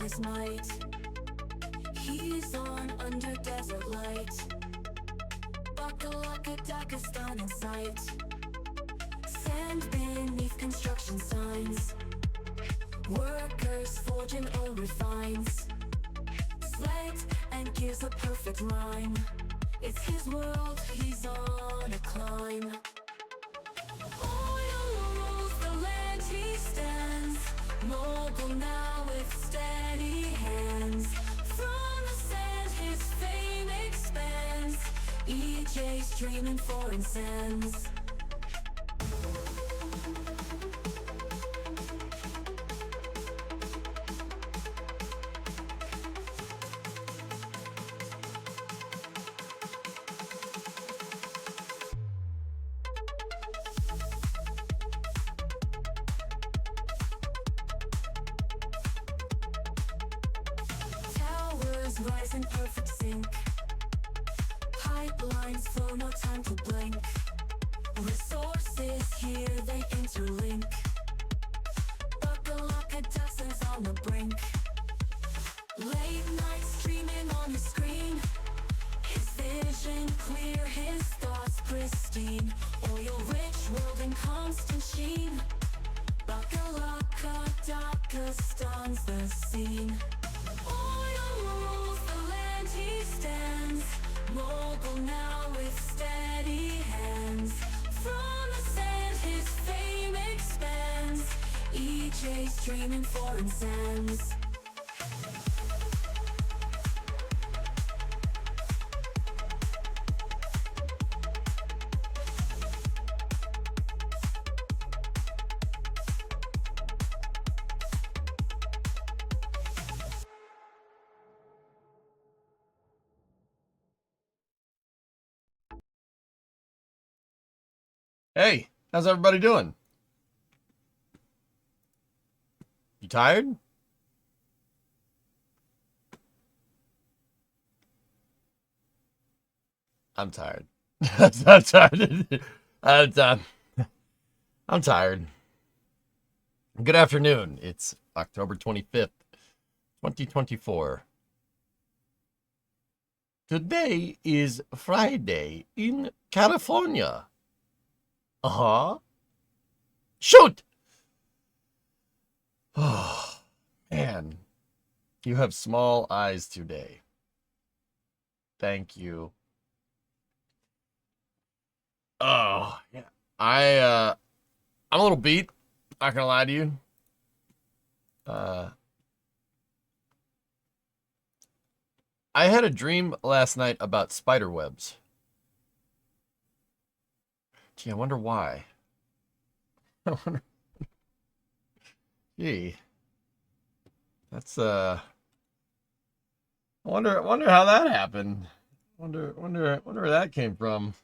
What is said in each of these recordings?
his might. He's on under desert light. Bakalaka Dagestan in sight. Sand beneath construction signs. Workers forging oil refines. Slate and gives a perfect rhyme. It's his world, he's on a climb. Oil rules the land he stands. Mogul now with steady hands. From the sand his fame expands. EJ's dreaming foreign sands. Towers rise in perfect sync. Pipelines flow, no time to blink. Resources here, they interlink. Bakalaka Dustin's on the brink. Late night streaming on the screen. His vision clear, his thoughts pristine. Oil-rich world in constant sheen. Bakalaka Dagestan's the scene. Oil rules the land he stands. Mogul now with steady hands. From the sand his fame expands. EJ's dreaming foreign sands. Hey, how's everybody doing? You tired? I'm tired. I'm tired. I'm tired. Good afternoon. It's October 25th, 2024. Today is Friday in California. Uh-huh. Shoot! Oh, man. You have small eyes today. Thank you. Oh, yeah. I'm a little beat. Not gonna lie to you. I had a dream last night about spider webs. Gee, I wonder why. Gee. That's I wonder how that happened. Wonder where that came from.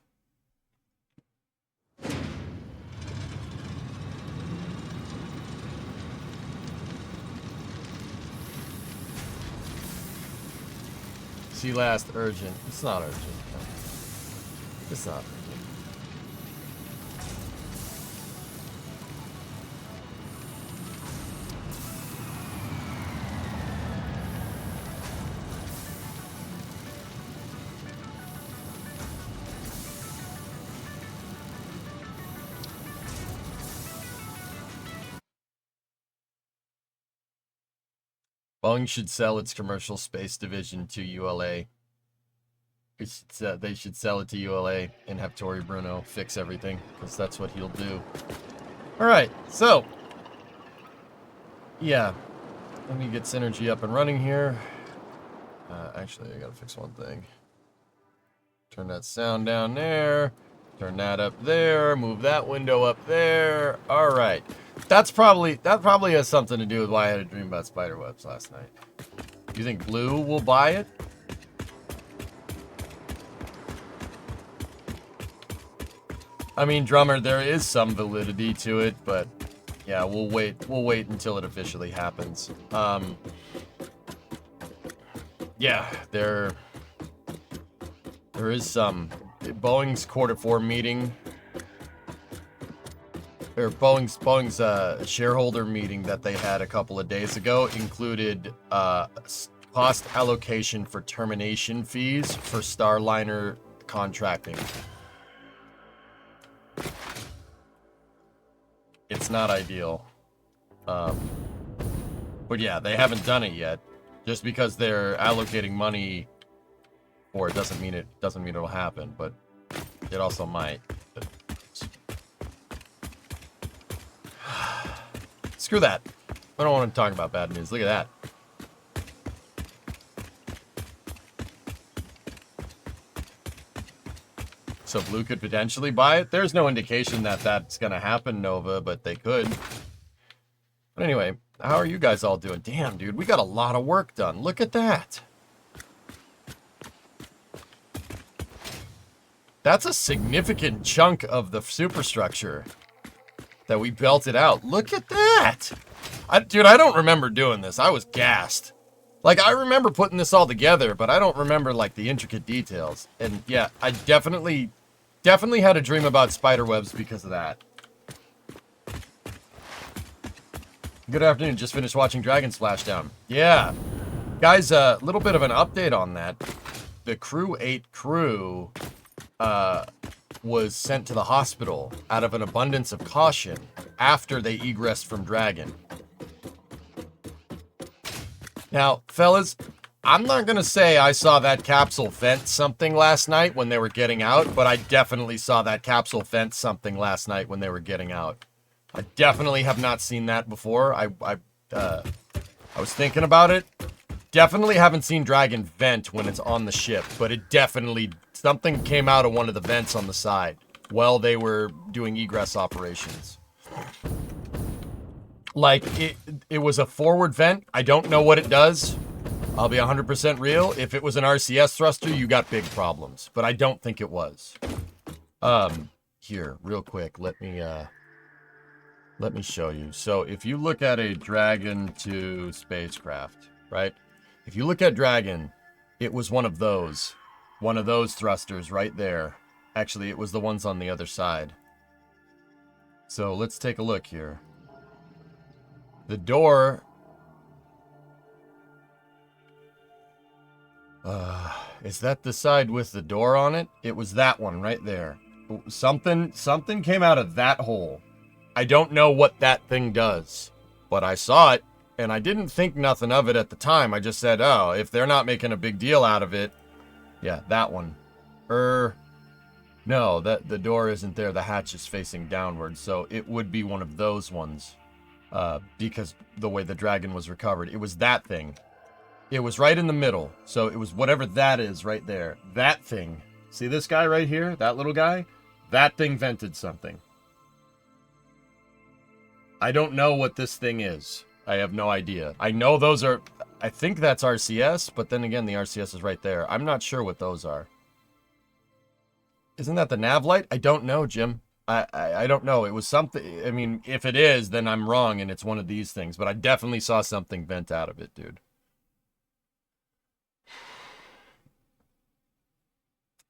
See last urgent. It's not urgent. It's not urgent. Boeing should sell its commercial space division to ULA. They should sell it to ULA and have Tory Bruno fix everything, because that's what he'll do. Alright, so. Yeah. Let me get Synergy up and running here. Actually, I gotta fix one thing. Turn that sound down there. Turn that up there. Move that window up there. Alright. That probably has something to do with why I had a dream about spiderwebs last night. You think Blue will buy it? I mean, Drummer, there is some validity to it, but yeah, we'll wait until it officially happens. Yeah, there is some. Boeing's Q4 meeting or Boeing's shareholder meeting that they had a couple of days ago included cost allocation for termination fees for Starliner contracting. It's not ideal. But yeah, they haven't done it yet. Just because they're allocating money for it doesn't mean it'll happen, but it also might. Screw that. I don't want to talk about bad news. Look at that. So Blue could potentially buy it. There's no indication that that's going to happen, Nova, but they could. But anyway, how are you guys all doing? Damn, dude, we got a lot of work done. Look at that. That's a significant chunk of the superstructure that we belted out. Look at that. Dude, I don't remember doing this. I was gassed. Like, I remember putting this all together, but I don't remember, like, the intricate details. And, yeah, I definitely had a dream about spiderwebs because of that. Good afternoon. Just finished watching Dragon Splashdown. Yeah. Guys, a little bit of an update on that. The Crew 8 crew was sent to the hospital out of an abundance of caution after they egressed from Dragon. Now, fellas, I'm not going to say I saw that capsule vent something last night when they were getting out, but I definitely saw that capsule vent something last night when they were getting out. I definitely have not seen that before. I was thinking about it. Definitely haven't seen Dragon vent when it's on the ship, but it definitely, something came out of one of the vents on the side while they were doing egress operations. Like, it was a forward vent. I don't know what it does. I'll be 100% real. If it was an RCS thruster, you got big problems. But I don't think it was. Here, real quick, let me show you. So, if you look at a Dragon 2 spacecraft, right? If you look at Dragon, it was one of those thrusters right there. Actually, it was the ones on the other side. So, let's take a look here. The door... is that the side with the door on it? It was that one right there. Something came out of that hole. I don't know what that thing does, but I saw it, and I didn't think nothing of it at the time. I just said, oh, if they're not making a big deal out of it, yeah, that one. No, the door isn't there. The hatch is facing downward, so it would be one of those ones, because the way the Dragon was recovered. It was that thing. It was right in the middle, so it was whatever that is right there. That thing. See this guy right here? That little guy? That thing vented something. I don't know what this thing is. I have no idea. I know those are... I think that's RCS, but then again, the RCS is right there. I'm not sure what those are. Isn't that the nav light? I don't know, Jim. I don't know. It was something... I mean, if it is, then I'm wrong, and it's one of these things. But I definitely saw something vent out of it, dude.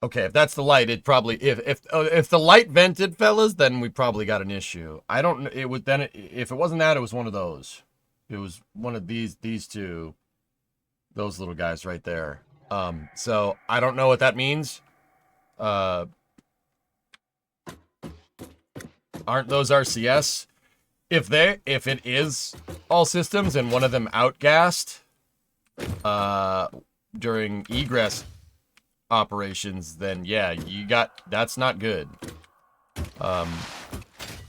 Okay, if that's the light, it probably... If the light vented, fellas, then we probably got an issue. I don't... It would then... If it wasn't that, it was one of those. It was one of these two. Those little guys right there. So, I don't know what that means. Aren't those RCS? If it is all systems and one of them outgassed during egress operations, then yeah, that's not good.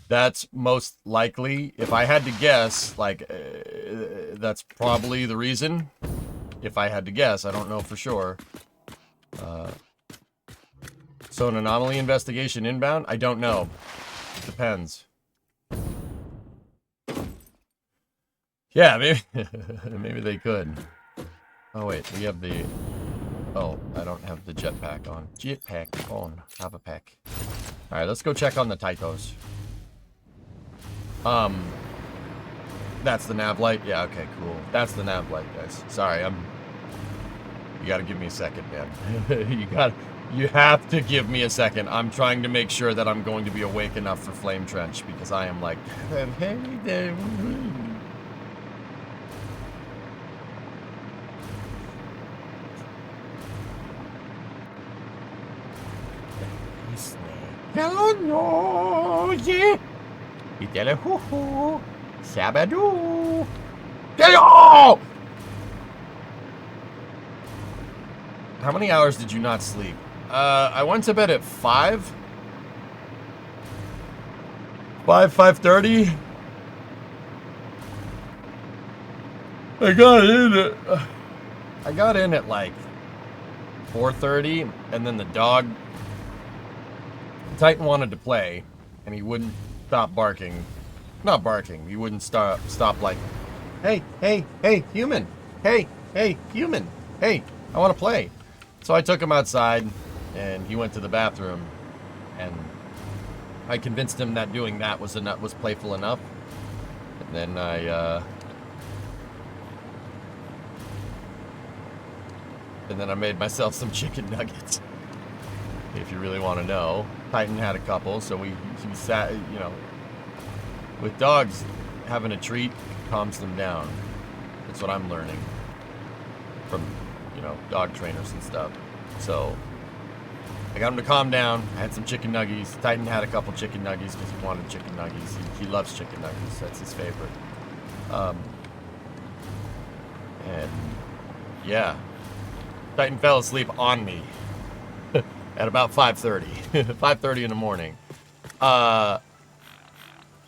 That's most likely, if I had to guess, like, that's probably the reason. If I had to guess, I don't know for sure. So an anomaly investigation inbound? I don't know. It depends. Yeah, maybe maybe they could. Oh wait, we have the... Oh, I don't have the jetpack on. Jetpack on. Have a pack. Alright, let's go check on the Tychos. That's the nav light? Yeah, okay, cool. That's the nav light, guys. Sorry, you gotta give me a second, man. You have to give me a second. I'm trying to make sure that I'm going to be awake enough for Flame Trench because I am like, hey there. Hello, no, yeah. Itele hoo hoo. Sabadoo. Hello! How many hours did you not sleep? I went to bed at 5. 5:30. I got in at like 4:30, and then the dog Titan wanted to play, and he wouldn't stop barking. Not barking. He wouldn't stop like, hey, human. Hey, human. Hey, I want to play. So I took him outside, and he went to the bathroom, and I convinced him that doing that was playful enough. And then I made myself some chicken nuggets. If you really want to know, Titan had a couple, so he sat. You know, with dogs, having a treat calms them down. That's what I'm learning from, you know, dog trainers and stuff. So I got him to calm down. I had some chicken nuggies. Titan had a couple chicken nuggies because he wanted chicken nuggies. He loves chicken nuggies. That's his favorite. And yeah, Titan fell asleep on me at about 5:30. 5:30 in the morning. I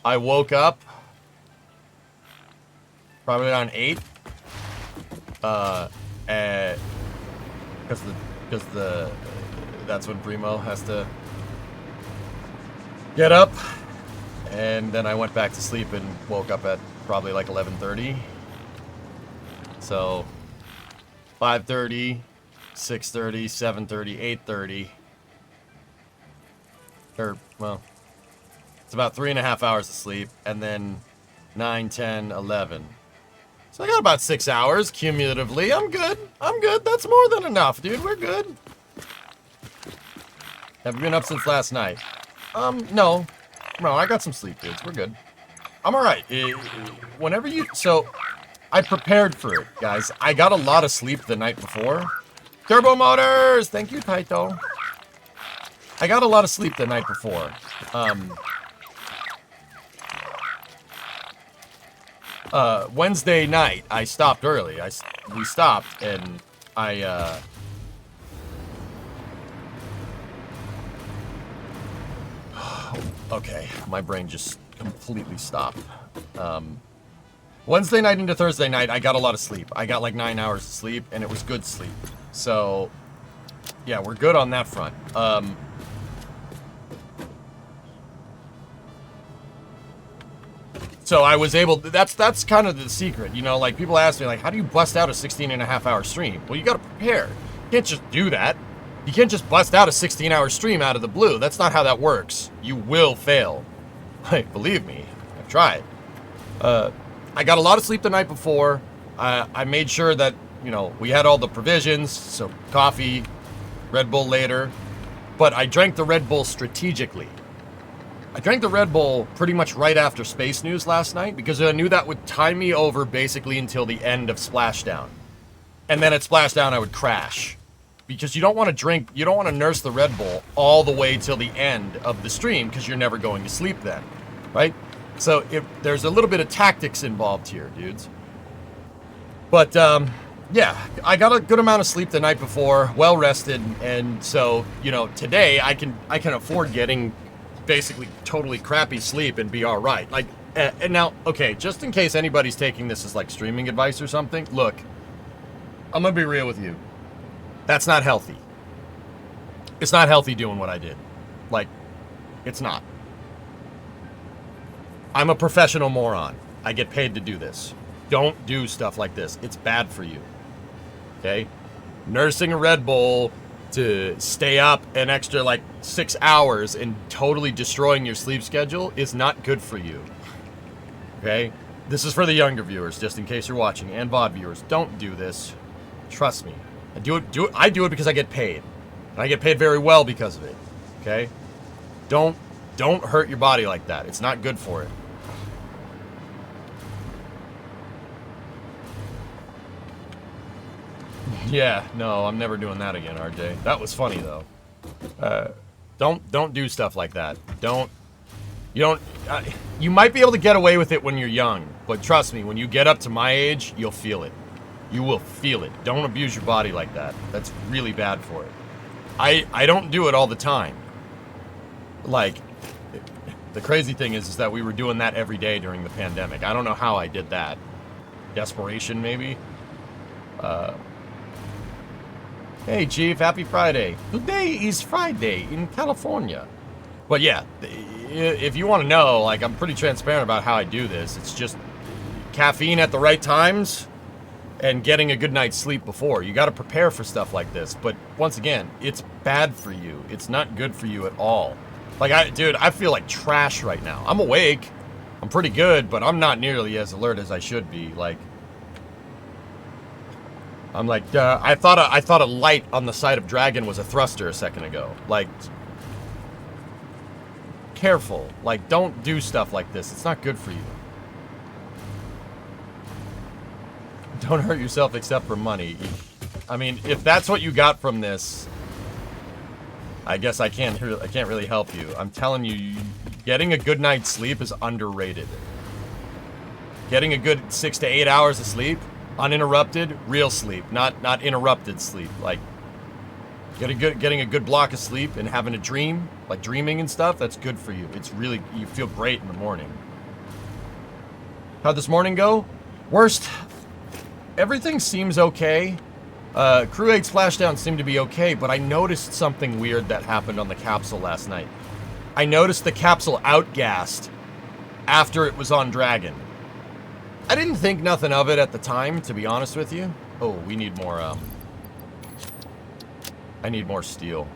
woke up probably around 8. Because that's when Primo has to get up, and then I went back to sleep and woke up at probably like 11:30. So 5:30, 6:30, 7:30, 8:30. Or, well, it's about 3.5 hours of sleep, and then 9, 10, 11. So I got about 6 hours cumulatively. I'm good. That's more than enough, dude. We're good. Have you been up since last night? No. No, I got some sleep, dudes. We're good. I'm alright. Whenever you... So, I prepared for it, guys. I got a lot of sleep the night before. Turbo Motors! Thank you, Taito. I got a lot of sleep the night before. Wednesday night, I stopped early. We stopped, and okay, my brain just completely stopped. Wednesday night into Thursday night, I got a lot of sleep. I got like 9 hours of sleep, and it was good sleep. So, yeah, we're good on that front. So I was able, that's kind of the secret, you know, like people ask me, like, how do you bust out a 16.5-hour stream? Well, you got to prepare. You can't just do that. You can't just bust out a 16-hour stream out of the blue. That's not how that works. You will fail. Like, believe me, I've tried. I got a lot of sleep the night before. I made sure that, you know, we had all the provisions, so coffee, Red Bull later, but I drank the Red Bull strategically. I drank the Red Bull pretty much right after Space News last night because I knew that would time me over basically until the end of Splashdown. And then at Splashdown, I would crash. Because you don't want to drink, you don't want to nurse the Red Bull all the way till the end of the stream because you're never going to sleep then, right? So there's a little bit of tactics involved here, dudes. But, yeah, I got a good amount of sleep the night before, well rested, and so, you know, today I can afford getting basically totally crappy sleep and be all right. Like, and now, okay, just in case anybody's taking this as like streaming advice or something, look, I'm gonna be real with you. That's not healthy. It's not healthy doing what I did. Like, it's not. I'm a professional moron. I get paid to do this. Don't do stuff like this. It's bad for you. Okay? Nursing a Red Bull to stay up an extra like 6 hours and totally destroying your sleep schedule is not good for you. Okay? This is for the younger viewers, just in case you're watching, and VOD viewers. Don't do this. Trust me. I do it because I get paid. And I get paid very well because of it. Okay? Don't hurt your body like that. It's not good for it. Yeah, no, I'm never doing that again, RJ. That was funny though. Don't do stuff like that. You might be able to get away with it when you're young, but trust me, when you get up to my age, you'll feel it. You will feel it. Don't abuse your body like that. That's really bad for it. I don't do it all the time. Like, the crazy thing is that we were doing that every day during the pandemic. I don't know how I did that. Desperation, maybe? Hey, Chief, happy Friday. Today is Friday in California. But yeah, if you want to know, like, I'm pretty transparent about how I do this. It's just caffeine at the right times and getting a good night's sleep before. You got to prepare for stuff like this. But once again, it's bad for you. It's not good for you at all. Like, dude, I feel like trash right now. I'm awake. I'm pretty good, but I'm not nearly as alert as I should be. Like, I'm like, I thought a light on the side of Dragon was a thruster a second ago. Like, careful. Like, don't do stuff like this. It's not good for you. Don't hurt yourself except for money. I mean, if that's what you got from this, I guess I can't really help you. I'm telling you, getting a good night's sleep is underrated. Getting a good 6 to 8 hours of sleep, uninterrupted, real sleep, not interrupted sleep. Like, getting a good block of sleep and having a dream, like dreaming and stuff, that's good for you. It's really, you feel great in the morning. How'd this morning go? Worst, everything seems okay. Crew 8 splashdown seemed to be okay, but I noticed something weird that happened on the capsule last night. I noticed the capsule outgassed after it was on Dragon. I didn't think nothing of it at the time, to be honest with you. Oh, we need more, I need more steel.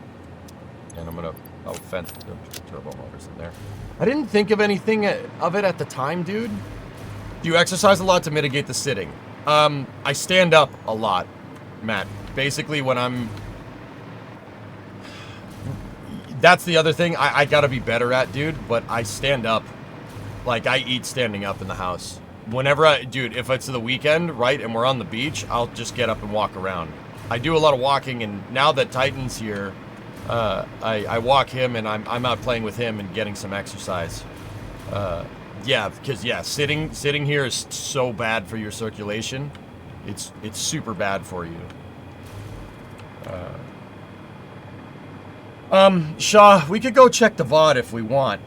And I'm gonna, oh, fence the turbo motors in there. I didn't think of anything of it at the time, dude. Do you exercise a lot to mitigate the sitting? I stand up a lot, Matt. Basically, when I'm... That's the other thing I gotta be better at, dude, but I stand up. Like, I eat standing up in the house. Whenever dude, if it's the weekend, right, and we're on the beach, I'll just get up and walk around. I do a lot of walking, and now that Titan's here, I walk him, and I'm out playing with him and getting some exercise. Yeah, because, yeah, sitting here is so bad for your circulation. It's super bad for you. Shaw, we could go check the VOD if we want.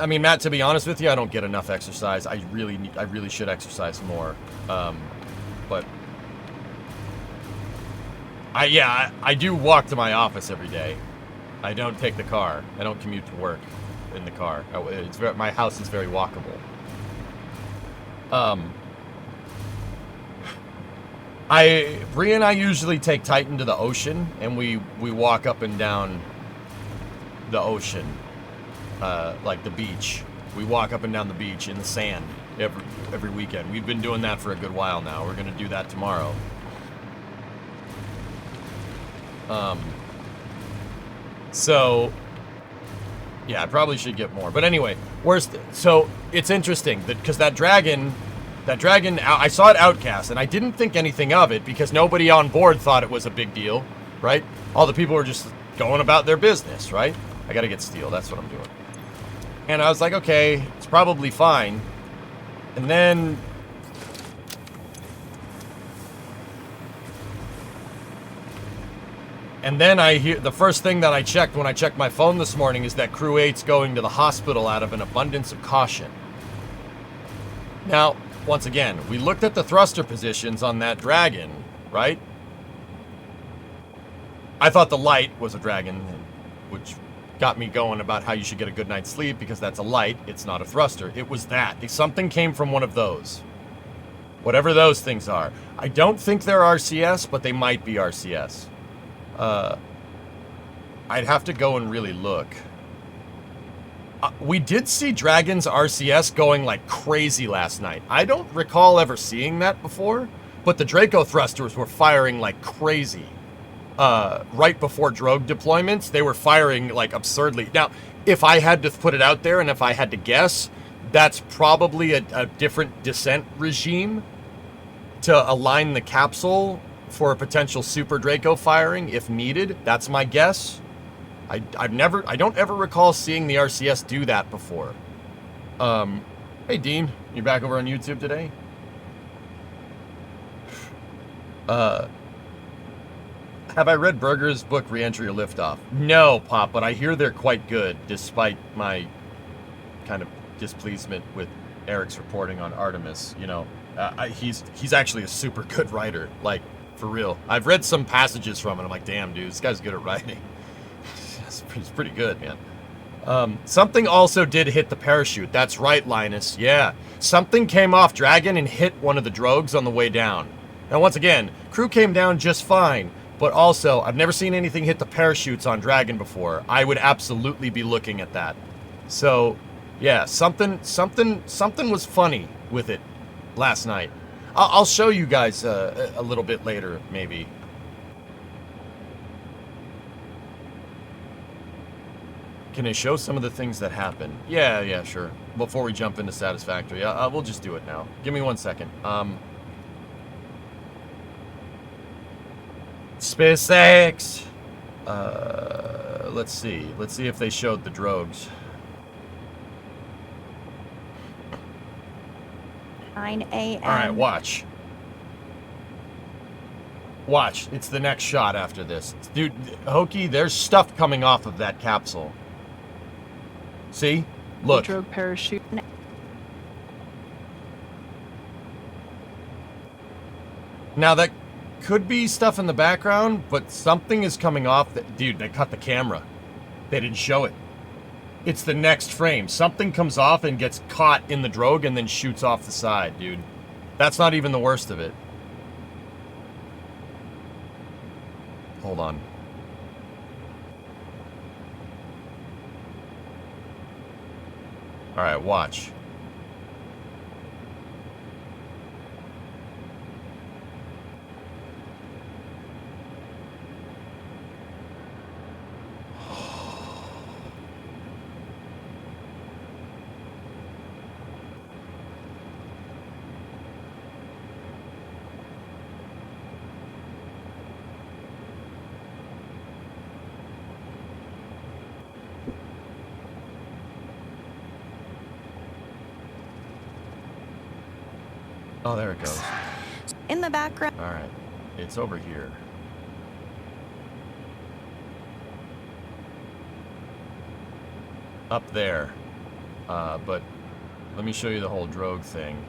I mean, Matt, to be honest with you, I don't get enough exercise. I really should exercise more. But I do walk to my office every day. I don't take the car. I don't commute to work in the car. My house is very walkable. Bree and I usually take Titan to the ocean, and we walk up and down the ocean, like the beach. We walk up and down the beach in the sand every weekend. We've been doing that for a good while now. We're gonna do that tomorrow. So yeah, I probably should get more. But anyway, so it's interesting because that dragon, I saw it outcast, and I didn't think anything of it because nobody on board thought it was a big deal, right? All the people were just going about their business, right? I gotta get steel, that's what I'm doing. And I was like, okay, it's probably fine. And then I hear, the first thing that I checked when I checked my phone this morning is that Crew 8's going to the hospital out of an abundance of caution. Now, once again, we looked at the thruster positions on that dragon, right? I thought the light was a dragon, which got me going about how you should get a good night's sleep because that's a light, it's not a thruster. It was that. Something came from one of those. Whatever those things are. I don't think they're RCS, but they might be RCS. I'd have to go and really look. We did see Dragon's RCS going like crazy last night. I don't recall ever seeing that before, but the Draco thrusters were firing like crazy. right before drogue deployments, they were firing like absurdly. Now, if I had to put it out there and if I had to guess, that's probably a different descent regime to align the capsule for a potential Super Draco firing if needed. That's my guess. I don't ever recall seeing the RCS do that before. Hey Dean, you back over on YouTube today? Have I read Berger's book Reentry or Liftoff? No, Pop, but I hear they're quite good, despite my kind of displeasement with Eric's reporting on Artemis. You know, he's actually a super good writer, like, for real. I've read some passages from it, I'm like, damn, dude, this guy's good at writing. It's pretty good, man. Something also did hit the parachute. That's right, Linus. Yeah. Something came off Dragon and hit one of the drogues on the way down. Now, once again, crew came down just fine, but also, I've never seen anything hit the parachutes on Dragon before. I would absolutely be looking at that. So, yeah, something was funny with it last night. I'll show you guys a little bit later, maybe. Can I show some of the things that happen? Yeah, sure. Before we jump into Satisfactory, we'll just do it now. Give me 1 second. SpaceX! Let's see. Let's see if they showed the drogues. 9 a.m. Alright, watch. Watch. It's the next shot after this. Dude, Hokey, there's stuff coming off of that capsule. See? Look. Drogue parachute. Now that could be stuff in the background, but something is coming off. Dude, they cut the camera. They didn't show it. It's the next frame. Something comes off and gets caught in the drogue and then shoots off the side, dude. That's not even the worst of it. Hold on. Alright, watch. Oh, there it goes. In the background. All right. It's over here. Up there. But let me show you the whole drogue thing.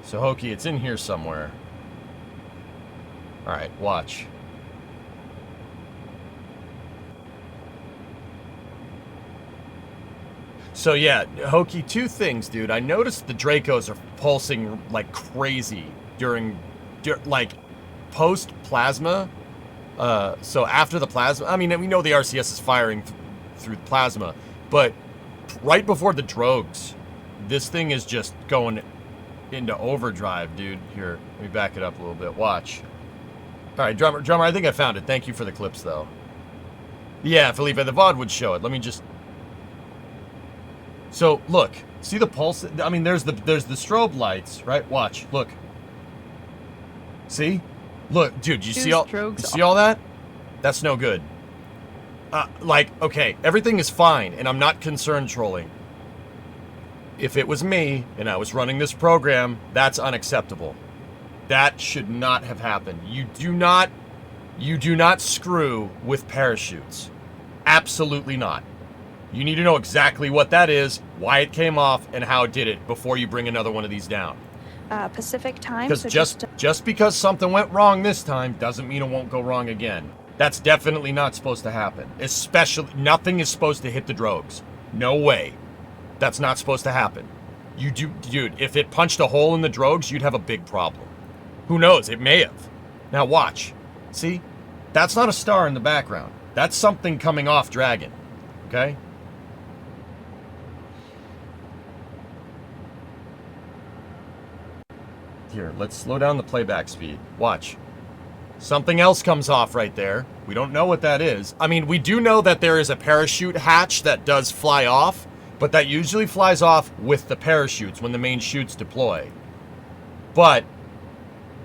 So, Hokey, it's in here somewhere. All right, watch. So yeah, Hokey, two things, dude. I noticed the Dracos are pulsing like crazy during like, post-plasma. So after the plasma, I mean, we know the RCS is firing through the plasma, but right before the drogues, this thing is just going into overdrive, dude. Here, let me back it up a little bit. Watch. All right, drummer, I think I found it. Thank you for the clips, though. Yeah, Felipe, the VOD would show it. Let me just... So, look. See the pulse? I mean, there's the strobe lights, right? Watch. Look. See? Look, dude, you see all that? That's no good. Like, okay, everything is fine, and I'm not concerned trolling. If it was me, and I was running this program, that's unacceptable. That should not have happened. You do not screw with parachutes. Absolutely not. You need to know exactly what that is, why it came off, and how it did it before you bring another one of these down. Pacific time. Because so just because something went wrong this time doesn't mean it won't go wrong again. That's definitely not supposed to happen. Especially, nothing is supposed to hit the drogues. No way. That's not supposed to happen. Dude, if it punched a hole in the drogues, you'd have a big problem. Who knows? It may have. Now watch. See? That's not a star in the background. That's something coming off Dragon. Okay? Here, let's slow down the playback speed. Watch. Something else comes off right there. We don't know what that is. I mean, we do know that there is a parachute hatch that does fly off, but that usually flies off with the parachutes when the main chutes deploy. But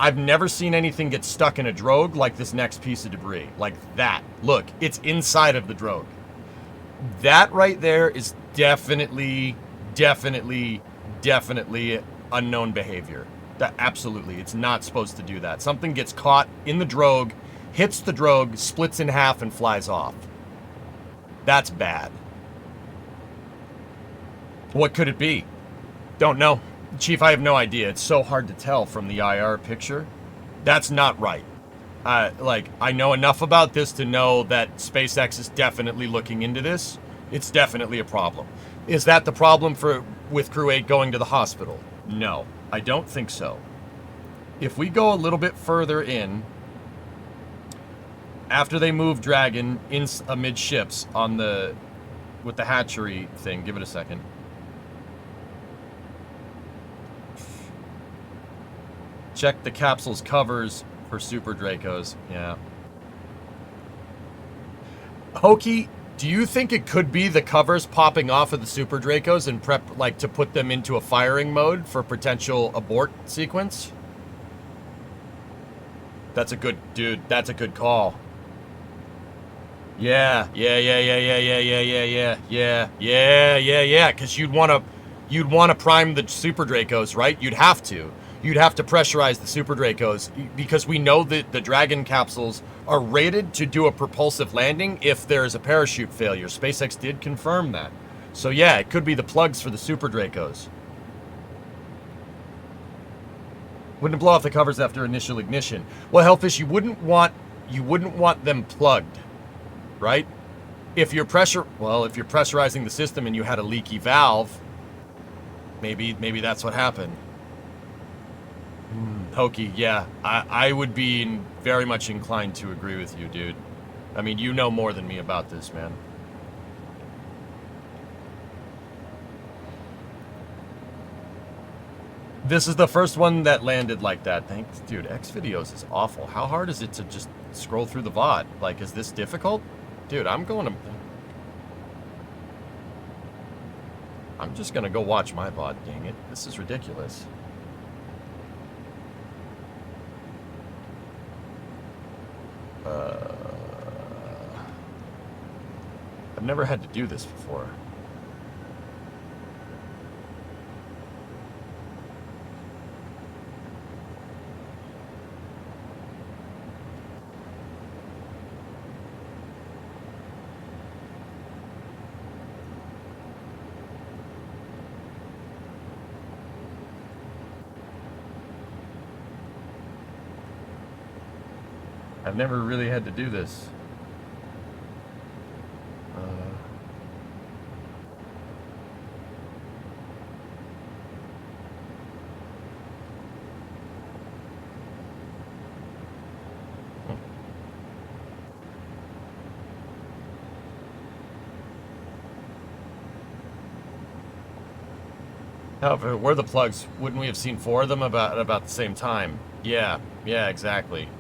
I've never seen anything get stuck in a drogue like this next piece of debris. Like that. Look, it's inside of the drogue. That right there is definitely unknown behavior. That absolutely, it's not supposed to do that. Something gets caught in the drogue, hits the drogue, splits in half, and flies off. That's bad. What could it be? Don't know. Chief, I have no idea. It's so hard to tell from the IR picture. That's not right. I know enough about this to know that SpaceX is definitely looking into this. It's definitely a problem. Is that the problem with Crew 8 going to the hospital? No, I don't think so. If we go a little bit further in, after they move Dragon in amidships with the hatchery thing, give it a second. Check the capsule's covers for Super Dracos. Yeah. Hokey, do you think it could be the covers popping off of the Super Dracos and prep, like, to put them into a firing mode for potential abort sequence? That's a good, dude, that's a good call. Yeah, because you'd want to prime the Super Dracos, right? You'd have to pressurize the Super Dracos because we know that the Dragon capsules are rated to do a propulsive landing if there's a parachute failure. SpaceX did confirm that. So yeah, it could be the plugs for the Super Dracos. Wouldn't blow off the covers after initial ignition. Well, Hellfish, you wouldn't want them plugged, right? If you're pressurizing the system and you had a leaky valve, maybe that's what happened. Hokey, yeah, I would be very much inclined to agree with you, dude. I mean, you know more than me about this, man. This is the first one that landed like that. Thanks, dude. Xvideos is awful. How hard is it to just scroll through the VOD? Like, is this difficult? Dude, I'm just gonna go watch my VOD, dang it. This is ridiculous. I've never had to do this before. I've never really had to do this. Now, if it were the plugs, wouldn't we have seen 4 of them about the same time? Yeah, exactly.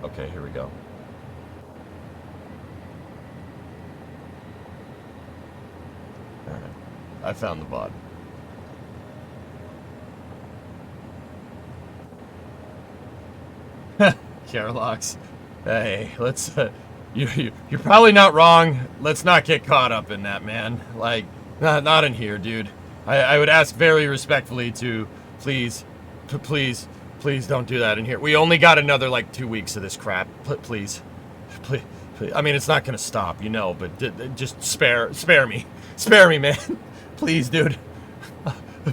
Okay, here we go. Alright. I found the VOD. Carolox. Hey, let's you're probably not wrong. Let's not get caught up in that, man. Like, not in here, dude. I would ask very respectfully to please don't do that in here. We only got another like 2 weeks of this crap. Please. I mean, it's not gonna stop, you know, but just spare me, man. Please, dude.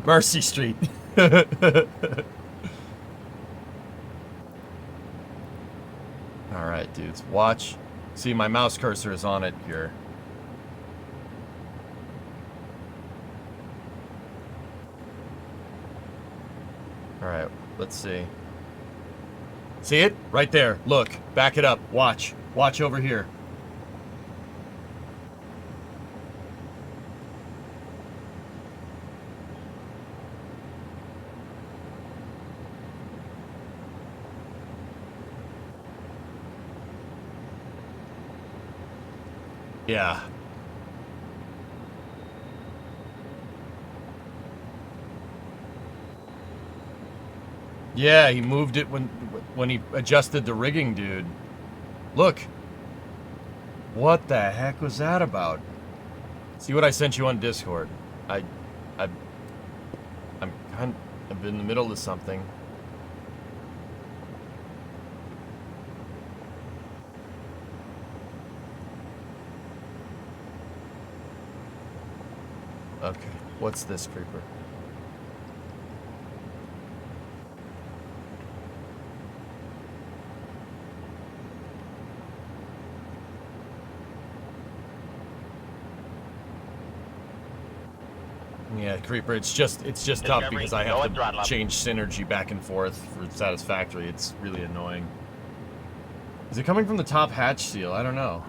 Mercy Street. All right, dudes. Watch. See, my mouse cursor is on it here. Alright, let's see. See it? Right there. Look. Back it up. Watch. Watch over here. Yeah. Yeah, he moved it when he adjusted the rigging, dude. Look. What the heck was that about? See what I sent you on Discord. I'm in the middle of something. Okay, what's this, creeper? Yeah, creeper. It's just tough because I have to change synergy back and forth for Satisfactory. It's really annoying. Is it coming from the top hatch seal? I don't know.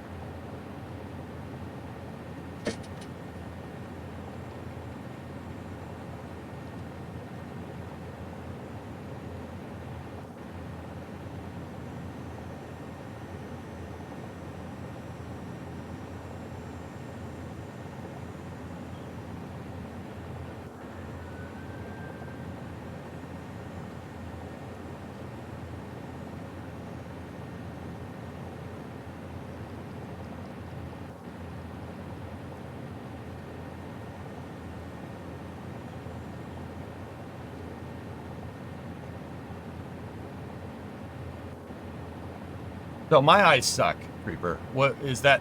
So my eyes suck, creeper. What is that?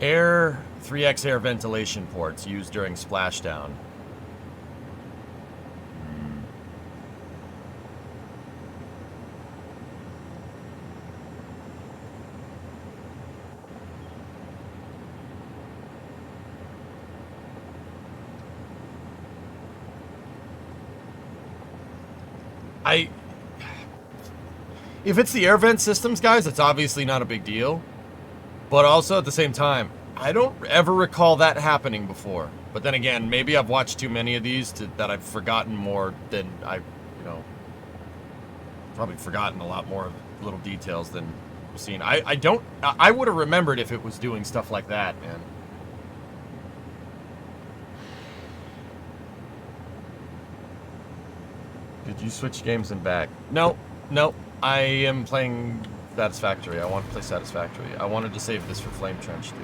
Air 3x air ventilation ports used during splashdown. If it's the air vent systems, guys, it's obviously not a big deal. But also, at the same time, I don't ever recall that happening before. But then again, maybe I've watched too many of these that I've forgotten more than probably forgotten a lot more little details than I've seen. I would have remembered if it was doing stuff like that, man. Did you switch games and back? No. I am playing Satisfactory. I want to play Satisfactory. I wanted to save this for Flame Trench, dude.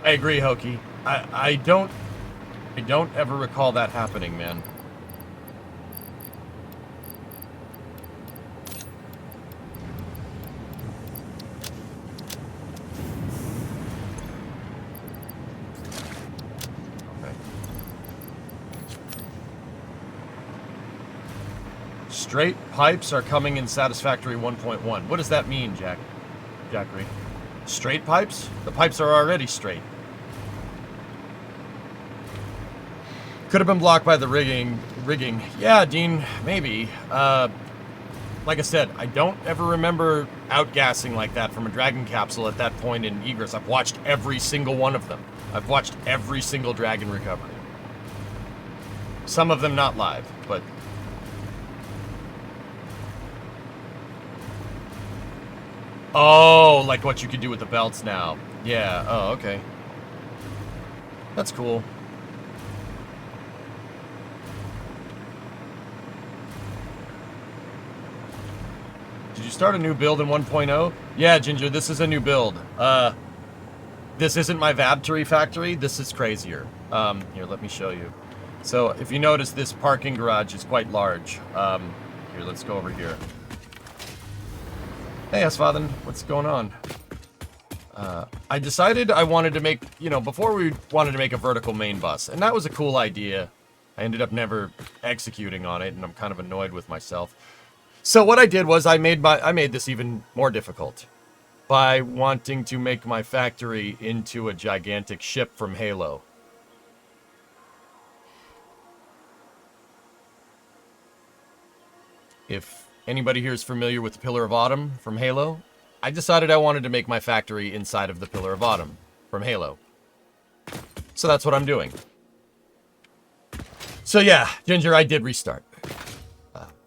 I agree, Hokey. I don't ever recall that happening, man. Straight pipes are coming in Satisfactory 1.1. What does that mean, Jackery? Straight pipes? The pipes are already straight. Could have been blocked by the rigging. Yeah, Dean, maybe. Like I said, I don't ever remember outgassing like that from a Dragon capsule at that point in Egress. I've watched every single one of them. I've watched every single Dragon recovery. Some of them not live, but... Oh, like what you could do with the belts now. Yeah, oh, okay. That's cool. Did you start a new build in 1.0? Yeah, Ginger, this is a new build. This isn't my Vabtory factory. This is crazier. Here, let me show you. So, if you notice, this parking garage is quite large. Here, let's go over here. Hey, Asfathan, what's going on? I decided I wanted to make, before we wanted to make a vertical main bus, and that was a cool idea. I ended up never executing on it, and I'm kind of annoyed with myself. So what I did was I made this even more difficult by wanting to make my factory into a gigantic ship from Halo. If anybody here is familiar with the Pillar of Autumn from Halo, I decided I wanted to make my factory inside of the Pillar of Autumn from Halo. So that's what I'm doing. So yeah, Ginger, I did restart.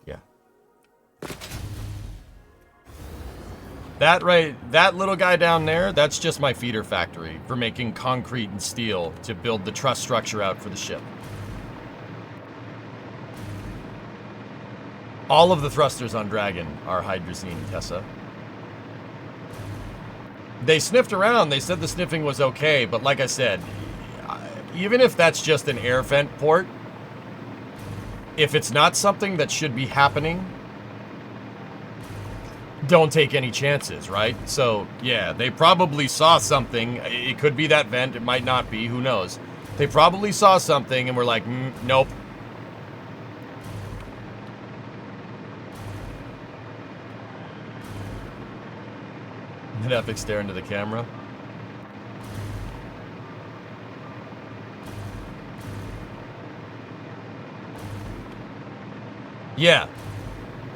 Yeah. That little guy down there, that's just my feeder factory for making concrete and steel to build the truss structure out for the ship. All of the thrusters on Dragon are hydrazine, Tessa. They sniffed around, they said the sniffing was okay, but like I said, even if that's just an air vent port, if it's not something that should be happening, don't take any chances, right? So, yeah, they probably saw something. It could be that vent, it might not be, who knows. They probably saw something and were like, nope. An epic stare into the camera. Yeah.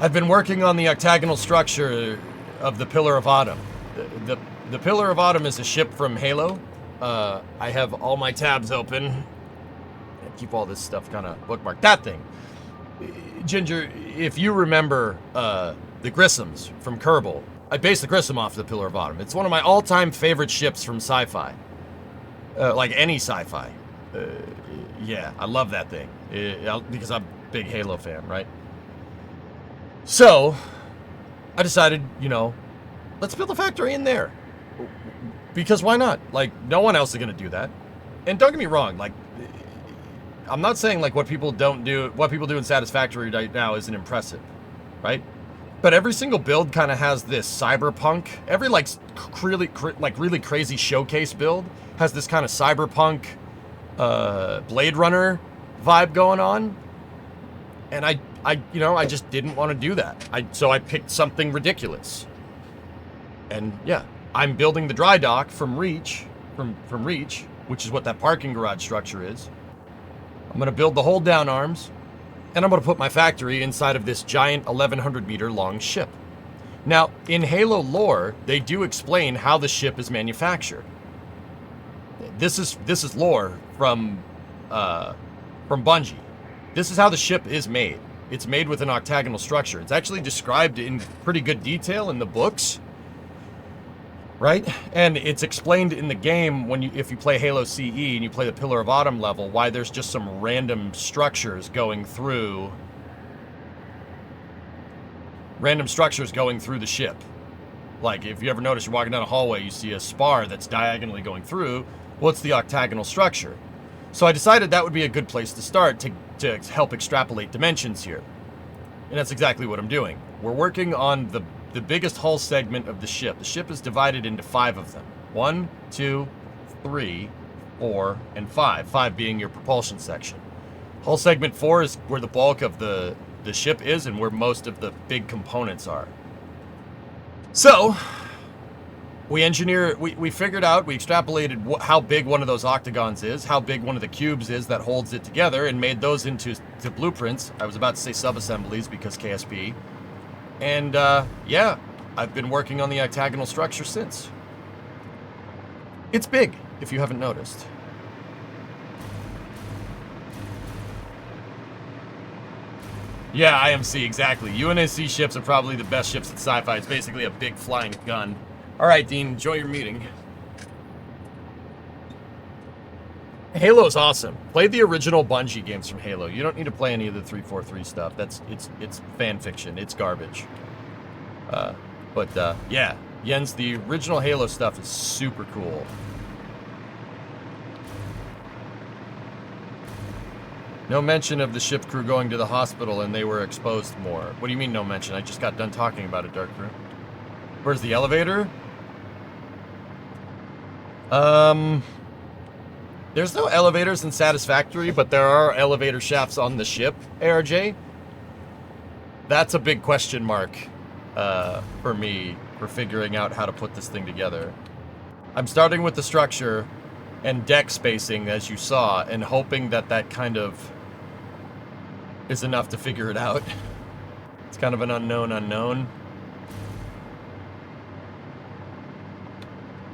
I've been working on the octagonal structure of the Pillar of Autumn. The Pillar of Autumn is a ship from Halo. I have all my tabs open. I keep all this stuff kind of bookmarked. That thing. Ginger, if you remember the Grissoms from Kerbal, I based the Grissom off the Pillar of Autumn. It's one of my all-time favorite ships from sci-fi. Like any sci-fi. Yeah, I love that thing. Because I'm a big Halo fan, right? So, I decided, let's build a factory in there. Because why not? Like, no one else is going to do that. And don't get me wrong, like, I'm not saying, like, what people do in Satisfactory right now isn't impressive, right? But every single build kind of has this cyberpunk. Every, like, really crazy showcase build has this kind of cyberpunk, Blade Runner vibe going on. And I just didn't want to do that. So I picked something ridiculous. And yeah, I'm building the dry dock from Reach, which is what that parking garage structure is. I'm going to build the hold down arms, and I'm going to put my factory inside of this giant 1,100 meter long ship. Now, in Halo lore, they do explain how the ship is manufactured. This is lore from Bungie. This is how the ship is made. It's made with an octagonal structure. It's actually described in pretty good detail in the books, right? And it's explained in the game if you play Halo CE and you play the Pillar of Autumn level, why there's just some random structures going through the ship. Like, if you ever notice you're walking down a hallway, you see a spar that's diagonally going through. Well, it's the octagonal structure. So I decided that would be a good place to start to help extrapolate dimensions here. And that's exactly what I'm doing. We're working on the biggest hull segment of the ship. The ship is divided into 5 of them. 1, 2, 3, 4, and 5. 5 being your propulsion section. Hull segment 4 is where the bulk of the ship is and where most of the big components are. So, we figured out, we extrapolated how big one of those octagons is, how big one of the cubes is that holds it together, and made those into blueprints. I was about to say sub-assemblies because KSP. And, yeah, I've been working on the octagonal structure since. It's big, if you haven't noticed. Yeah, IMC, exactly. UNSC ships are probably the best ships in sci-fi. It's basically a big flying gun. All right, Dean, enjoy your meeting. Halo's awesome. Play the original Bungie games from Halo. You don't need to play any of the 343 stuff. It's fan fiction. It's garbage. Yeah, Jens, the original Halo stuff is super cool. No mention of the ship crew going to the hospital and they were exposed more. What do you mean no mention? I just got done talking about it, Dark Crew. Where's the elevator? There's no elevators in Satisfactory, but there are elevator shafts on the ship, ARJ. That's a big question mark for me for figuring out how to put this thing together. I'm starting with the structure and deck spacing, as you saw, and hoping that that kind of is enough to figure it out. It's kind of an unknown.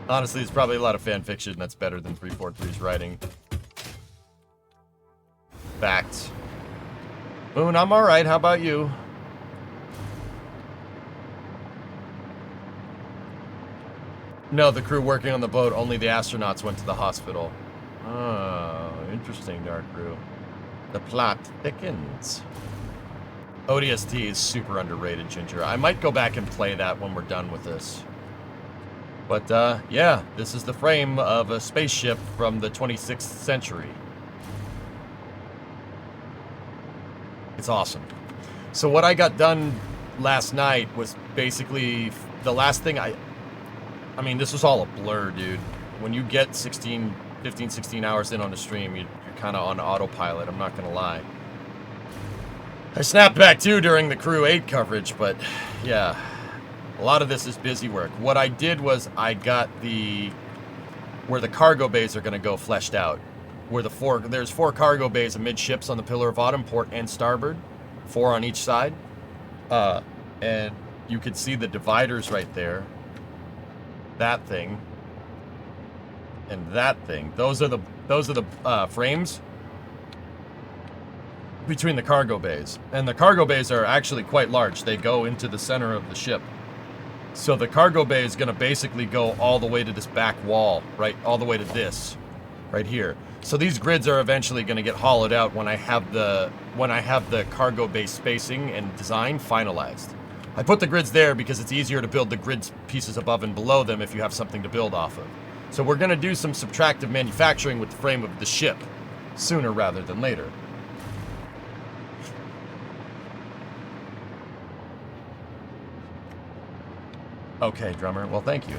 Honestly, it's probably a lot of fan fiction that's better than 343's writing. Facts. Moon, I'm alright. How about you? No, the crew working on the boat, only the astronauts went to the hospital. Oh, interesting, Dark Crew. The plot thickens. ODST is super underrated, Ginger. I might go back and play that when we're done with this. But, yeah, this is the frame of a spaceship from the 26th century. It's awesome. So what I got done last night was basically the last thing I mean, this was all a blur, dude. When you get 15, 16 hours in on a stream, you're kind of on autopilot, I'm not going to lie. I snapped back too during the Crew 8 coverage, but yeah, a lot of this is busy work. What I did was I got where the cargo bays are going to go fleshed out. Where there's 4 cargo bays amidships on the Pillar of Autumn, port and starboard, 4 on each side. And you can see the dividers right there. That thing. And that thing. Those are the frames between the cargo bays. And the cargo bays are actually quite large. They go into the center of the ship. So the cargo bay is going to basically go all the way to this back wall, right? All the way to this, right here. So these grids are eventually going to get hollowed out when I have the cargo bay spacing and design finalized. I put the grids there because it's easier to build the grid pieces above and below them if you have something to build off of. So we're going to do some subtractive manufacturing with the frame of the ship sooner rather than later. Okay, drummer. Well, thank you.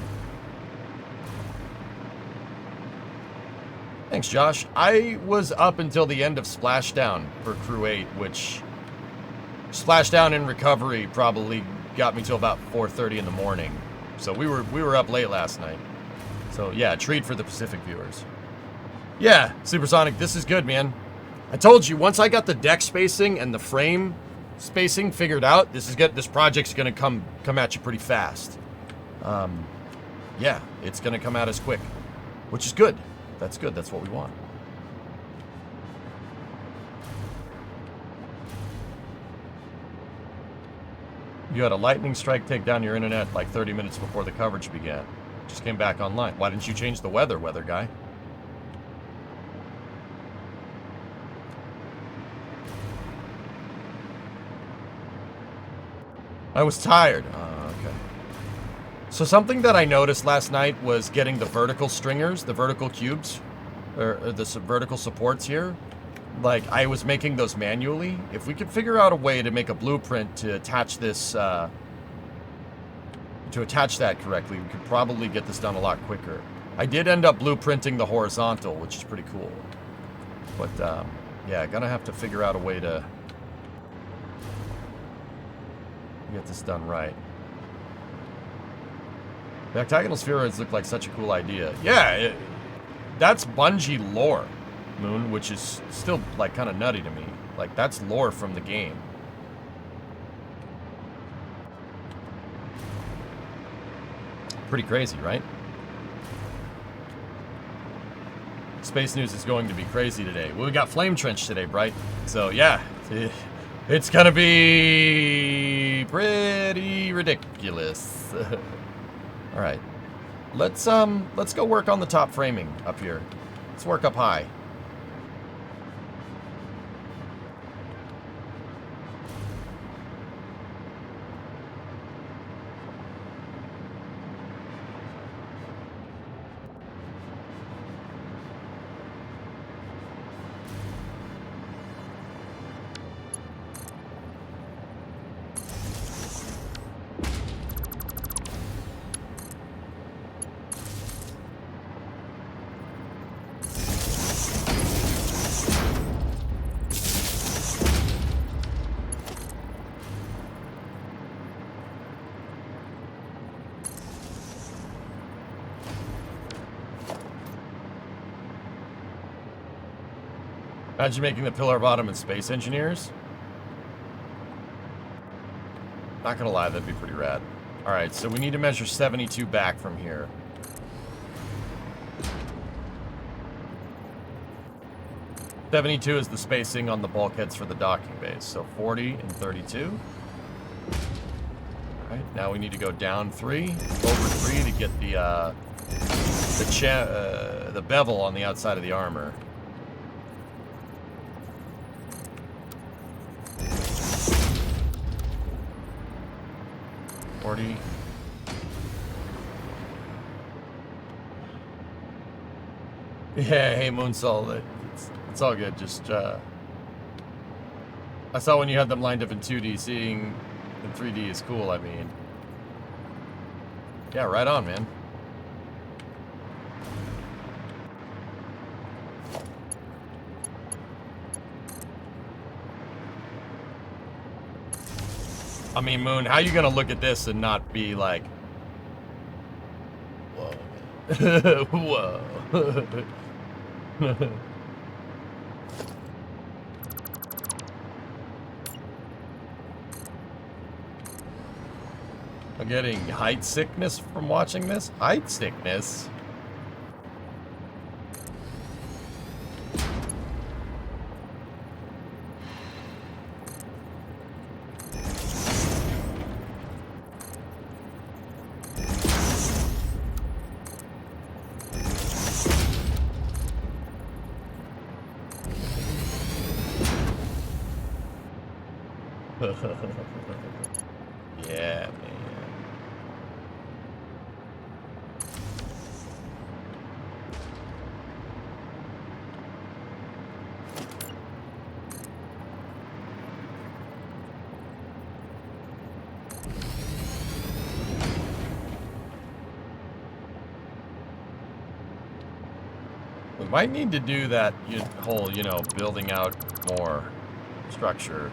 Thanks, Josh. I was up until the end of Splashdown for Crew 8, which Splashdown in recovery probably got me till about 4:30 in the morning. So we were up late last night. So yeah, treat for the Pacific viewers. Yeah, Supersonic, this is good, man. I told you, once I got the deck spacing and the frame spacing figured out, this project's gonna come at you pretty fast. Yeah, it's gonna come at us quick, which is good. That's good. That's what we want. You had a lightning strike take down your internet like 30 minutes before the coverage began. Just came back online. Why didn't you change the weather guy? I was tired. Okay. So something that I noticed last night was getting the vertical stringers, the vertical cubes, or the vertical supports here. Like, I was making those manually. If we could figure out a way to make a blueprint to attach this, to attach that correctly, we could probably get this done a lot quicker. I did end up blueprinting the horizontal, which is pretty cool. But, yeah, gonna have to figure out a way to get this done right. The octagonal spheroids look like such a cool idea. Yeah, that's Bungie lore, Moon, which is still, like, kind of nutty to me. Like, that's lore from the game. Pretty crazy, right? Space news is going to be crazy today. Well, we got Flame Trench today, Bright. So, yeah, it's gonna be pretty ridiculous. All right, let's go work on the top framing up here. Let's work up high. Imagine making the pillar bottom and space engineers. Not gonna lie, that'd be pretty rad. Alright, so we need to measure 72 back from here. .72 is the spacing on the bulkheads for the docking bays. So 40 and 32. Alright, now we need to go down 3, over 3 to get the bevel on the outside of the armor. Yeah, hey Moonsoul, it's all good. Just I saw when you had them lined up in 2D, seeing in 3D is cool. I mean, yeah, right on, man. I mean, Moon, how you gonna look at this and not be like, whoa, whoa. I'm getting height sickness from watching this. Height sickness? Yeah, man. We might need to do that whole, building out more structure.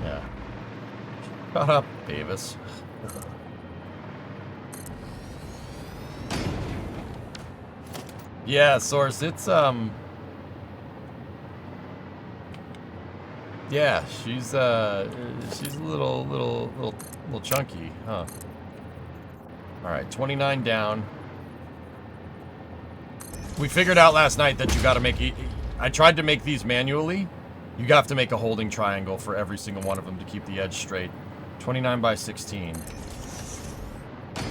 Yeah. Shut up, Davis. Yeah, Source, it's, yeah, she's a little chunky, huh? Alright, 29 down. We figured out last night that you gotta make... I tried to make these manually. You have to make a holding triangle for every single one of them to keep the edge straight. 29 by 16.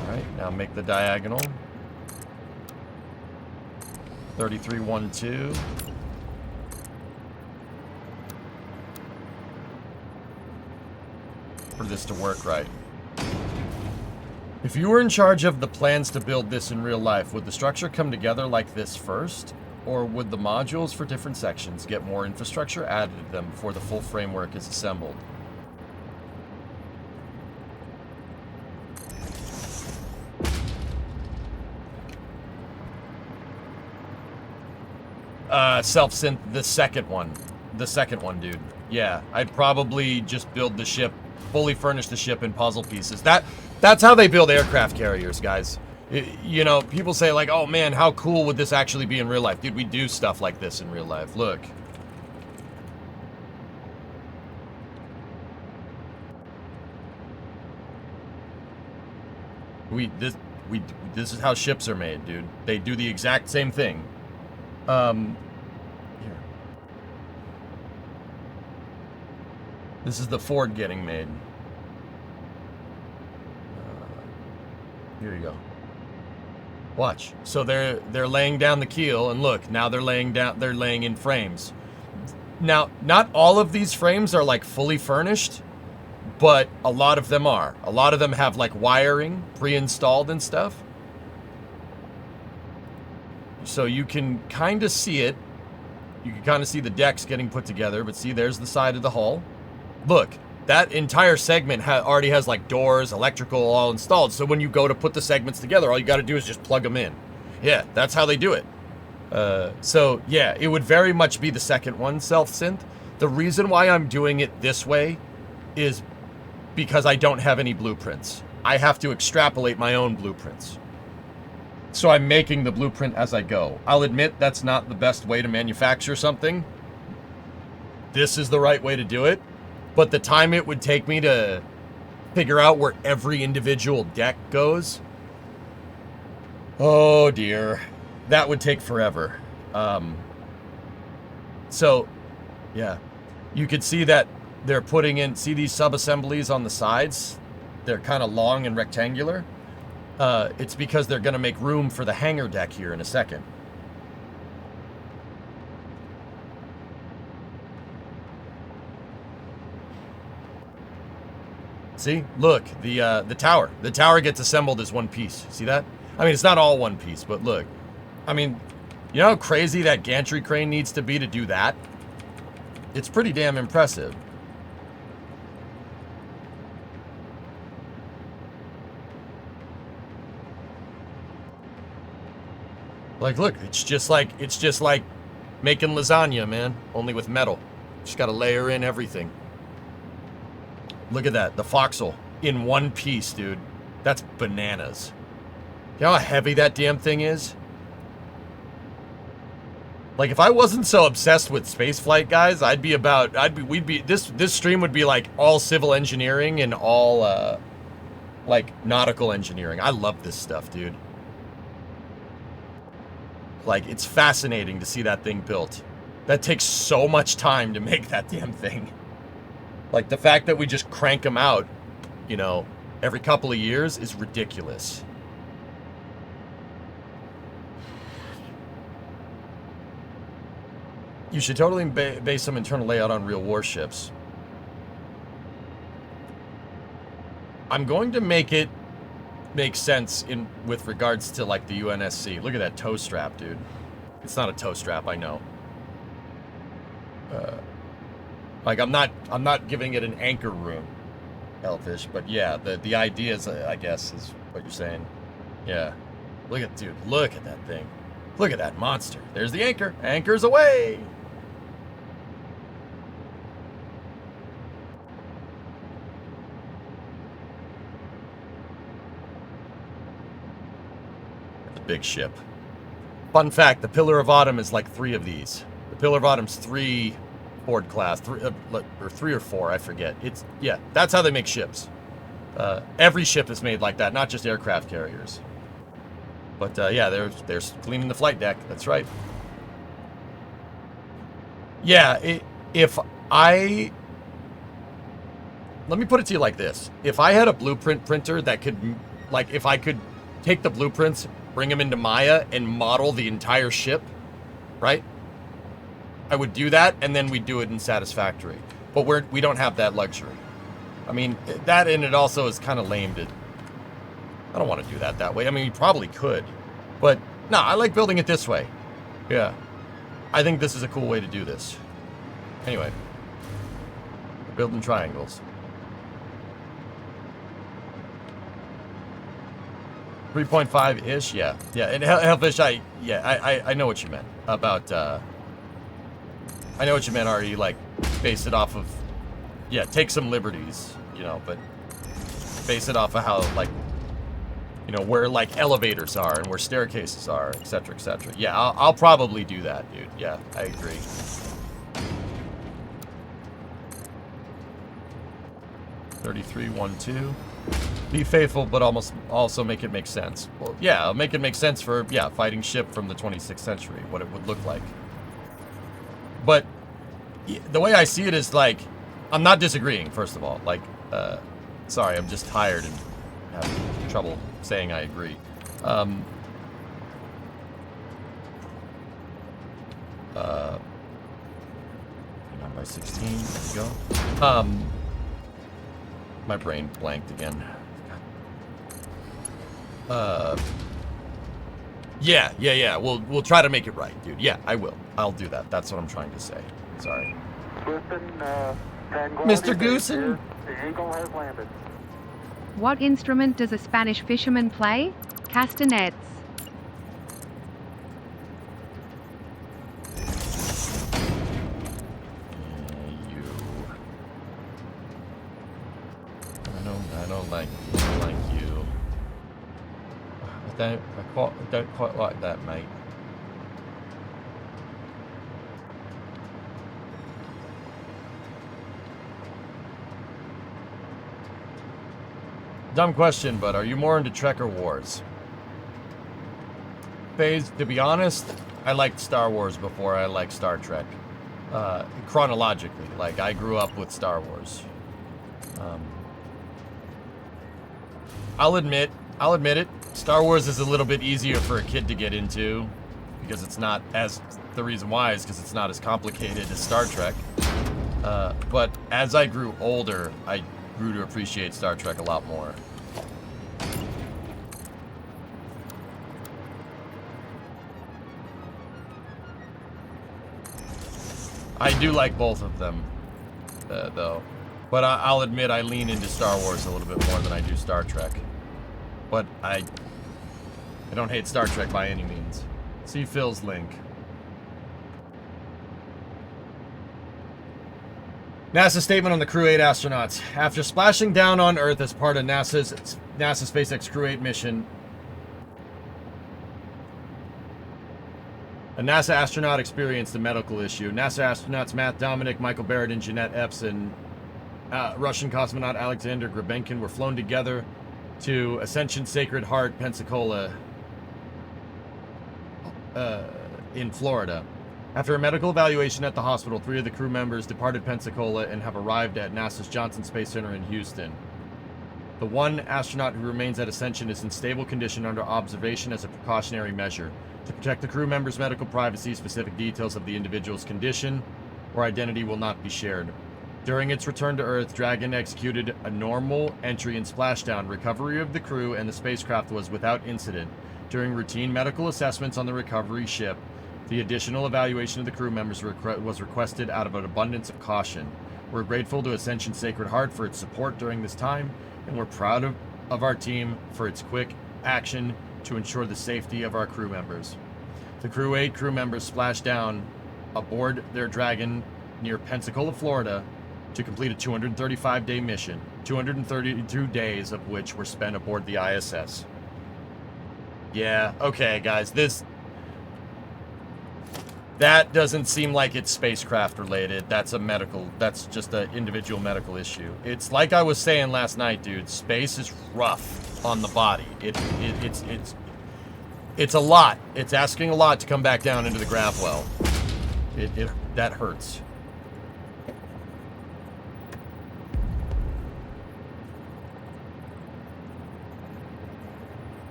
Alright, now make the diagonal. 33, 1, 2. For this to work right. If you were in charge of the plans to build this in real life, would the structure come together like this first? Or would the modules for different sections get more infrastructure added to them before the full framework is assembled? Self-synth, the second one. The second one, dude. Yeah, I'd probably just build the ship, fully furnish the ship in puzzle pieces. That's how they build aircraft carriers, guys. People say like, oh man, how cool would this actually be in real life? Dude, we do stuff like this in real life. Look. This is how ships are made, dude. They do the exact same thing. Here. This is the Ford getting made. Here you go. Watch. So they're laying down the keel, and look, now they're laying in frames. Now, not all of these frames are like fully furnished, but a lot of them are. A lot of them have like wiring pre-installed and stuff. So you can kind of see it. You can kind of see the decks getting put together, but see, there's the side of the hull. Look, that entire segment already has like doors, electrical all installed. So when you go to put the segments together, all you got to do is just plug them in. Yeah, that's how they do it. So yeah, it would very much be the second one, self-synth. The reason why I'm doing it this way is because I don't have any blueprints. I have to extrapolate my own blueprints. So I'm making the blueprint as I go. I'll admit that's not the best way to manufacture something. This is the right way to do it. But the time it would take me to figure out where every individual deck goes, oh dear, that would take forever. So, yeah, you could see that they're putting in, see these sub-assemblies on the sides? They're kind of long and rectangular. It's because they're going to make room for the hangar deck here in a second. See, look, the tower. The tower gets assembled as one piece. See that? I mean, it's not all one piece, but look. I mean, you know how crazy that gantry crane needs to be to do that? It's pretty damn impressive. Like, look, it's just like making lasagna, man, only with metal. Just got to layer in everything. Look at that, the foxhole in one piece, dude. That's bananas. You know how heavy that damn thing is? Like, if I wasn't so obsessed with spaceflight, guys, this stream would be like all civil engineering and all, like, nautical engineering. I love this stuff, dude. Like, it's fascinating to see that thing built. That takes so much time to make that damn thing. Like, the fact that we just crank them out, you know, every couple of years is ridiculous. You should totally base some internal layout on real warships. I'm going to make it make sense with regards to, like, the UNSC. Look at that toe strap, dude. It's not a toe strap, I know. Like, I'm not giving it an anchor room, Hellfish, but yeah, the idea is, I guess, is what you're saying. Yeah. Look at, dude, look at that thing. Look at that monster. There's the anchor. Anchor's away. It's a big ship. Fun fact, the Pillar of Autumn is like 3 of these. The Pillar of Autumn's 3 Ford class, 3 or 4, I forget. Yeah, that's how they make ships. Every ship is made like that, not just aircraft carriers. But yeah, they're cleaning the flight deck. That's right. Yeah, let me put it to you like this. If I had a blueprint printer that could, like, if I could take the blueprints, bring them into Maya, and model the entire ship, right? I would do that, and then we'd do it in Satisfactory. But we don't have that luxury. I mean, that, and it also is kind of lame to... I don't want to do that way. I mean, you probably could. But, no, I like building it this way. Yeah. I think this is a cool way to do this. Anyway. We're building triangles. 3.5-ish? Yeah. Yeah, and Hellfish, I know what you meant. About, I know what you meant, Artie, like, base it off of... Yeah, take some liberties, you know, but base it off of how, like, you know, where, like, elevators are and where staircases are, etc., etc. Yeah, I'll probably do that, dude. Yeah, I agree. $33.12. Be faithful, but also make it make sense. Well, yeah, I'll make it make sense for, yeah, fighting ship from the 26th century, what it would look like. But the way I see it is, like, I'm not disagreeing, first of all. Like, sorry, I'm just tired and having trouble saying I agree. 9 by 16, there we go. My brain blanked again. Yeah. We'll try to make it right, dude. Yeah, I will. I'll do that. That's what I'm trying to say. Sorry. Mr. Goosen. The Eagle has landed. What instrument does a Spanish fisherman play? Castanets. I don't like you. don't quite like that, mate. Dumb question, but are you more into Trek or Wars? Phase, to be honest, I liked Star Wars before I liked Star Trek. Chronologically, like, I grew up with Star Wars. I'll admit it. Star Wars is a little bit easier for a kid to get into because it's not as, the reason why is because it's not as complicated as Star Trek. But as I grew older, I grew to appreciate Star Trek a lot more. I do like both of them, though. But I'll admit I lean into Star Wars a little bit more than I do Star Trek. But I don't hate Star Trek by any means. See Phil's link. NASA statement on the Crew 8 astronauts. After splashing down on Earth as part of NASA SpaceX Crew 8 mission, a NASA astronaut experienced a medical issue. NASA astronauts Matt Dominic, Michael Barrett, and Jeanette Epps and Russian cosmonaut Alexander Grabenkin were flown together to Ascension Sacred Heart, Pensacola, in Florida. After a medical evaluation at the hospital, 3 of the crew members departed Pensacola and have arrived at NASA's Johnson Space Center in Houston. The one astronaut who remains at Ascension is in stable condition under observation as a precautionary measure. To protect the crew members' medical privacy, specific details of the individual's condition or identity will not be shared. During its return to Earth, Dragon executed a normal entry and splashdown. Recovery of the crew and the spacecraft was without incident. During routine medical assessments on the recovery ship, the additional evaluation of the crew members was requested out of an abundance of caution. We're grateful to Ascension Sacred Heart for its support during this time, and we're proud of our team for its quick action to ensure the safety of our crew members. The Crew 8 crew members splashed down aboard their Dragon near Pensacola, Florida, to complete a 235-day mission, 232 days of which were spent aboard the ISS. Yeah, okay, guys, that doesn't seem like it's spacecraft related. That's just an individual medical issue. It's like I was saying last night, dude, space is rough on the body. It's a lot. It's asking a lot to come back down into the grav well. That hurts.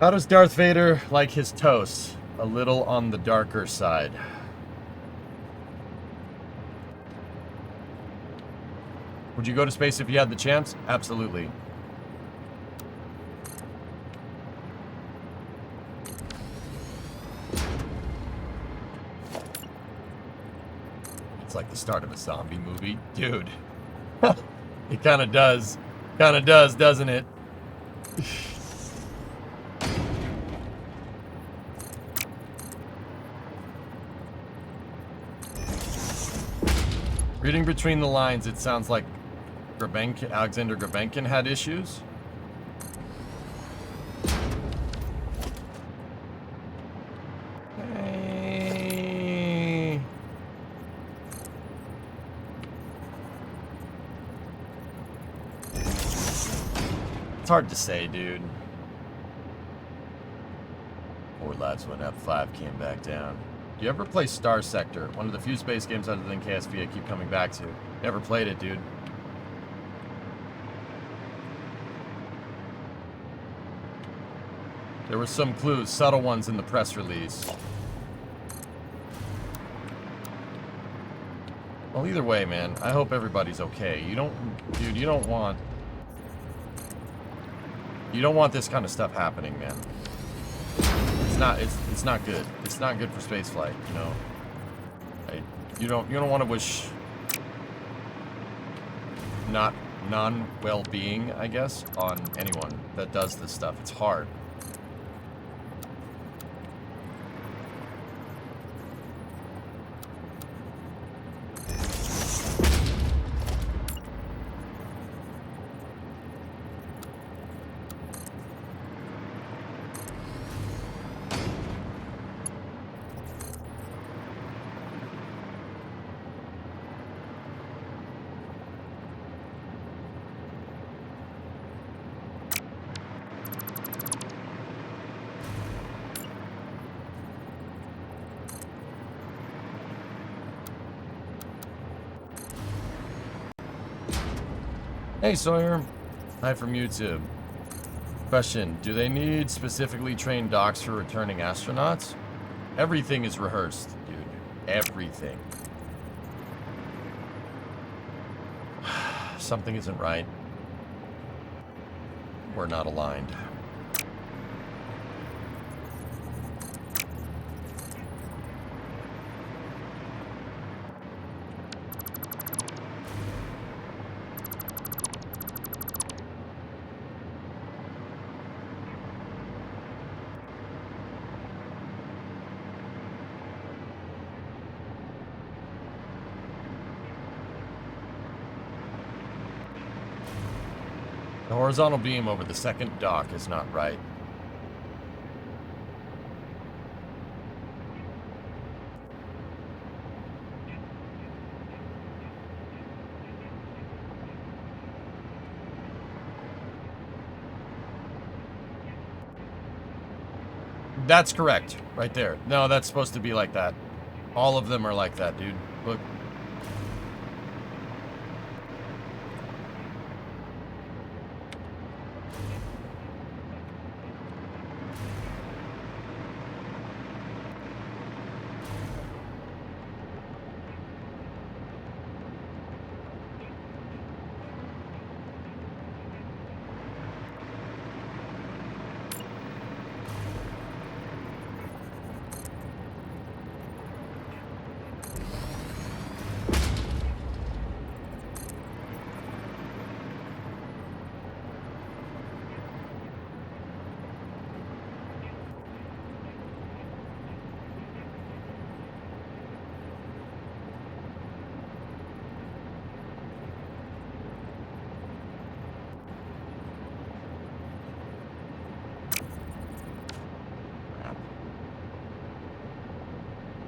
How does Darth Vader like his toast? A little on the darker side. Would you go to space if you had the chance? Absolutely. It's like the start of a zombie movie. Dude. It kind of does. Kind of does, doesn't it? Reading between the lines, it sounds like Alexander Grabenkin had issues. Hey. It's hard to say, dude. 4 lives went up, 5 came back down. Do you ever play Star Sector? One of the few space games other than KSV I keep coming back to. Never played it, dude. There were some clues, subtle ones in the press release. Well, either way, man, I hope everybody's okay. You don't want this kind of stuff happening, man. It's not good. It's not good for spaceflight, you know. You don't want to wish non-well-being, I guess, on anyone that does this stuff. It's hard. Hey Sawyer. Hi from YouTube. Question, do they need specifically trained docs for returning astronauts? Everything is rehearsed, dude. Everything. Something isn't right. We're not aligned. The horizontal beam over the second dock is not right. That's correct, right there. No, that's supposed to be like that. All of them are like that, dude. Look.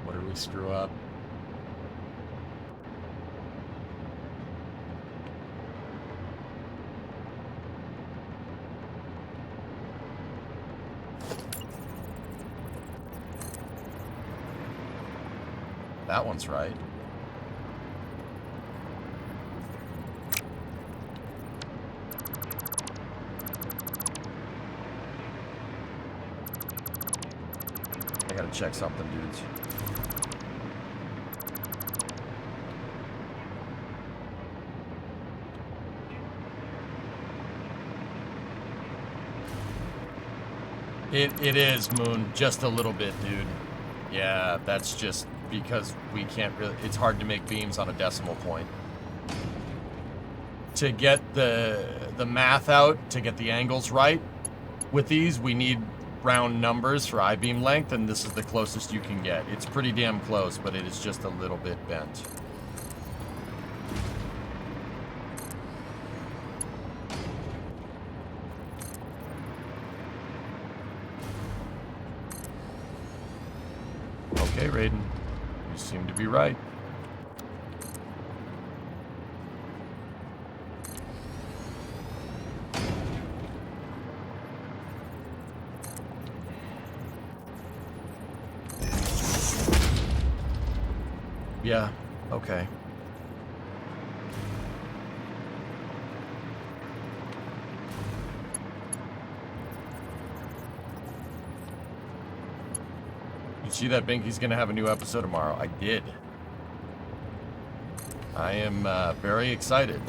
What did we screw up? That one's right. I gotta check something, dudes. It is, Moon, just a little bit, dude. Yeah, that's just because we can't really, it's hard to make beams on a decimal point. To get the math out, to get the angles right with these, we need round numbers for I-beam length, and this is the closest you can get. It's pretty damn close, but it is just a little bit bent. Okay, Raiden. You seem to be right. Yeah, okay. You see that Binky's gonna have a new episode tomorrow? I did. I am very excited.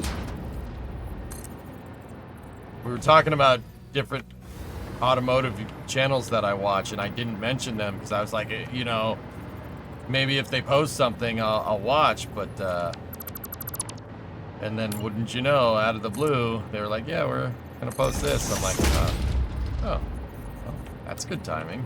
We were talking about different automotive channels that I watch, and I didn't mention them because I was like, you know, maybe if they post something, I'll watch, but, and then wouldn't you know, out of the blue, they were like, yeah, we're gonna post this. I'm like, oh, well, that's good timing.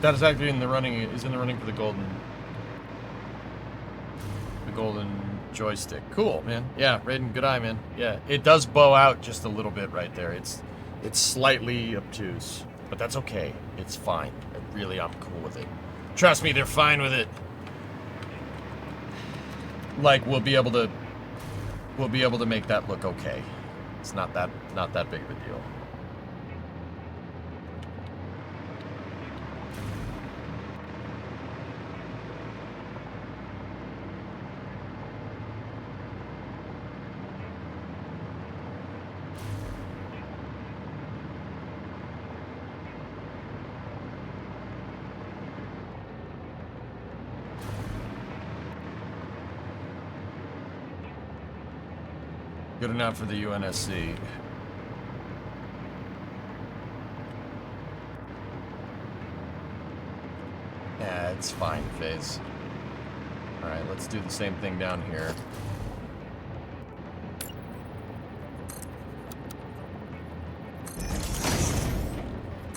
Satisfactory in the running is in the running for the golden joystick. Cool, man. Yeah, Raiden, good eye, man. Yeah, it does bow out just a little bit right there. It's slightly obtuse, but that's okay. It's fine. I'm cool with it. Trust me, they're fine with it. Like, we'll be able to make that look okay. It's not that big of a deal. Good enough for the UNSC. Yeah, it's fine, Phase. Alright, let's do the same thing down here.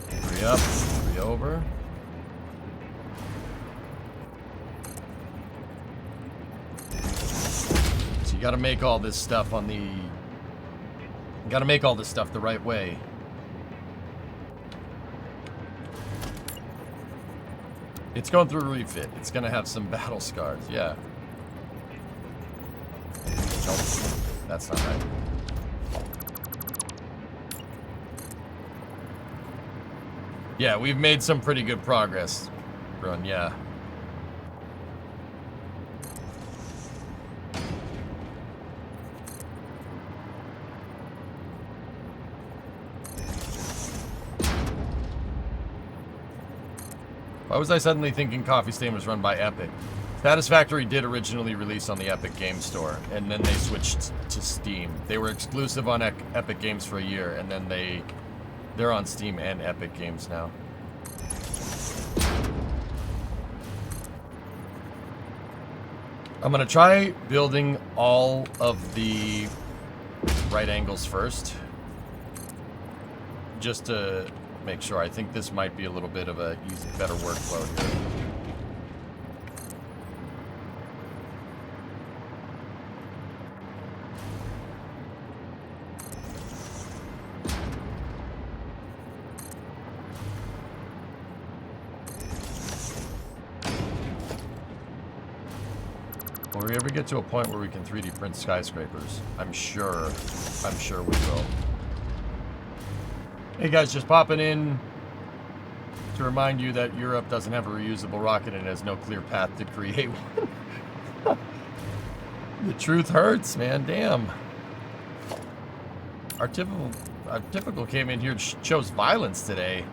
Three up, three over. You gotta make all this stuff the right way. It's going through refit. It's gonna have some battle scars, yeah. Nope, that's not right. Yeah, we've made some pretty good progress, Brun, yeah. Why was I suddenly thinking Coffee Stain was run by Epic? Satisfactory did originally release on the Epic Game Store, and then they switched to Steam. They were exclusive on Epic Games for a year, and then they're on Steam and Epic Games now. I'm gonna try building all of the right angles first, just to make sure. I think this might be a little bit of a better workflow here. Will we ever get to a point where we can 3D print skyscrapers? I'm sure we will. Hey guys, just popping in to remind you that Europe doesn't have a reusable rocket and has no clear path to create one. The truth hurts, man. Damn. Our typical came in here and chose violence today.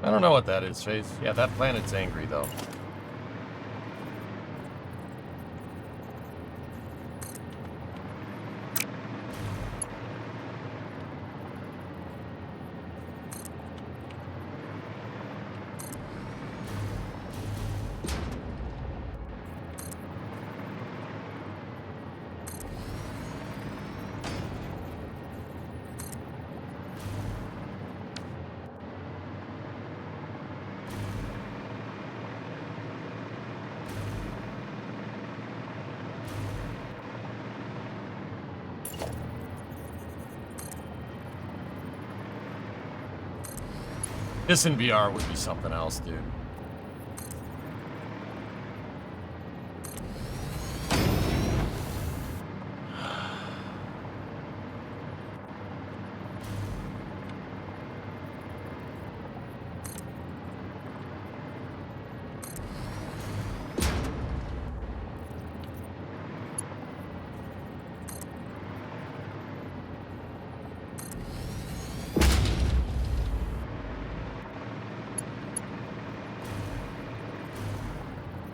I don't know what that is, Face. Yeah, that planet's angry, though. This in VR would be something else, dude.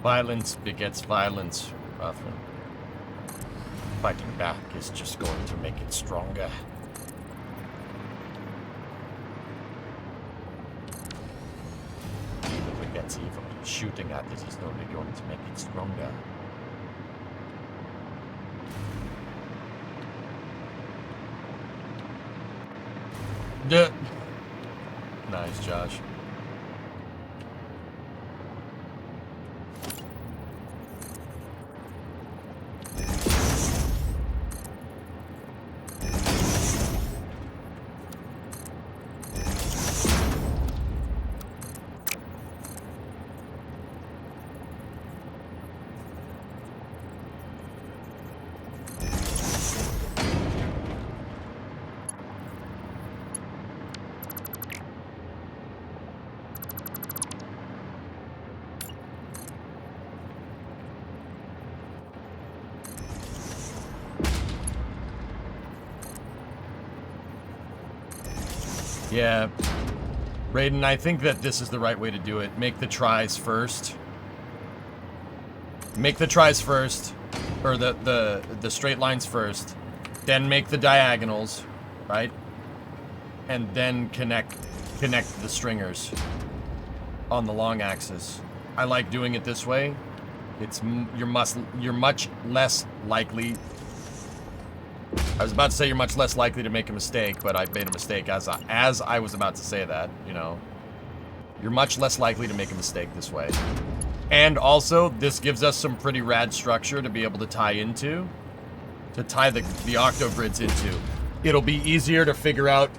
Violence begets violence, Rothman. Fighting back is just going to make it stronger. Evil begets evil. Shooting at it is only going to make it stronger. Duh. Nice, Josh. Yeah. Raiden, I think that this is the right way to do it. Make the tries first. Make the tries first. Or the straight lines first. Then make the diagonals, right? And then connect the stringers on the long axis. I like doing it this way. You're much less likely. I was about to say you're much less likely to make a mistake, but I made a mistake as I was about to say that, you know. You're much less likely to make a mistake this way. And also, this gives us some pretty rad structure to be able to tie into. To tie the octogrids into. It'll be easier to figure out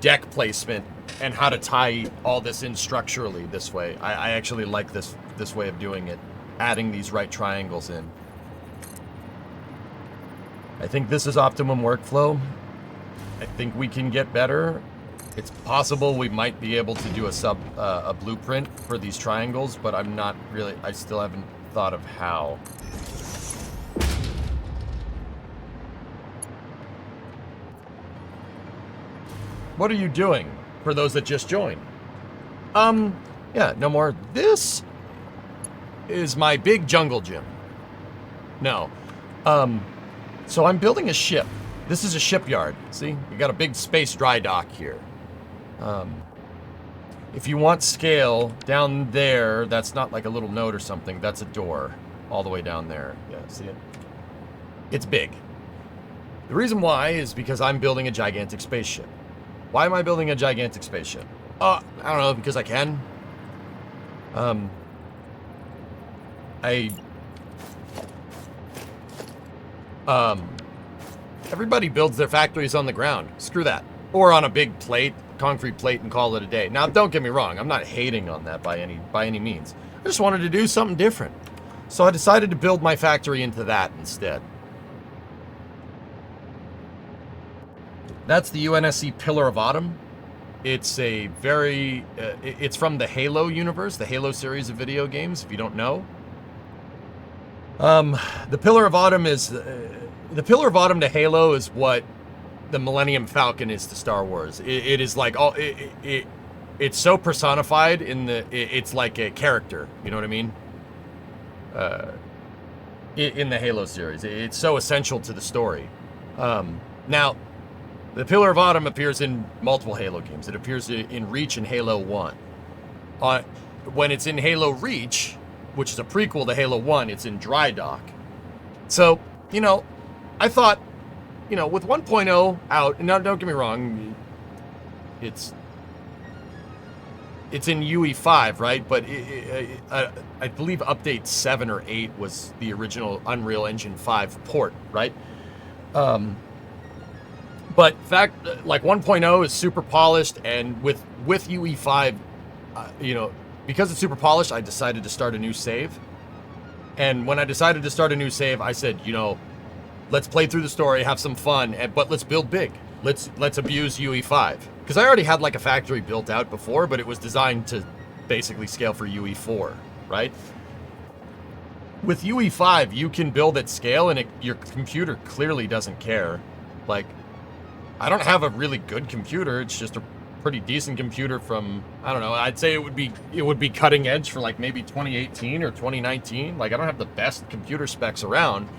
deck placement and how to tie all this in structurally this way. I actually like this way of doing it. Adding these right triangles in. I think this is optimum workflow. I think we can get better. It's possible we might be able to do a blueprint for these triangles, but I'm not really, I still haven't thought of how. What are you doing for those that just joined? Yeah, no more. This is my big jungle gym. No. So I'm building a ship. This is a shipyard. See, you got a big space dry dock here. If you want scale, down there, that's not like a little note or something. That's a door all the way down there. Yeah, see it? It's big. The reason why is because I'm building a gigantic spaceship. Why am I building a gigantic spaceship? I don't know, because I can. Everybody builds their factories on the ground. Screw that. Or on a big plate, concrete plate, and call it a day. Now, don't get me wrong. I'm not hating on that by any means. I just wanted to do something different. So I decided to build my factory into that instead. That's the UNSC Pillar of Autumn. It's a very... it's from the Halo universe, the Halo series of video games, if you don't know. The Pillar of Autumn is... the Pillar of Autumn to Halo is what the Millennium Falcon is to Star Wars. It is like... it's so personified in the... it's like a character, you know what I mean? In the Halo series. It's so essential to the story. Now... the Pillar of Autumn appears in multiple Halo games. It appears in Reach and Halo 1. When it's in Halo Reach, which is a prequel to Halo 1, it's in Dry Dock. So, you know, I thought, you know, with 1.0 out, now don't get me wrong, it's in UE5, right? But I believe update 7 or 8 was the original Unreal Engine 5 port, right? But fact, like 1.0 is super polished, and with UE5 you know, because it's super polished, I decided to start a new save. And when I decided to start a new save, I said, you know, let's play through the story, have some fun, but let's build big. Let's abuse UE5. Because I already had like a factory built out before, but it was designed to basically scale for UE4, right? With UE5, you can build at scale, and your computer clearly doesn't care. Like, I don't have a really good computer. It's just a pretty decent computer from, I don't know, I'd say it would be cutting edge for like maybe 2018 or 2019. Like, I don't have the best computer specs around,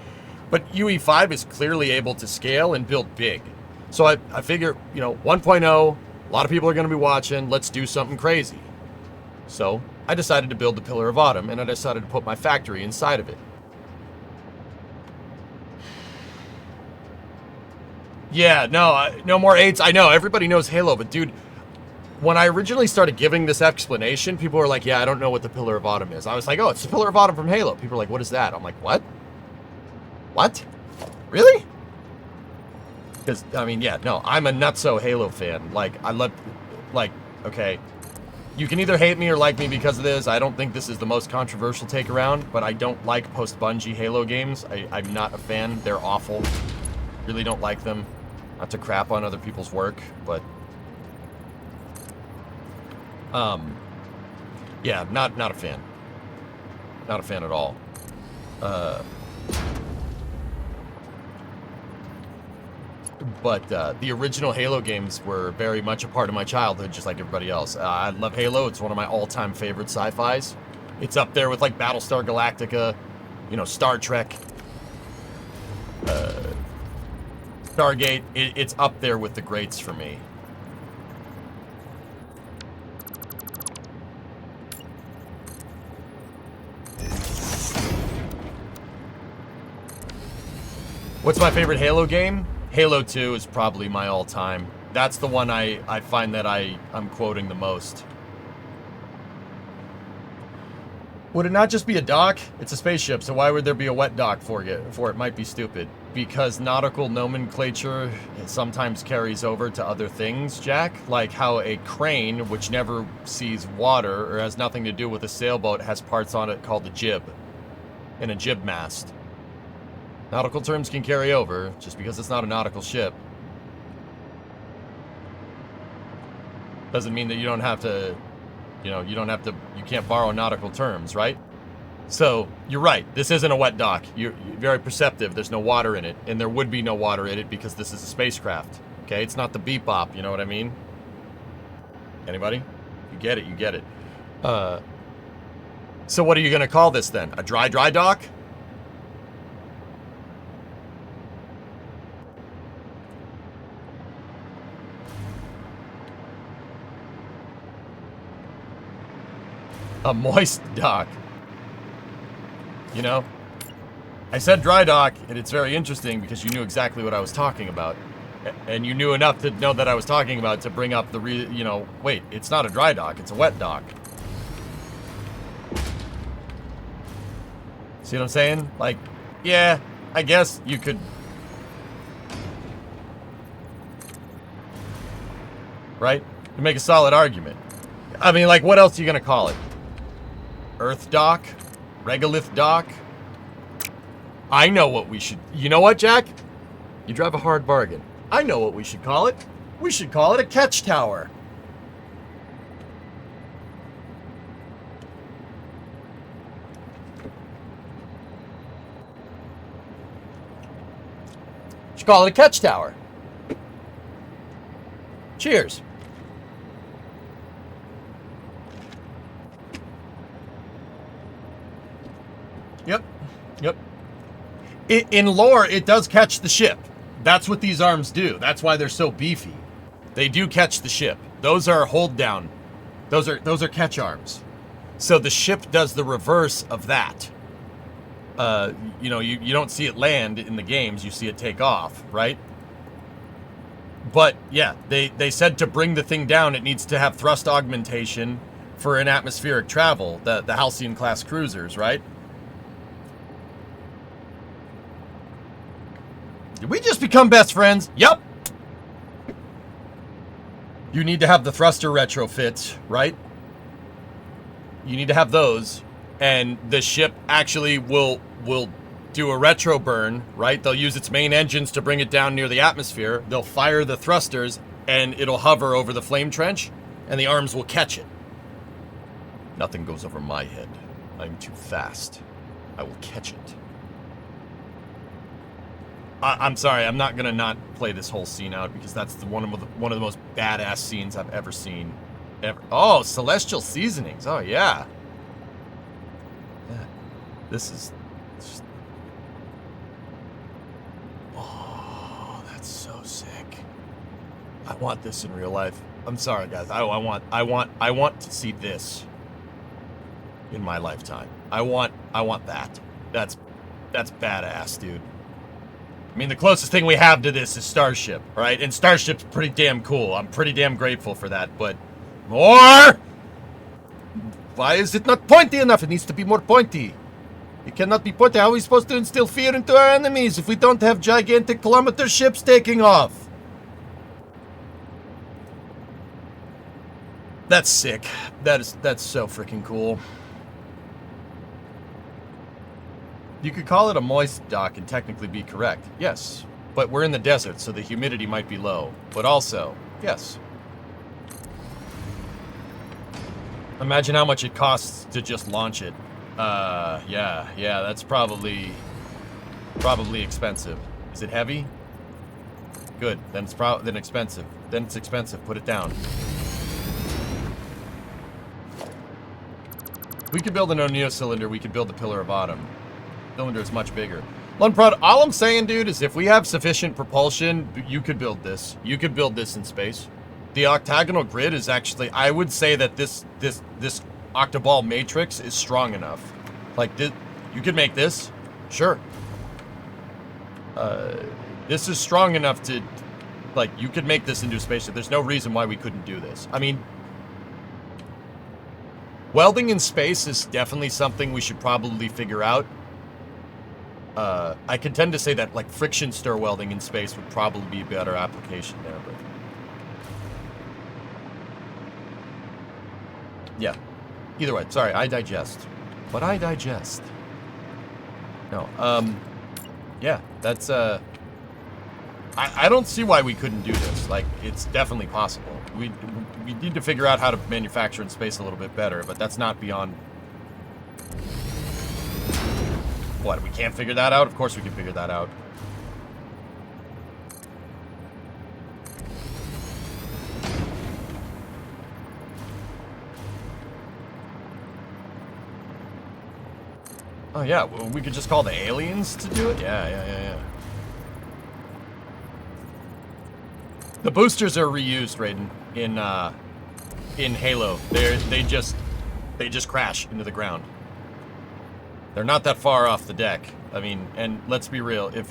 but UE5 is clearly able to scale and build big. So I figure, you know, 1.0, a lot of people are going to be watching. Let's do something crazy. So I decided to build the Pillar of Autumn, and I decided to put my factory inside of it. Yeah, no more 8s. I know, everybody knows Halo, but dude, when I originally started giving this explanation, people were like, yeah, I don't know what the Pillar of Autumn is. I was like, oh, it's the Pillar of Autumn from Halo. People were like, what is that? I'm like, what? What? Really? Because, I mean, yeah, no, I'm a nutso Halo fan. Like, I love, like, okay, you can either hate me or like me because of this. I don't think this is the most controversial take around, but I don't like post-Bungie Halo games. I'm not a fan. They're awful. Really don't like them. Not to crap on other people's work, but yeah, not a fan. Not a fan at all. But the original Halo games were very much a part of my childhood, just like everybody else. I love Halo. It's one of my all-time favorite sci-fis. It's up there with like Battlestar Galactica, you know, Star Trek, Stargate. It's up there with the greats for me. What's my favorite Halo game? Halo 2 is probably my all-time. That's the one I find that I'm quoting the most. Would it not just be a dock? It's a spaceship, so why would there be a wet dock for it? Might be stupid. Because nautical nomenclature sometimes carries over to other things, Jack. Like how a crane, which never sees water or has nothing to do with a sailboat, has parts on it called a jib. And a jib mast. Nautical terms can carry over, just because it's not a nautical ship. Doesn't mean that you don't have to, you know, you can't borrow nautical terms, right? So, you're right, this isn't a wet dock. You're very perceptive, there's no water in it, and there would be no water in it because this is a spacecraft. Okay, it's not the Bebop, you know what I mean? Anybody? You get it, you get it. So what are you gonna call this then? A dry dock? A moist dock. You know? I said dry dock, and it's very interesting because you knew exactly what I was talking about. And you knew enough to know that I was talking about to bring up the you know, wait, it's not a dry dock, it's a wet dock. See what I'm saying? Like, yeah, I guess you could... Right? To make a solid argument. I mean, like, what else are you gonna call it? Earth dock? Regolith dock? I know what we should... You know what, Jack? You drive a hard bargain. I know what we should call it. We should call it a catch tower. Should call it a catch tower. Cheers. Yep. In lore, it does catch the ship. That's what these arms do. That's why they're so beefy. They do catch the ship. Those are hold down. Those are catch arms. So the ship does the reverse of that. You know, you don't see it land in the games. You see it take off, right? But yeah, they said to bring the thing down, it needs to have thrust augmentation for an atmospheric travel. The Halcyon class cruisers, right? Did we just become best friends? Yup. You need to have the thruster retrofits, right? You need to have those, and the ship actually will do a retro burn, right? They'll use its main engines to bring it down near the atmosphere. They'll fire the thrusters, and it'll hover over the flame trench, and the arms will catch it. Nothing goes over my head. I'm too fast. I will catch it. I'm sorry, I'm not gonna not play this whole scene out because that's one of the most badass scenes I've ever seen. Ever. Oh, celestial seasonings. Oh yeah. This is. Just... Oh, that's so sick. I want this in real life. I'm sorry, guys. I want to see this in my lifetime. I want that. That's badass, dude. I mean, the closest thing we have to this is Starship, right? And Starship's pretty damn cool. I'm pretty damn grateful for that, but more? Why is it not pointy enough? It needs to be more pointy. It cannot be pointy. How are we supposed to instill fear into our enemies if we don't have gigantic kilometer ships taking off? That's sick. That's so freaking cool. You could call it a moist dock and technically be correct. Yes. But we're in the desert, so the humidity might be low. But also, yes. Imagine how much it costs to just launch it. Yeah, that's probably expensive. Is it heavy? Good. Then it's then expensive. Then it's expensive. Put it down. We could build an O'Neill cylinder. We could build the Pillar of Autumn. Cylinder is much bigger. All I'm saying, dude, is if we have sufficient propulsion, you could build this. You could build this in space. The octagonal grid is actually, I would say that this octoball matrix is strong enough. Like this, you could make this, sure. This is strong enough to, like, you could make this into a spaceship. There's no reason why we couldn't do this. I mean, welding in space is definitely something we should probably figure out. I can tend to say that, like, friction stir welding in space would probably be a better application there, but... Yeah. Either way, sorry, I digest. But I digest. No, yeah, that's, I don't see why we couldn't do this. Like, it's definitely possible. We need to figure out how to manufacture in space a little bit better, but that's not beyond... What, we can't figure that out? Of course we can figure that out. Oh yeah, well, we could just call the aliens to do it? Yeah. The boosters are reused, Raiden, in Halo. They just crash into the ground. They're not that far off the deck. I mean, and let's be real, if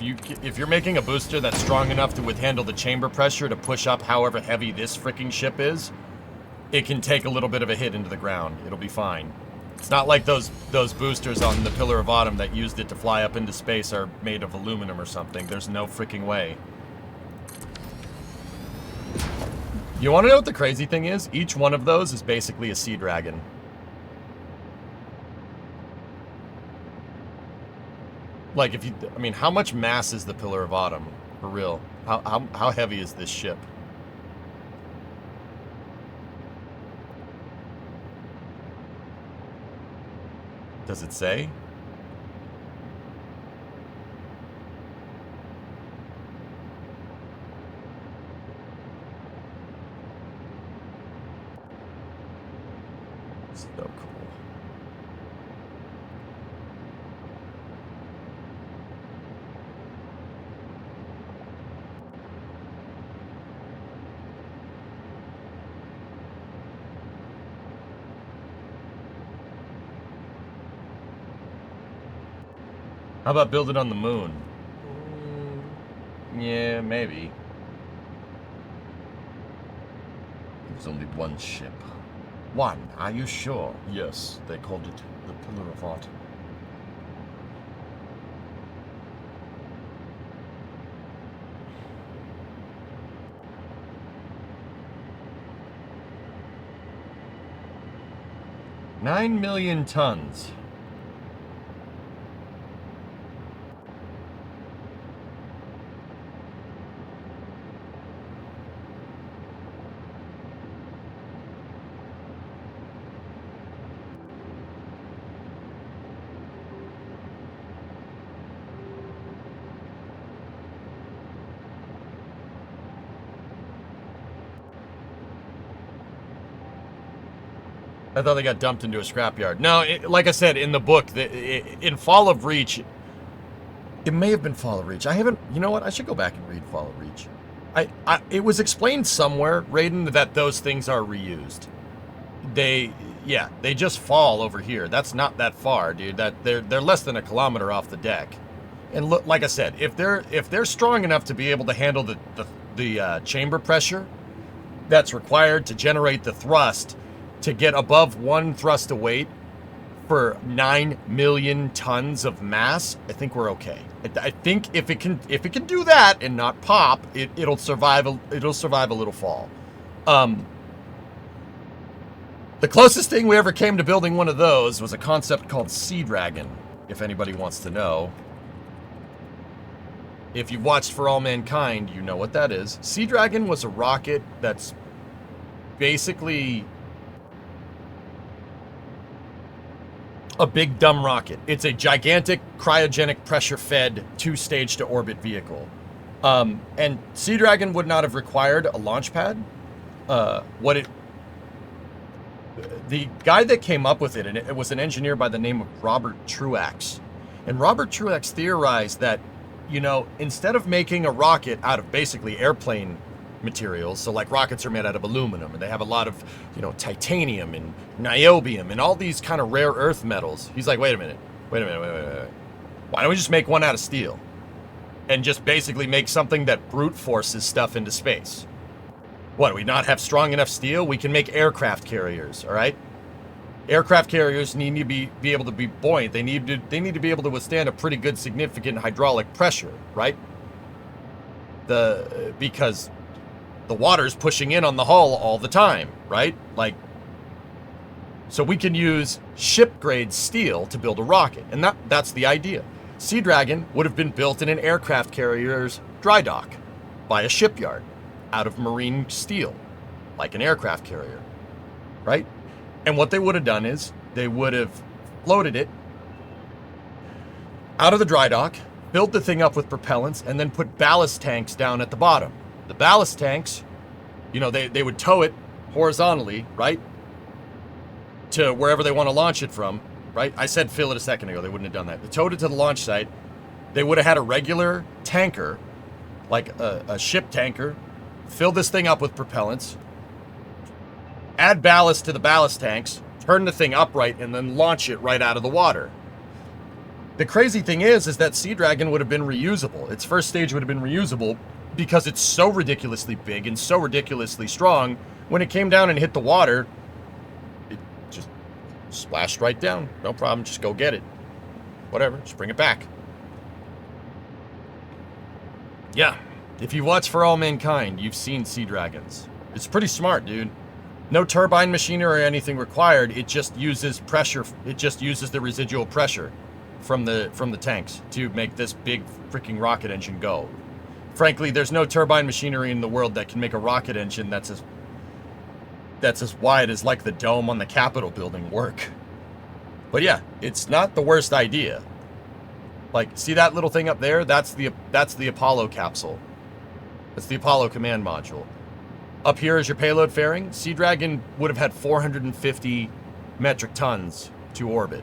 you're making a booster that's strong enough to handle the chamber pressure to push up however heavy this freaking ship is, it can take a little bit of a hit into the ground. It'll be fine. It's not like those boosters on the Pillar of Autumn that used it to fly up into space are made of aluminum or something. There's no freaking way. You want to know what the crazy thing is? Each one of those is basically a sea dragon. Like, if you, I mean, how much mass is the Pillar of Autumn? For real. How heavy is this ship? Does it say? So cool. How about build it on the moon? Yeah, maybe. There's only one ship. One, are you sure? Yes, they called it the Pillar of Autumn. 9 million tons. I thought they got dumped into a scrapyard. No, like I said in the book, in Fall of Reach, it may have been Fall of Reach. I haven't. You know what? I should go back and read Fall of Reach. It was explained somewhere, Raiden, that those things are reused. They just fall over here. That's not that far, dude. That they're less than a kilometer off the deck. And look, like I said, if they're strong enough to be able to handle the chamber pressure that's required to generate the thrust to get above 1 thrust of weight for 9 million tons of mass, I think we're okay. I think if it can do that and not pop, it'll survive a little fall. The closest thing we ever came to building one of those was a concept called Sea Dragon, if anybody wants to know. If you've watched For All Mankind, you know what that is. Sea Dragon was a rocket that's basically a big dumb rocket. It's a gigantic cryogenic pressure-fed 2-stage to orbit vehicle. And Sea Dragon would not have required a launch pad. The guy that came up with it, and it was an engineer by the name of Robert Truax. And Robert Truax theorized that, you know, instead of making a rocket out of basically airplane materials, so like rockets are made out of aluminum, and they have a lot of, you know, titanium and niobium and all these kind of rare earth metals. He's like, wait a minute. Why don't we just make one out of steel? And just basically make something that brute forces stuff into space. What, do we not have strong enough steel? We can make aircraft carriers, all right? Aircraft carriers need to be able to be buoyant. They need to be able to withstand a pretty good significant hydraulic pressure, right? Because the water's pushing in on the hull all the time, right? Like, so we can use ship-grade steel to build a rocket, and that's the idea. Sea Dragon would have been built in an aircraft carrier's dry dock by a shipyard out of marine steel, like an aircraft carrier, right? And what they would have done is they would have floated it out of the dry dock, filled the thing up with propellants, and then put ballast tanks down at the bottom. The ballast tanks, you know, they would tow it horizontally, right, to wherever they want to launch it from, right? I said fill it a second ago. They wouldn't have done that. They towed it to the launch site. They would have had a regular tanker, like a ship tanker, fill this thing up with propellants, add ballast to the ballast tanks, turn the thing upright, and then launch it right out of the water. The crazy thing is that Sea Dragon would have been reusable. Its first stage would have been reusable because it's so ridiculously big and so ridiculously strong. When it came down and hit the water, it just splashed right down. No problem, just go get it. Whatever, just bring it back. Yeah, if you watch For All Mankind, you've seen Sea Dragons. It's pretty smart, dude. No turbine machinery or anything required. It just uses pressure. It just uses the residual pressure from the tanks to make this big freaking rocket engine go. Frankly, there's no turbine machinery in the world that can make a rocket engine that's as wide as like the dome on the Capitol building work. But yeah, it's not the worst idea. Like, see that little thing up there? That's the Apollo capsule. That's the Apollo command module. Up here is your payload fairing. Sea Dragon would have had 450 metric tons to orbit.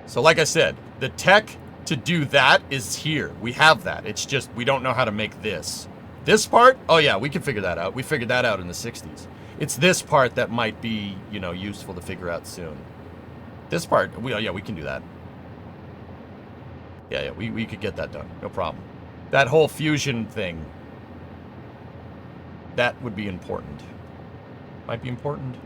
So like I said, the tech to do that is here. We have that. It's just we don't know how to make this. This part, oh yeah, we can figure that out. We figured that out in the 60s. It's this part that might be, you know, useful to figure out soon. This part, we can do that. Yeah, we could get that done. No problem. That whole fusion thing, that would be important. Might be important.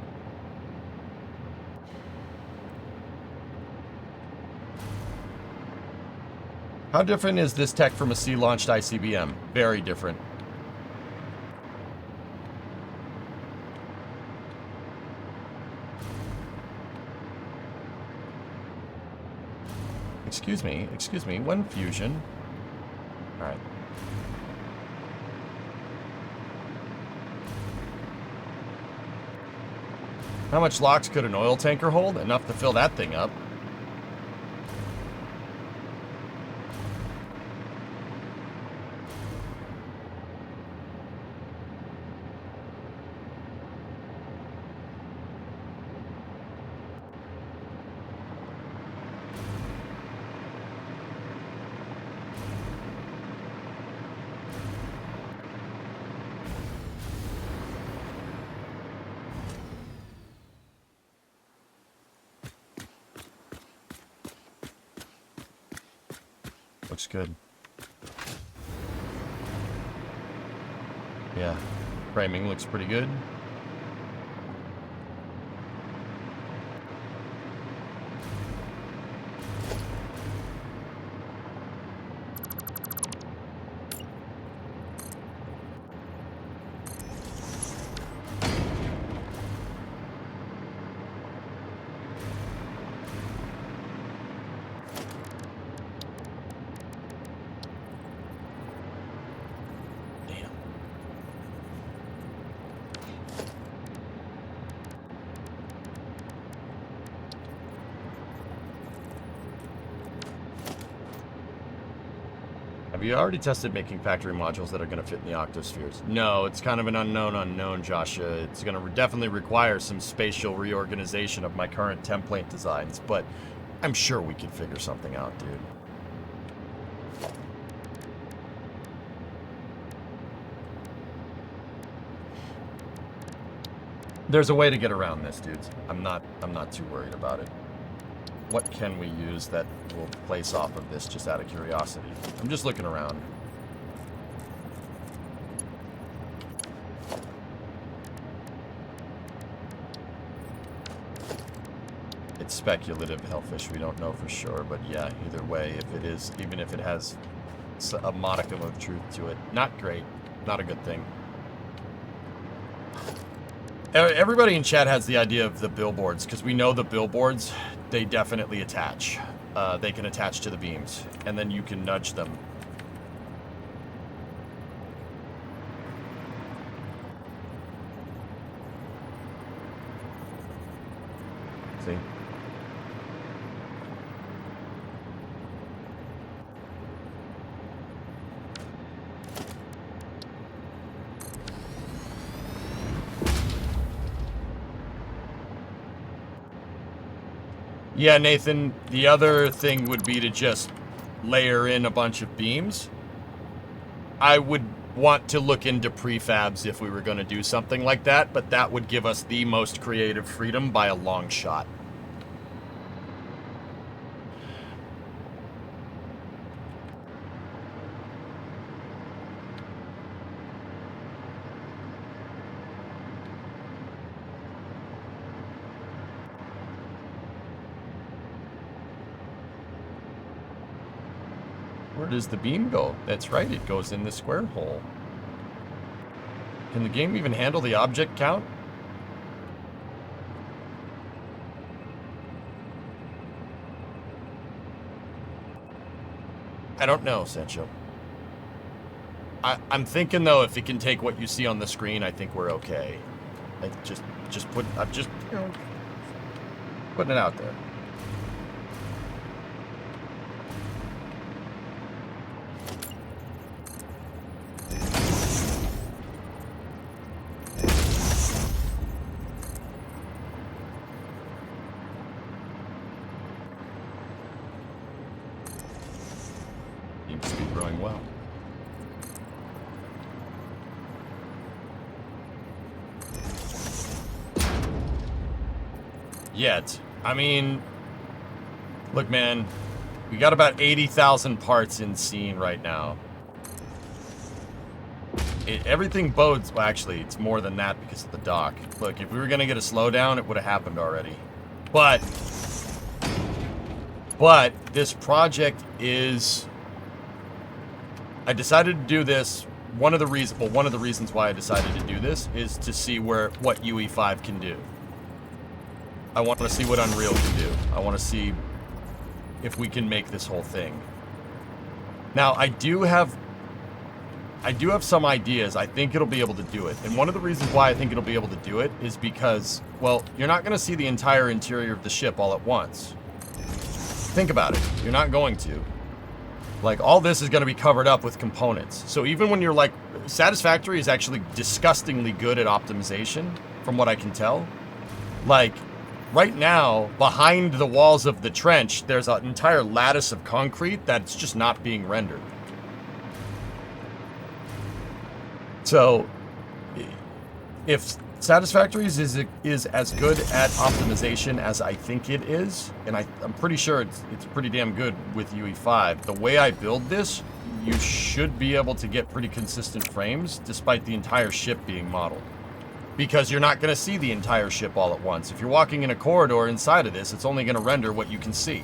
How different is this tech from a sea-launched ICBM? Very different. Excuse me, one fusion. Alright. How much LOX could an oil tanker hold? Enough to fill that thing up. Looks good. Yeah, framing looks pretty good. Have you already tested making factory modules that are going to fit in the octospheres? No, it's kind of an unknown, Joshua. It's going to definitely require some spatial reorganization of my current template designs, but I'm sure we can figure something out, dude. There's a way to get around this, dudes. I'm not too worried about it. What can we use that will place off of this, just out of curiosity? I'm just looking around. It's speculative, Hellfish. We don't know for sure, but yeah, either way, if it is, even if it has a modicum of truth to it, not great, not a good thing. Everybody in chat has the idea of the billboards, because we know the billboards, they definitely attach. They can attach to the beams, and then you can nudge them. See? Yeah, Nathan, the other thing would be to just layer in a bunch of beams. I would want to look into prefabs if we were going to do something like that, but that would give us the most creative freedom by a long shot. Where does the beam go? That's right, it goes in the square hole. Can the game even handle the object count? I don't know, Sancho. I'm thinking though, if it can take what you see on the screen, I think we're okay. I'm just you know, putting it out there. Seems to be growing well. Yet. I mean, look, man, we got about 80,000 parts in scene right now. Everything bodes, well, actually, it's more than that because of the dock. Look, if we were going to get a slowdown, it would have happened already. But this project is... I decided to do this. One of the reasons why I decided to do this is to see what UE5 can do. I want to see what Unreal can do. I want to see if we can make this whole thing. Now, I do have some ideas. I think it'll be able to do it. And one of the reasons why I think it'll be able to do it is because, well, you're not going to see the entire interior of the ship all at once. Think about it. You're not going to. Like, all this is going to be covered up with components. So even when you're like, Satisfactory is actually disgustingly good at optimization, from what I can tell. Like, right now, behind the walls of the trench, there's an entire lattice of concrete that's just not being rendered. So, if Satisfactory is as good at optimization as I think it is, and I'm pretty sure it's pretty damn good with UE5, the way I build this, you should be able to get pretty consistent frames despite the entire ship being modeled. Because you're not going to see the entire ship all at once. If you're walking in a corridor inside of this, it's only going to render what you can see.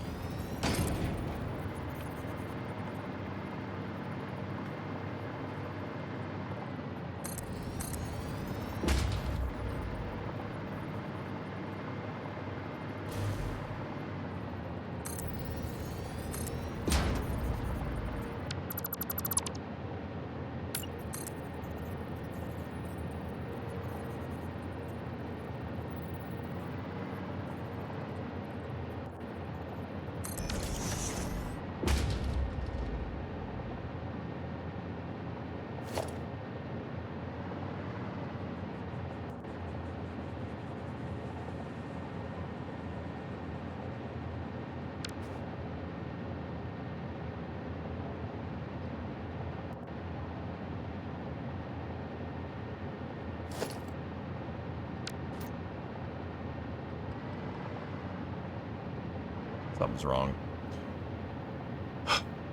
Something's wrong.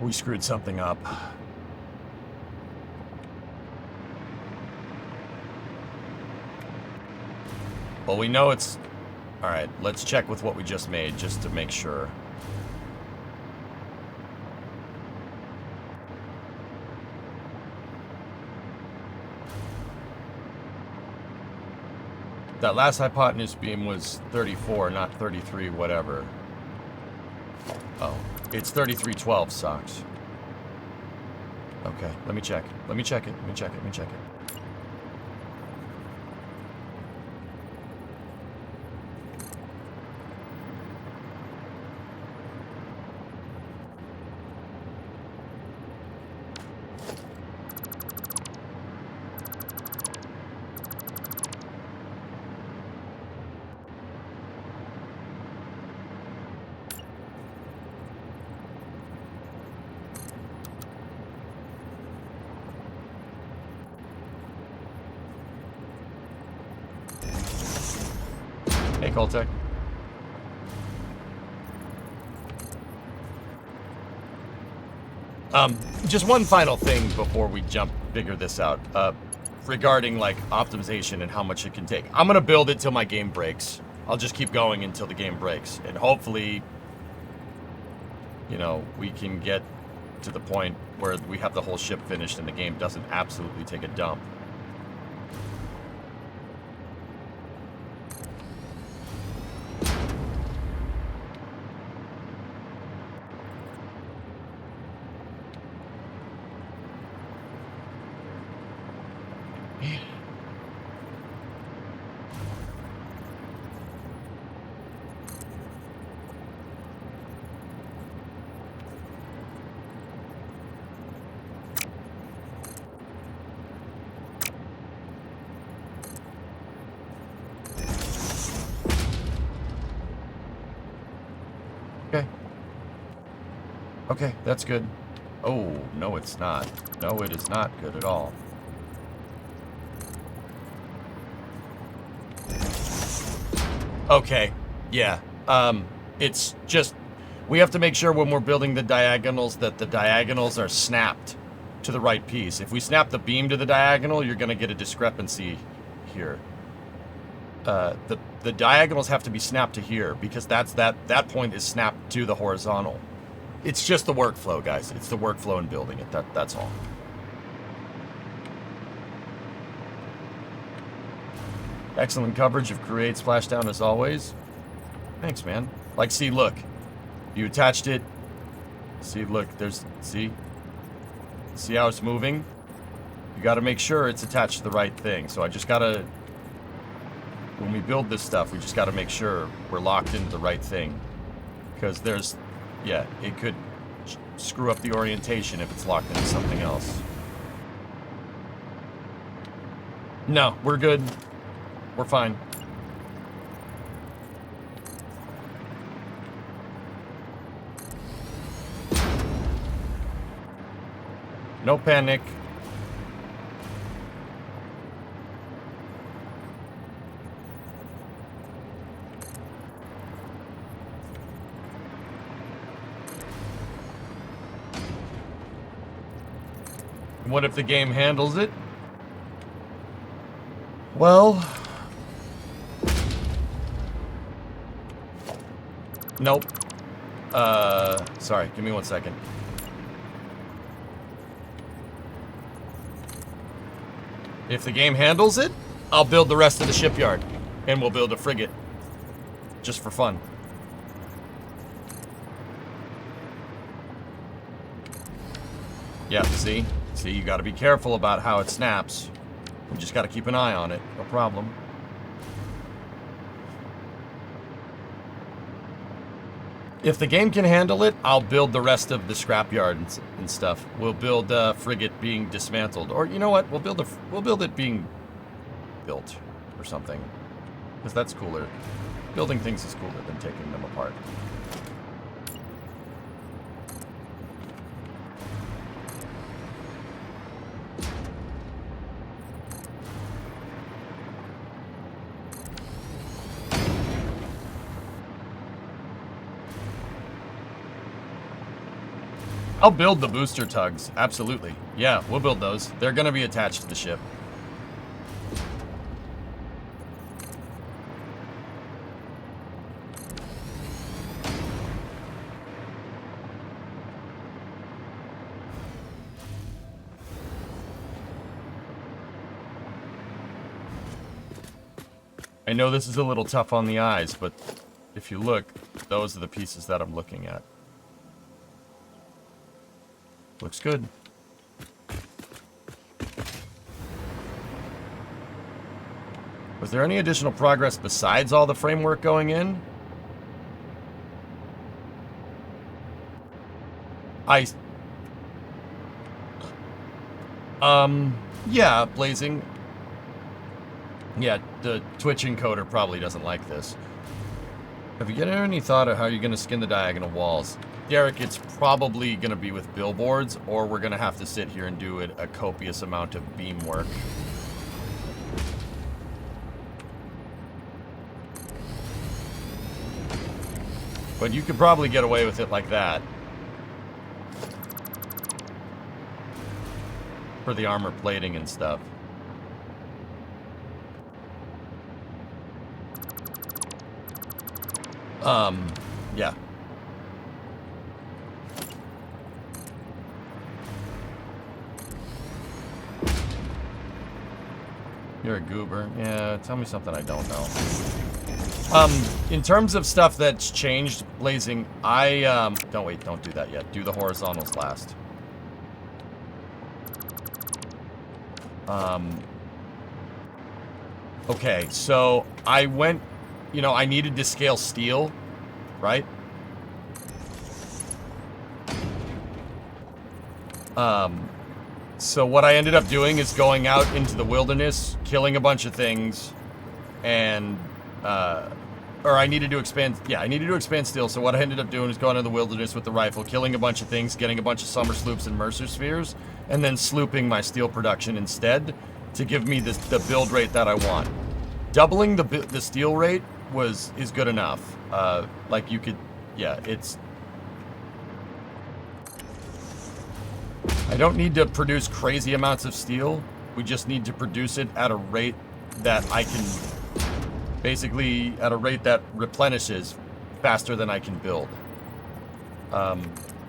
We screwed something up. Well, we know it's... Alright, let's check with what we just made, just to make sure. That last hypotenuse beam was 34, not 33, whatever. Oh, it's 3312, sucks. Okay, let me check. Let me check it. Let me check it. Let me check it. Hey, Coltec. Just one final thing before we figure this out. Regarding, like, optimization and how much it can take. I'm gonna build it till my game breaks. I'll just keep going until the game breaks. And hopefully, you know, we can get to the point where we have the whole ship finished and the game doesn't absolutely take a dump. Okay. Okay, that's good. Oh, no it's not. No, it is not good at all. Okay, yeah. It's just, we have to make sure when we're building the diagonals that the diagonals are snapped to the right piece. If we snap the beam to the diagonal, you're gonna get a discrepancy here. The diagonals have to be snapped to here because that point is snapped to the horizontal. It's just the workflow, guys. It's the workflow in building it. That's all. Excellent coverage of Create Splashdown as always. Thanks, man. Like, see, look. You attached it. See, look, see how it's moving? You gotta make sure it's attached to the right thing. So I just gotta, when we build this stuff, we just gotta make sure we're locked into the right thing. Because yeah, it could screw up the orientation if it's locked into something else. No, we're good. We're fine. No panic. What if the game handles it? Well... Nope. Sorry, give me 1 second. If the game handles it, I'll build the rest of the shipyard. And we'll build a frigate. Just for fun. Yeah, see? See, you gotta be careful about how it snaps. You just gotta keep an eye on it. No problem. If the game can handle it, I'll build the rest of the scrapyard and stuff. We'll build a frigate being dismantled. Or, you know what? We'll build it being built or something. Because that's cooler. Building things is cooler than taking them apart. I'll build the booster tugs, absolutely. Yeah, we'll build those. They're gonna be attached to the ship. I know this is a little tough on the eyes, but if you look, those are the pieces that I'm looking at. Looks good. Was there any additional progress besides all the framework going in? Yeah, Blazing. Yeah, the Twitch encoder probably doesn't like this. Have you given any thought of how you're going to skin the diagonal walls? Derek, it's probably going to be with billboards, or we're going to have to sit here and do a copious amount of beam work. But you could probably get away with it like that. For the armor plating and stuff. Yeah. You're a goober. Yeah, tell me something I don't know. In terms of stuff that's changed, Blazing, don't do that yet. Do the horizontals last. Okay, so I went, I needed to scale steel, right? So what I ended up doing is going out into the wilderness, killing a bunch of things, and, or I needed to expand, I needed to expand steel, so what I ended up doing is going into the wilderness with the rifle, killing a bunch of things, getting a bunch of summer sloops and mercer spheres, and then slooping my steel production instead to give me the build rate that I want. Doubling the steel rate is good enough. Like you could, it's... I don't need to produce crazy amounts of steel. We just need to produce it at a rate that I can... Basically, at a rate that replenishes faster than I can build.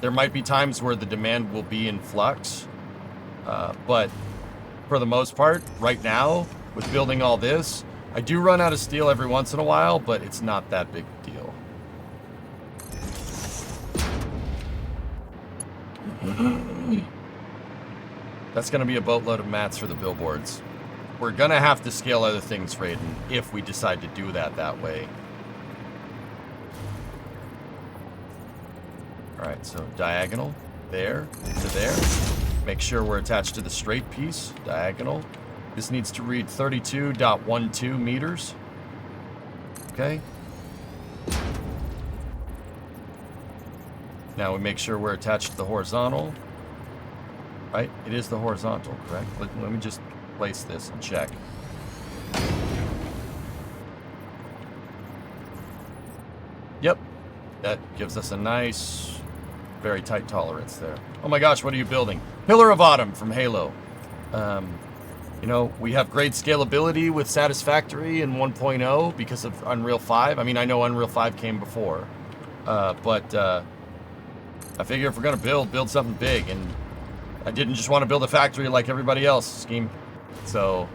There might be times where the demand will be in flux. But for the most part, right now, with building all this, I do run out of steel every once in a while, but it's not that big a deal. That's going to be a boatload of mats for the billboards. We're going to have to scale other things, Raiden, if we decide to do that way. Alright, so diagonal, there, to there. Make sure we're attached to the straight piece, diagonal. This needs to read 32.12 meters. Okay. Now we make sure we're attached to the horizontal. Right? It is the horizontal, correct? Let me just place this and check. Yep. That gives us a nice, very tight tolerance there. Oh my gosh, what are you building? Pillar of Autumn from Halo. You know, we have great scalability with Satisfactory in 1.0 because of Unreal 5. I mean, I know Unreal 5 came before. But I figure if we're going to build something big. And I didn't just want to build a factory like everybody else, Scheme. So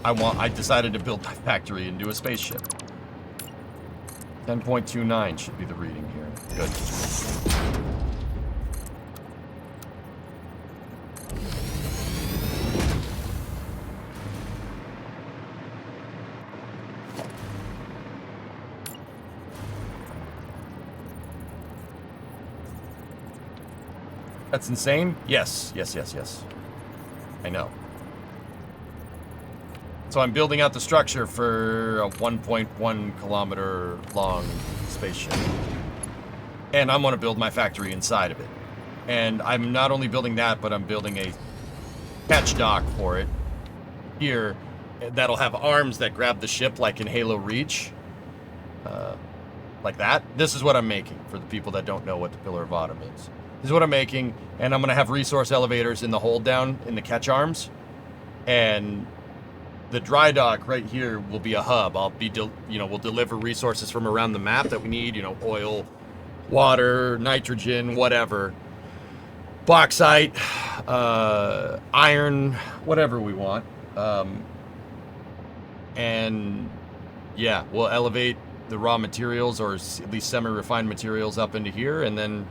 I decided to build my factory and do a spaceship. 10.29 should be the reading here. Good. That's insane? Yes. I know. So I'm building out the structure for a 1.1 kilometer long spaceship. And I'm going to build my factory inside of it. And I'm not only building that, but I'm building a catch dock for it here that'll have arms that grab the ship like in Halo Reach. Like that. This is what I'm making for the people that don't know what the Pillar of Autumn is. This is what I'm making, and I'm going to have resource elevators in the hold down in the catch arms. And the dry dock right here will be a hub. I'll be, we'll deliver resources from around the map that we need, oil, water, nitrogen, whatever. Bauxite, iron, whatever we want. And yeah, we'll elevate the raw materials or at least semi-refined materials up into here, and then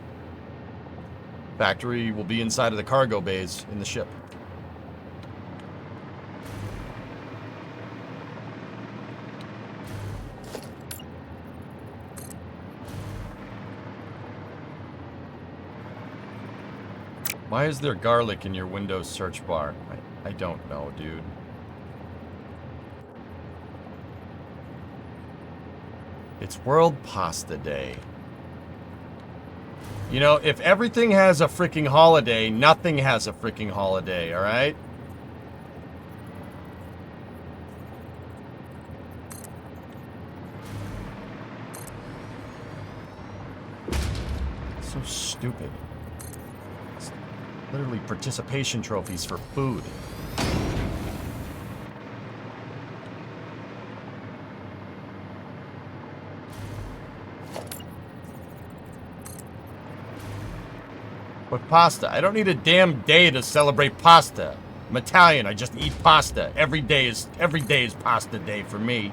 factory will be inside of the cargo bays in the ship. Why is there garlic in your Windows search bar? I don't know, dude. It's World Pasta Day. You know, if everything has a freaking holiday, nothing has a freaking holiday, alright? So stupid. It's literally participation trophies for food. But pasta. I don't need a damn day to celebrate pasta. I'm Italian. I just eat pasta. Every day is pasta day for me.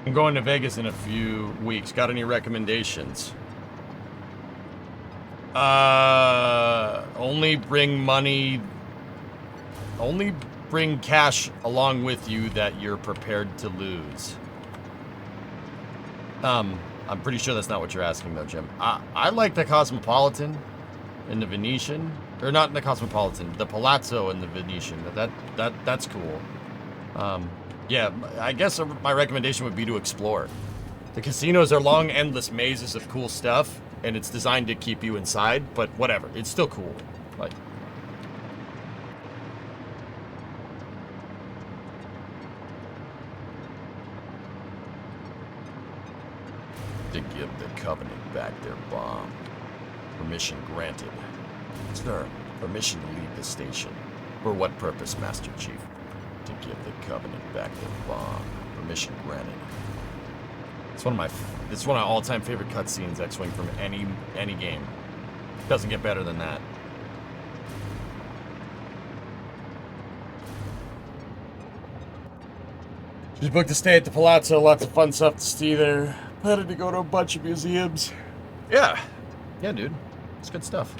I'm going to Vegas in a few weeks. Got any recommendations? Only bring money. Only bring cash along with you that you're prepared to lose. I'm pretty sure that's not what you're asking though, Jim. I like the Cosmopolitan and the Venetian. Or not the Cosmopolitan, the Palazzo and the Venetian. That's cool. Yeah, I guess my recommendation would be to explore. The casinos are long, endless mazes of cool stuff, and it's designed to keep you inside, but whatever, it's still cool. Bye. To give the Covenant back their bomb. Permission granted. Sir, permission to leave the station. For what purpose, Master Chief? To give the Covenant back their bomb. Permission granted. It's one of my all-time favorite cutscenes, X-Wing, from any game. Doesn't get better than that. Just booked a stay at the Palazzo. Lots of fun stuff to see there. Planning to go to a bunch of museums. Yeah. Yeah, dude. It's good stuff.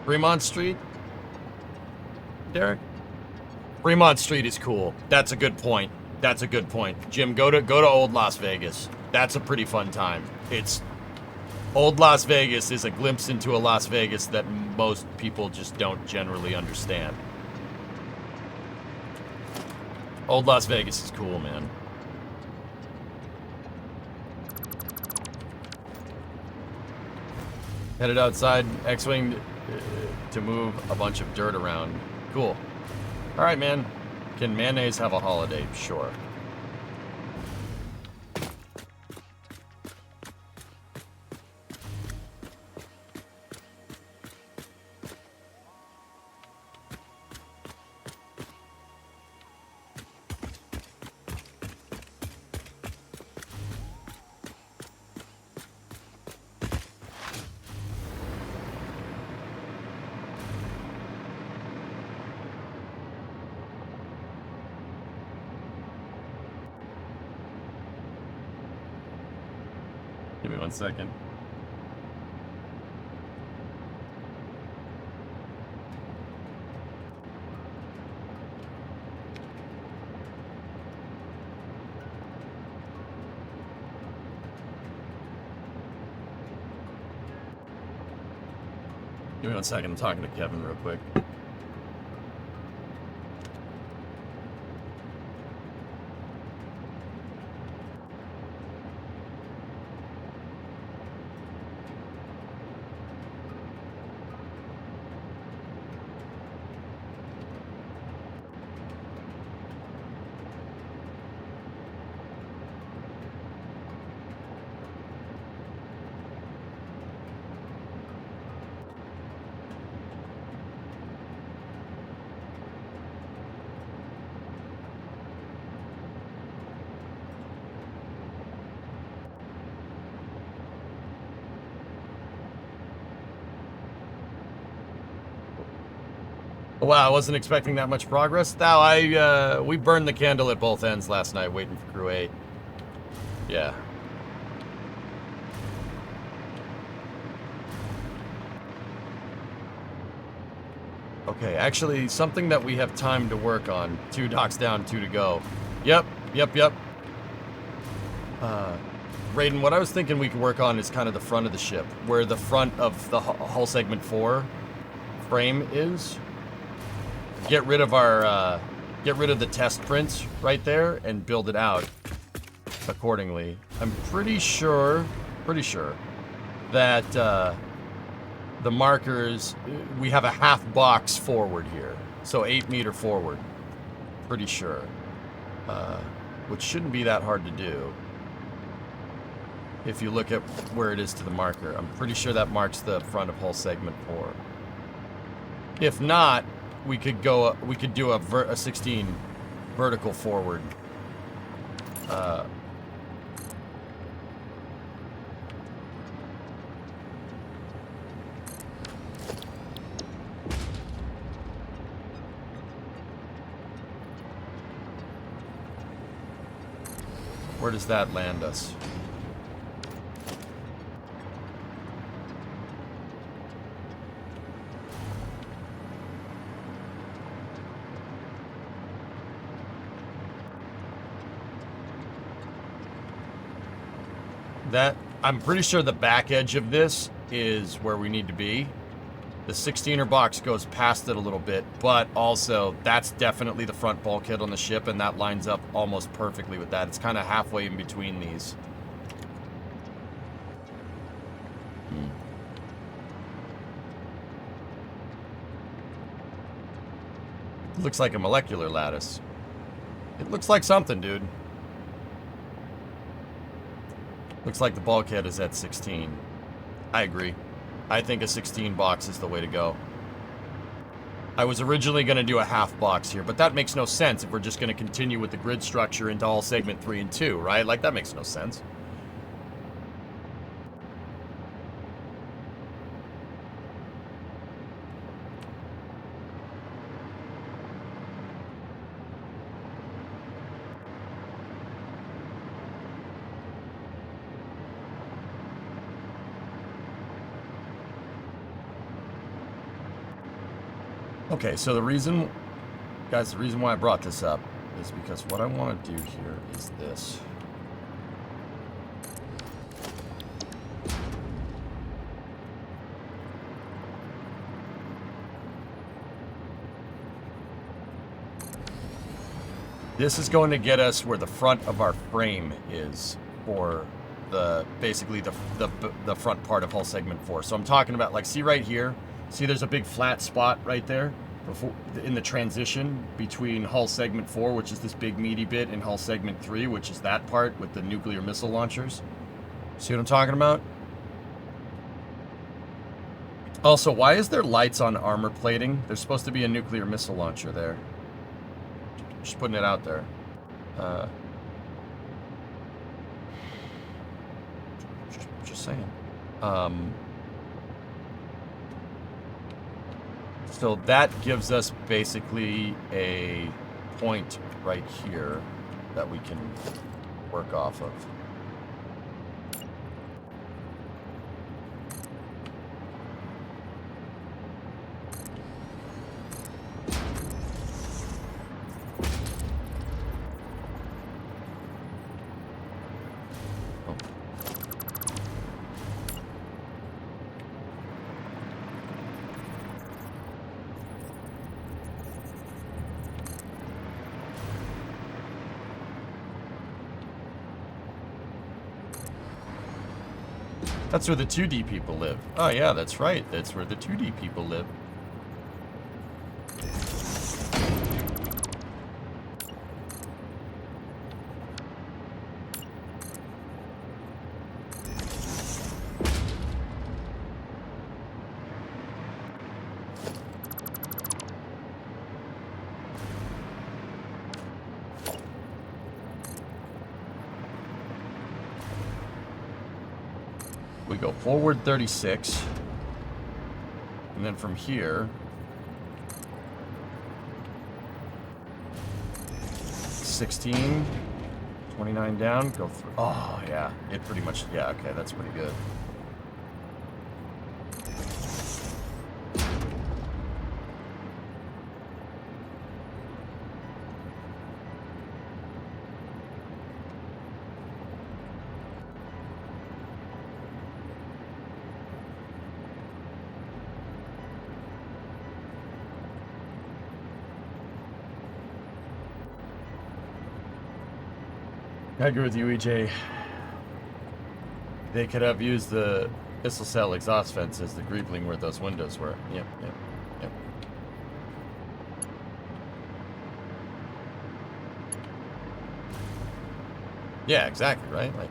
Fremont Street? Derek? Fremont Street is cool. That's a good point. That's a good point. Jim, go to old Las Vegas. That's a pretty fun time. Old Las Vegas is a glimpse into a Las Vegas that most people just don't generally understand. Old Las Vegas is cool, man. Headed outside, X-Wing to move a bunch of dirt around. Cool. All right, man. Can mayonnaise have a holiday? Sure. Give me 1 second. Give me 1 second. I'm talking to Kevin real quick. Wow, I wasn't expecting that much progress. Now, we burned the candle at both ends last night waiting for Crew 8. Yeah. Okay, actually, something that we have time to work on. 2 docks down, 2 to go. Yep. Raiden, what I was thinking we could work on is kind of the front of the ship, where the front of the hull segment 4 frame is. Get rid of the test prints right there and build it out accordingly. I'm pretty sure that the markers, we have a half box forward here, so 8 meter forward. Pretty sure, which shouldn't be that hard to do. If you look at where it is to the marker, I'm pretty sure that marks the front of hull segment 4. If not, we could do a 16 vertical forward. Where does that land us? I'm pretty sure the back edge of this is where we need to be. The 16er box goes past it a little bit, but also that's definitely the front bulkhead on the ship, and that lines up almost perfectly with that. It's kind of halfway in between these. Looks like a molecular lattice. It looks like something, dude. Looks like the bulkhead is at 16. I agree. I think a 16 box is the way to go. I was originally going to do a half box here, but that makes no sense if we're just going to continue with the grid structure into all segment 3 and 2, right? Like, that makes no sense. Okay, so the reason, guys, the reason why I brought this up is because what I want to do here is this. This is going to get us where the front of our frame is for the, basically the front part of hull segment 4. So I'm talking about, like, see right here? See there's a big flat spot right there before, in the transition between hull segment 4, which is this big meaty bit, and hull segment 3, which is that part with the nuclear missile launchers. See what I'm talking about? Also, why is there lights on armor plating? There's supposed to be a nuclear missile launcher there. Just putting it out there. Just saying. So that gives us basically a point right here that we can work off of. That's where the 2D people live. Oh yeah, that's right. That's where the 2D people live. We go forward 36, and then from here, 16, 29 down, go through. Oh, yeah, it pretty much, yeah, okay, that's pretty good. I agree with you, EJ. They could have used the missile cell exhaust vents as the greebling where those windows were. Yep, yep, yep. Yeah, exactly, right? Like,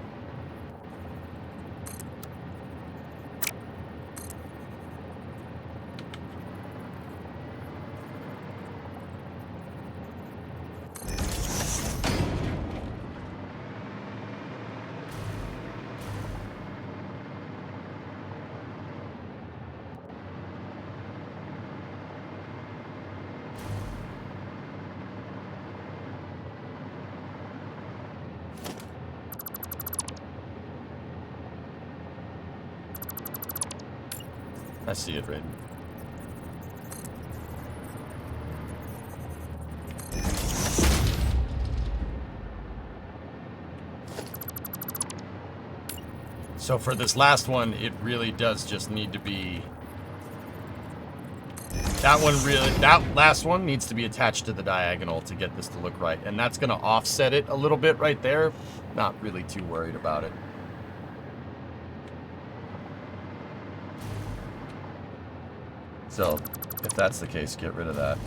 I see it, Raiden. So for this last one, it really does just need to be That one really, that last one needs to be attached to the diagonal to get this to look right. And that's going to offset it a little bit right there. Not really too worried about it. So, if that's the case, get rid of that.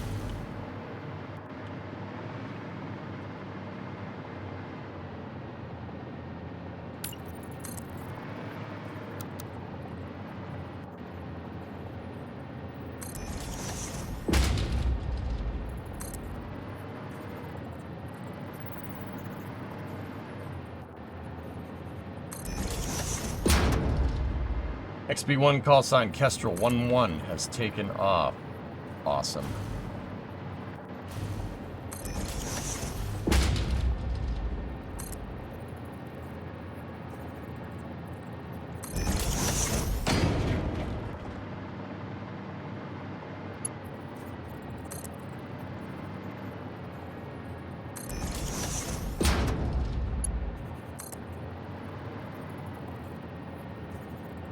XB1 call sign Kestrel 1-1 has taken off. Awesome.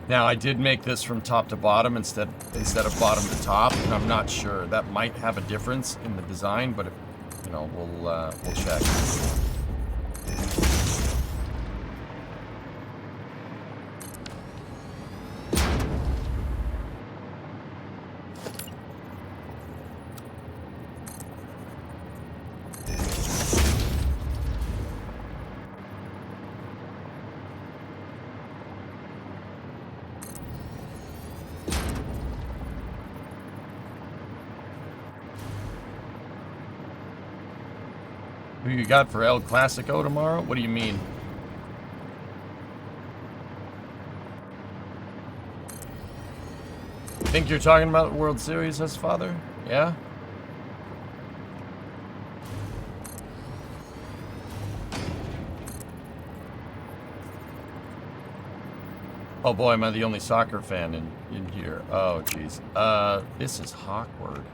Now, I did make this from top to bottom instead of bottom to top, and I'm not sure. That might have a difference in the design, but, you know, we'll check. Who you got for El Clasico tomorrow? What do you mean? Think you're talking about the World Series as father? Yeah? Oh boy, am I the only soccer fan in here. Oh jeez. This is awkward.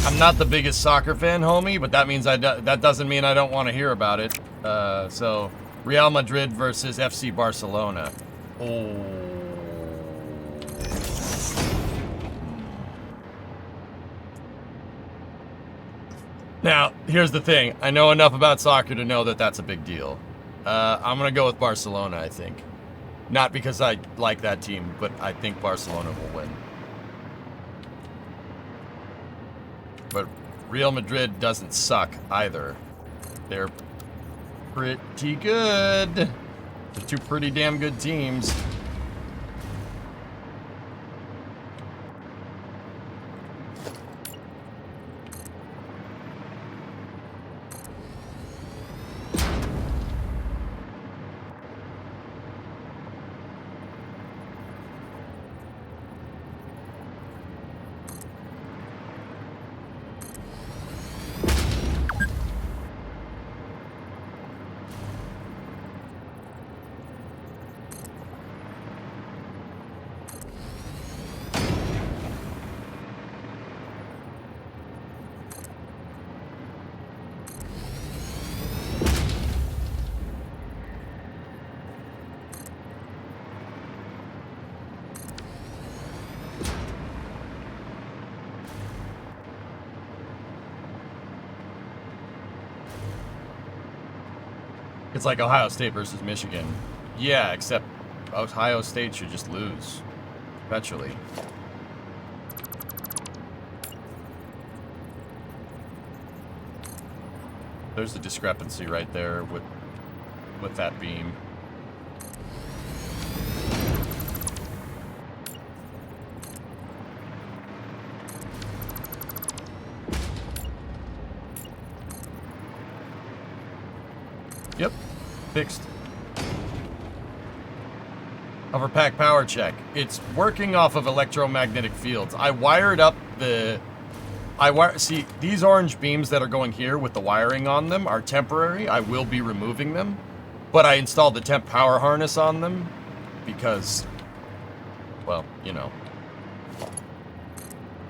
I'm not the biggest soccer fan, homie, but that means that doesn't mean I don't want to hear about it. So, Real Madrid versus FC Barcelona. Oh. Now, here's the thing. I know enough about soccer to know that that's a big deal. I'm going to go with Barcelona, I think. Not because I like that team, but I think Barcelona will win. But Real Madrid doesn't suck either. They're pretty good. They're two pretty damn good teams. It's like Ohio State versus Michigan. Yeah, except Ohio State should just lose. Perpetually. There's the discrepancy right there with that beam. Yep, fixed. Hoverpack power check. It's working off of electromagnetic fields. I wired up the... See, these orange beams that are going here with the wiring on them are temporary. I will be removing them. But I installed the temp power harness on them because, well, you know.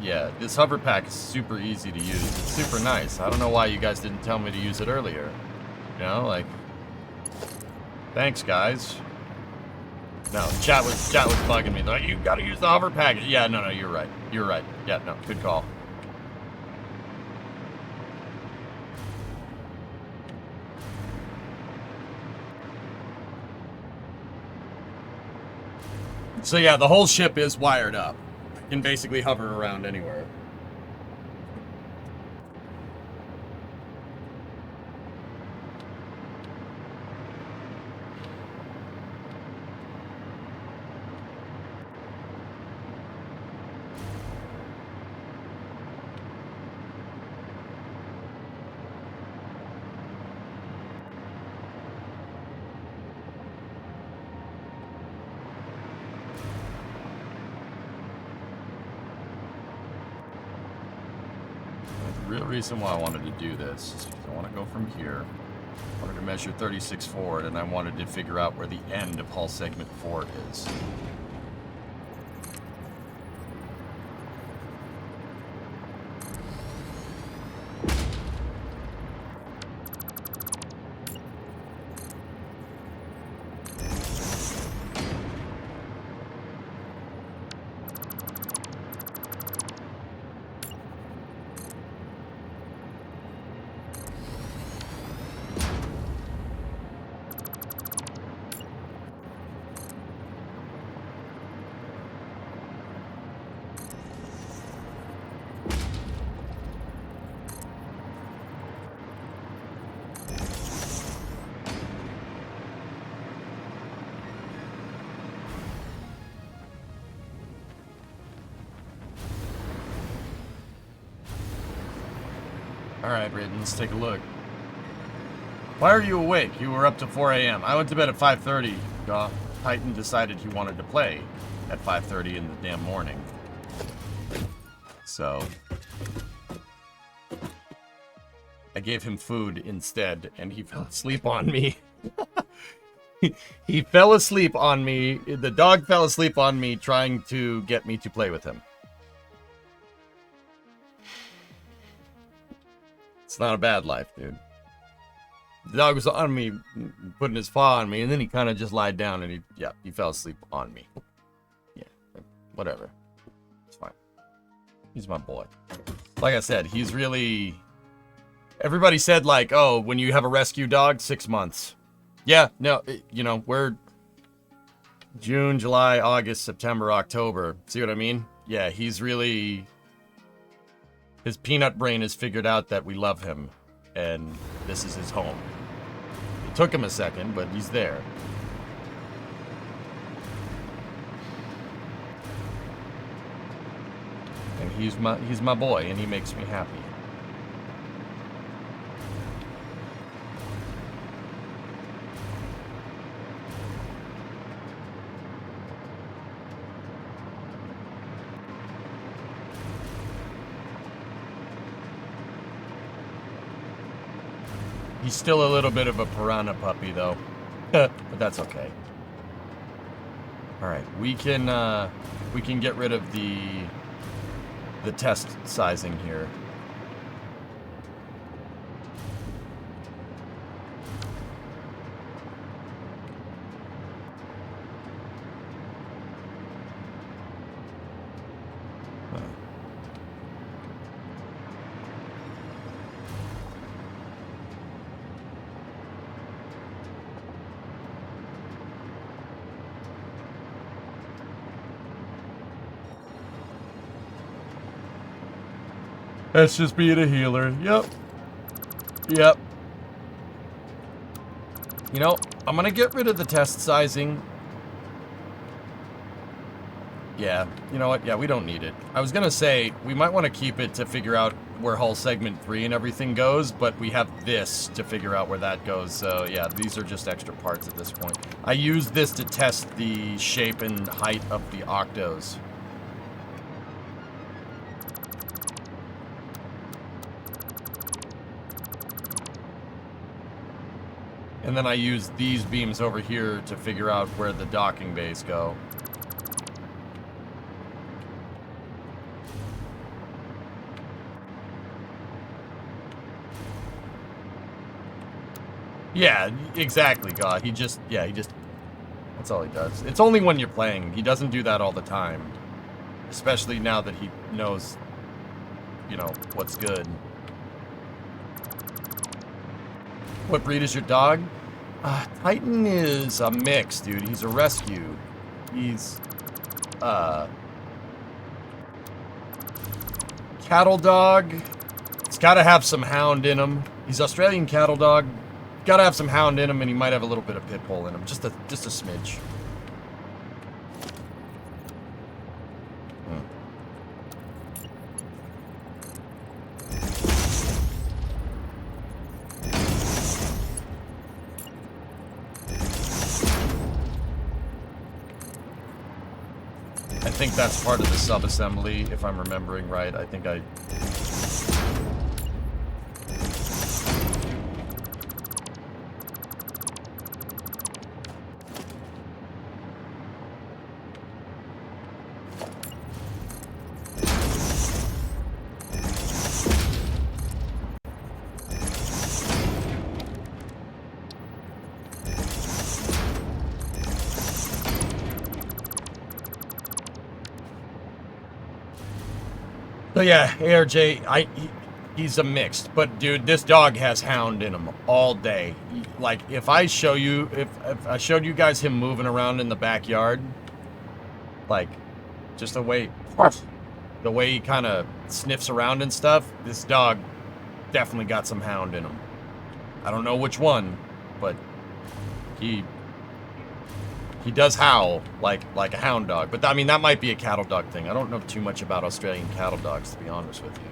Yeah, this hoverpack is super easy to use. It's super nice. I don't know why you guys didn't tell me to use it earlier. You know, like, thanks, guys. No, chat was bugging me. They're like, you gotta use the hover package. Yeah, no, you're right. You're right. Yeah, no, good call. So yeah, the whole ship is wired up. I can basically hover around anywhere. The real reason why I wanted to do this is because I want to go from here. I wanted to measure 36 forward, and I wanted to figure out where the end of hull segment 4 is. Alright, Braden, let's take a look. Why are you awake? You were up to 4 a.m. I went to bed at 5:30. Titan decided he wanted to play at 5:30 in the damn morning. So I gave him food instead, and he fell asleep on me. He fell asleep on me. The dog fell asleep on me trying to get me to play with him. It's not a bad life, dude. The dog was on me, putting his paw on me, and then he kind of just lied down and he fell asleep on me. Yeah, whatever. It's fine. He's my boy. Like I said, he's really... Everybody said, like, oh, when you have a rescue dog, 6 months. Yeah, no, you know, we're June, July, August, September, October. See what I mean? Yeah, he's really... His peanut brain has figured out that we love him, and this is his home. It took him a second, but he's there. And he's my boy, and he makes me happy. He's still a little bit of a piranha puppy, though. But that's okay. Alright, we can get rid of the test sizing here. That's just being a healer. Yep. Yep. You know, I'm gonna get rid of the test sizing. Yeah, you know what? Yeah, we don't need it. I was gonna say, we might want to keep it to figure out where hull segment 3 and everything goes, but we have this to figure out where that goes, so yeah, these are just extra parts at this point. I used this to test the shape and height of the octos. And then I use these beams over here to figure out where the docking bays go. Yeah, exactly, God. He just... That's all he does. It's only when you're playing. He doesn't do that all the time. Especially now that he knows, you know, what's good. What breed is your dog? Titan is a mix, dude. He's a rescue. He's, cattle dog. He's got to have some hound in him. He's Australian cattle dog. Got to have some hound in him, and he might have a little bit of pit bull in him. Just a smidge. I think that's part of the sub-assembly, if I'm remembering right. I think I... So yeah, ARJ, he's a mixed, but dude, this dog has hound in him all day. Like, if I show you, if I showed you guys him moving around in the backyard, like, just the way he kind of sniffs around and stuff, this dog definitely got some hound in him. I don't know which one, but he does howl like a hound dog. But I mean, that might be a cattle dog thing. I don't know too much about Australian cattle dogs, to be honest with you.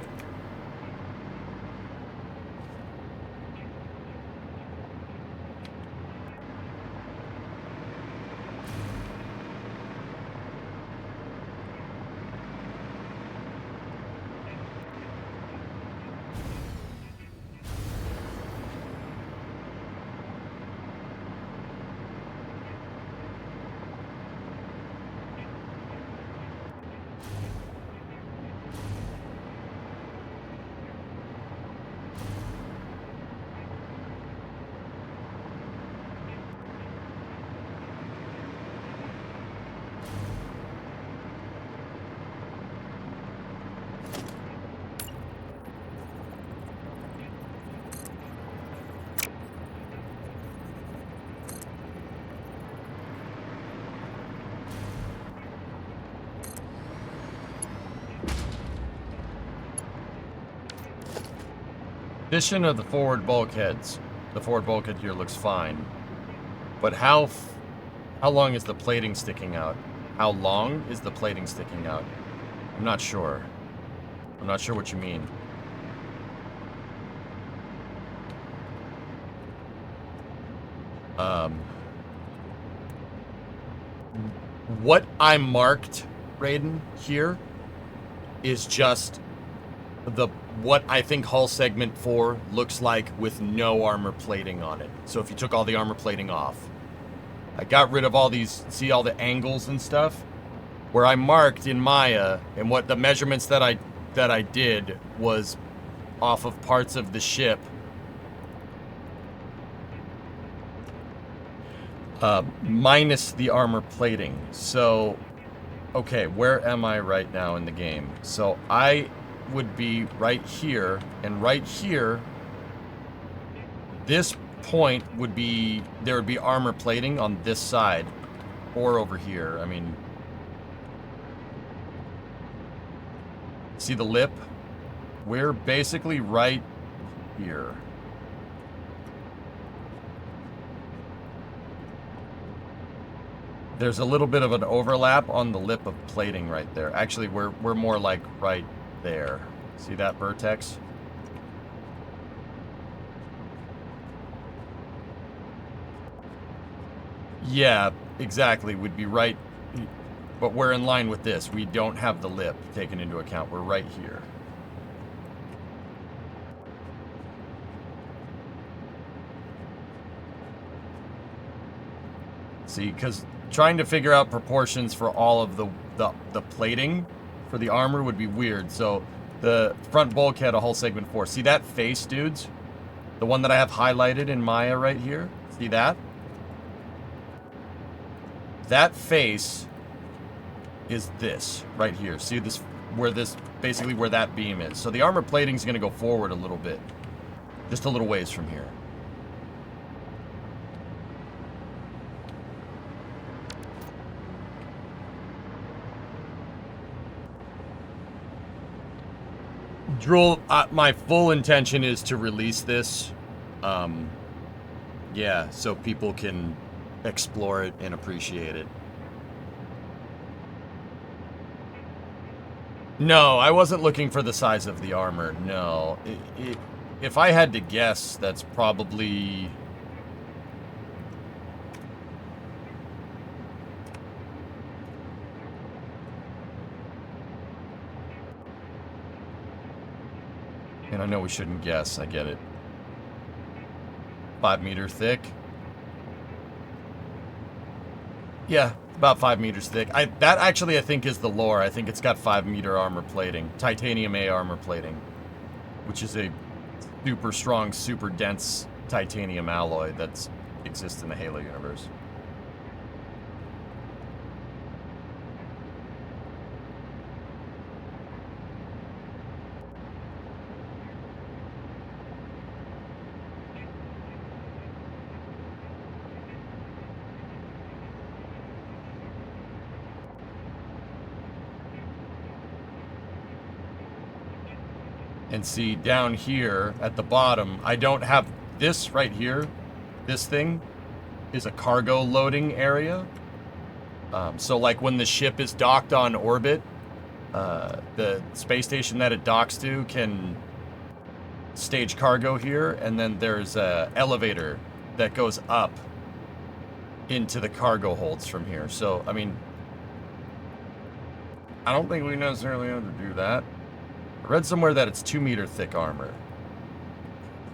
Position of the forward bulkheads. The forward bulkhead here looks fine. But how long is the plating sticking out? How long is the plating sticking out? I'm not sure. I'm not sure what you mean. What I marked, Raiden, here is just what I think hull segment 4 looks like with no armor plating on it. So if you took all the armor plating off. I got rid of all these, see all the angles and stuff? Where I marked in Maya, and what the measurements that I did was off of parts of the ship. Minus the armor plating. So, okay, where am I right now in the game? So I would be right here, and right here, this point would be, there would be armor plating on this side, or over here. I mean, see the lip? We're basically right here. There's a little bit of an overlap on the lip of plating right there. Actually, we're more like right there. See that vertex? Yeah, exactly. Would be right. But we're in line with this. We don't have the lip taken into account. We're right here. See, because trying to figure out proportions for all of the plating for the armor would be weird. So the front bulkhead, a hull segment 4. See that face, dudes? The one that I have highlighted in Maya right here? See that? that face is this right here. See this, where this, basically where that beam is. So the armor plating is going to go forward a little bit. Just a little ways from here. Drool, my full intention is to release this. Yeah, so people can explore it and appreciate it. No, I wasn't looking for the size of the armor. No. If I had to guess, that's probably... And I know we shouldn't guess, I get it. 5 meter thick. Yeah, about 5 meters thick. That actually, I think, is the lore. I think it's got 5 meter armor plating. Titanium A armor plating. Which is a super strong, super dense titanium alloy that exists in the Halo universe. And see, down here at the bottom, I don't have this right here. This thing is a cargo loading area. So like when the ship is docked on orbit, the space station that it docks to can stage cargo here. And then there's an elevator that goes up into the cargo holds from here. So, I mean, I don't think we necessarily have to do that. I read somewhere that it's 2 meter thick armor.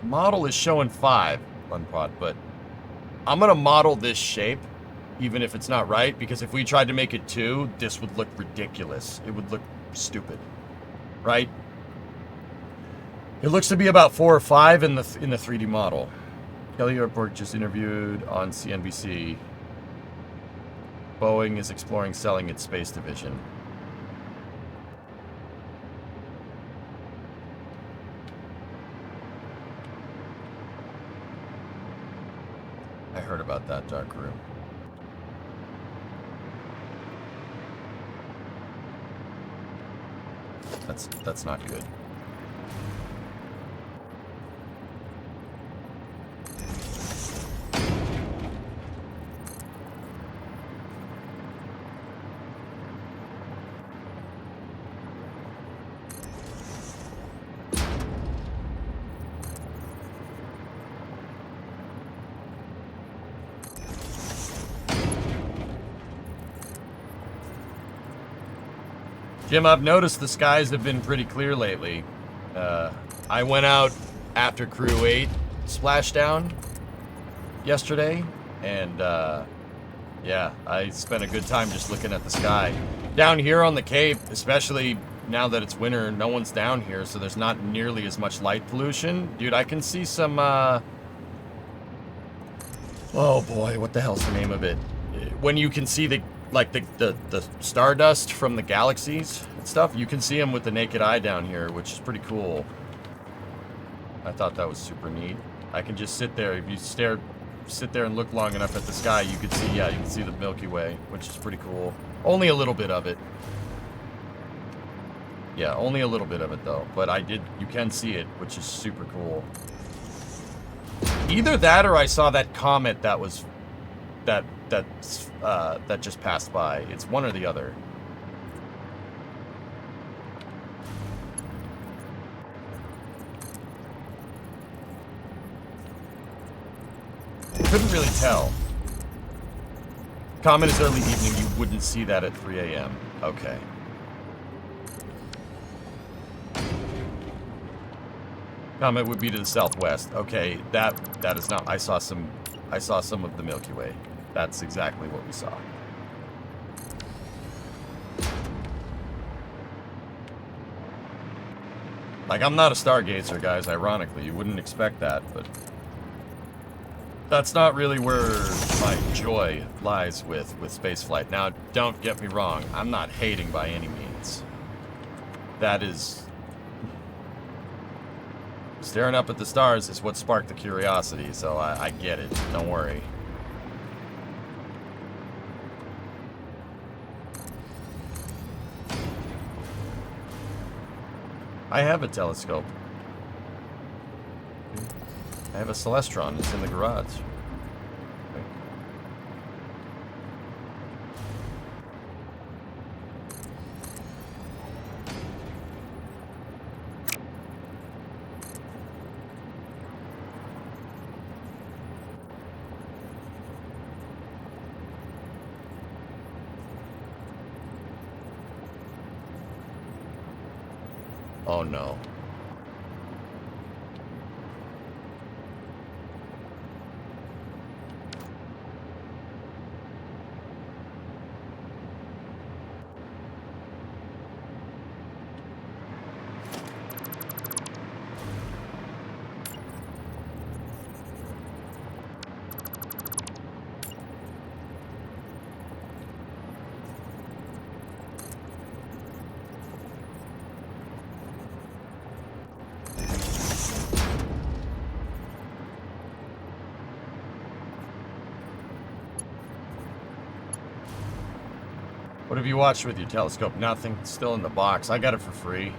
The model is showing 5 on pod, but I'm gonna model this shape, even if it's not right, because if we tried to make it 2, this would look ridiculous. It would look stupid, right? It looks to be about 4 or 5 in the 3D model. Kelly Airport just interviewed on CNBC. Boeing is exploring selling its space division. I heard about that dark room. That's not good. Jim, I've noticed the skies have been pretty clear lately. I went out after Crew 8 splashdown yesterday, and yeah, I spent a good time just looking at the sky. Down here on the Cape, especially now that it's winter, no one's down here, so there's not nearly as much light pollution. Dude, I can see some, oh boy, what the hell's the name of it? When you can see the stardust from the galaxies and stuff, you can see them with the naked eye down here, which is pretty cool. I thought that was super neat. I can just sit there. If you sit there and look long enough at the sky, you can see, yeah, you can see the Milky Way, which is pretty cool. Only a little bit of it. Yeah, only a little bit of it though. But you can see it, which is super cool. Either that or I saw that comet that was, that just passed by. It's one or the other. Couldn't really tell. Comet is early evening. You wouldn't see that at 3 a.m. Okay. Comet would be to the southwest. Okay, that is not. I saw some of the Milky Way. That's exactly what we saw. Like, I'm not a stargazer, guys, ironically. You wouldn't expect that, but... That's not really where my joy lies with spaceflight. Now, don't get me wrong. I'm not hating by any means. That is... Staring up at the stars is what sparked the curiosity, so I get it. Don't worry. I have a telescope. I have a Celestron. It's in the garage. Oh no. What have you watched with your telescope? Nothing. It's still in the box. I got it for free.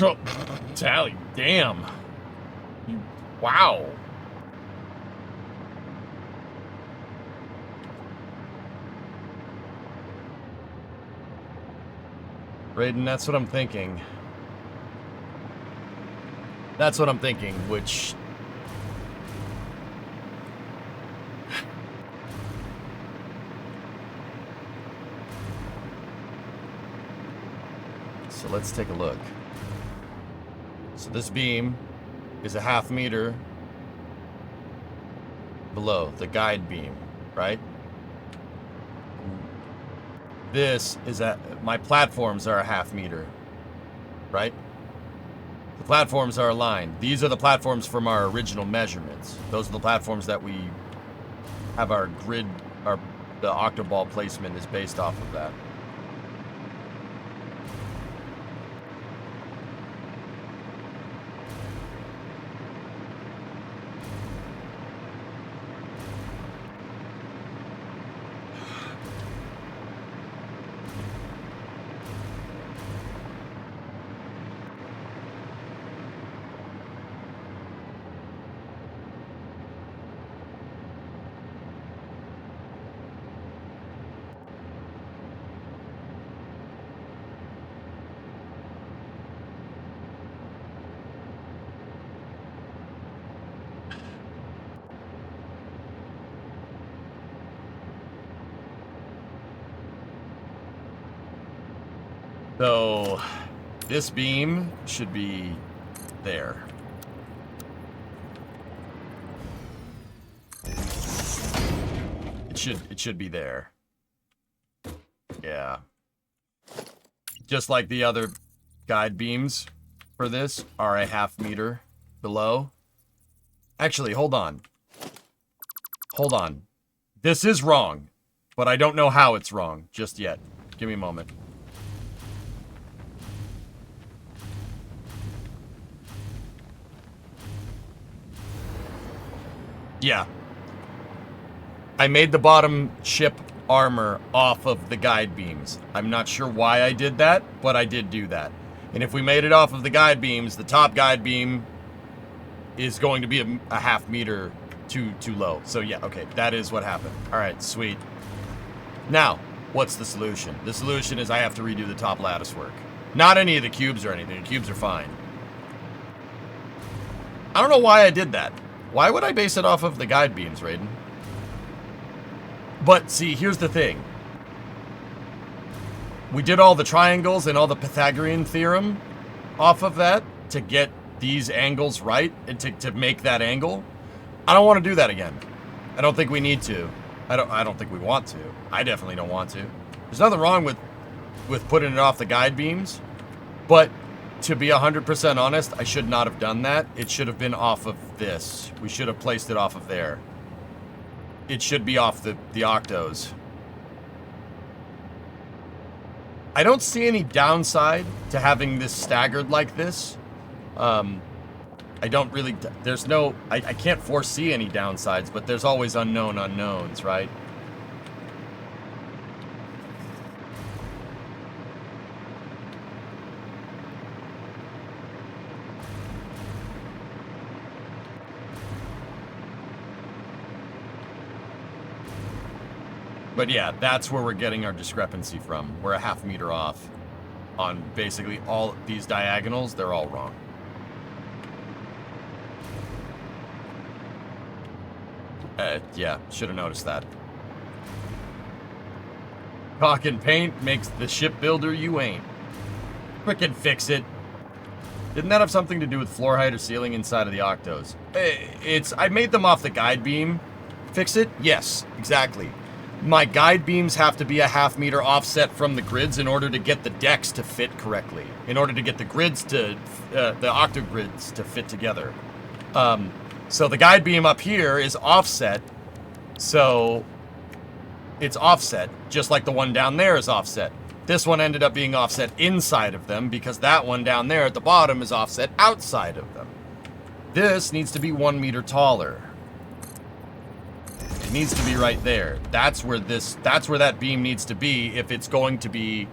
Oh, Tally, damn. Wow. Raiden, that's what I'm thinking. That's what I'm thinking, which... So let's take a look. So this beam is a ½ meter below the guide beam, right? This is my platforms are a ½ meter, right? The platforms are aligned. These are the platforms from our original measurements. Those are the platforms that we have our grid, the octoball placement is based off of that. So this beam should be there. It should be there. Yeah. Just like the other guide beams for this are a ½ meter below. Actually, hold on. Hold on. This is wrong, but I don't know how it's wrong just yet. Give me a moment. Yeah. I made the bottom ship armor off of the guide beams. I'm not sure why I did that, but I did do that. And if we made it off of the guide beams, the top guide beam is going to be a half meter too low. So yeah, okay, that is what happened. All right, sweet. Now, what's the solution? The solution is I have to redo the top lattice work. Not any of the cubes or anything. The cubes are fine. I don't know why I did that. Why would I base it off of the guide beams, Raiden? But see, here's the thing. We did all the triangles and all the Pythagorean theorem off of that to get these angles right and to make that angle. I don't want to do that again. I don't think we need to. I don't think we want to. I definitely don't want to. There's nothing wrong with putting it off the guide beams, but to be 100% honest, I should not have done that. It should have been off of this. We should have placed it off of there. It should be off the octos. I don't see any downside to having this staggered like this. I don't really, there's no, I can't foresee any downsides, but there's always unknown unknowns, right? But yeah, that's where we're getting our discrepancy from. We're a half meter off on basically all these diagonals. They're all wrong. Yeah, should have noticed that. Caulk and paint makes the shipbuilder you ain't. Frickin' fix it. Didn't that have something to do with floor height or ceiling inside of the octos? I made them off the guide beam. Fix it? Yes, exactly. My guide beams have to be a half meter offset from the grids in order to get the decks to fit correctly. In order to get the grids to, the octogrids to fit together. So the guide beam up here is offset. So it's offset, just like the one down there is offset. This one ended up being offset inside of them because that one down there at the bottom is offset outside of them. This needs to be 1 meter taller. It needs to be right there. That's where that beam needs to be if it's going to be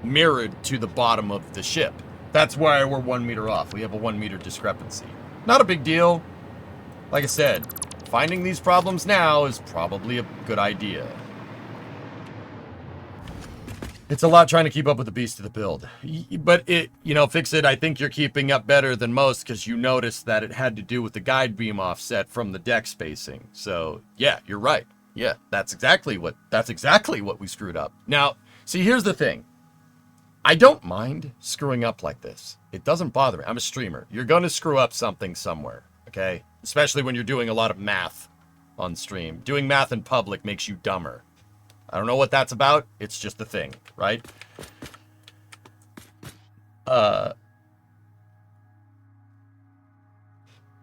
mirrored to the bottom of the ship. That's why we're 1 meter off. We have a 1 meter discrepancy. Not a big deal. Like I said, finding these problems now is probably a good idea. It's a lot trying to keep up with the beast of the build. But Fix It, I think you're keeping up better than most because you noticed that it had to do with the guide beam offset from the deck spacing. So, yeah, you're right. Yeah, that's exactly what we screwed up. Now, see, here's the thing. I don't mind screwing up like this. It doesn't bother me. I'm a streamer. You're going to screw up something somewhere, okay? Especially when you're doing a lot of math on stream. Doing math in public makes you dumber. I don't know what that's about. It's just a thing, right?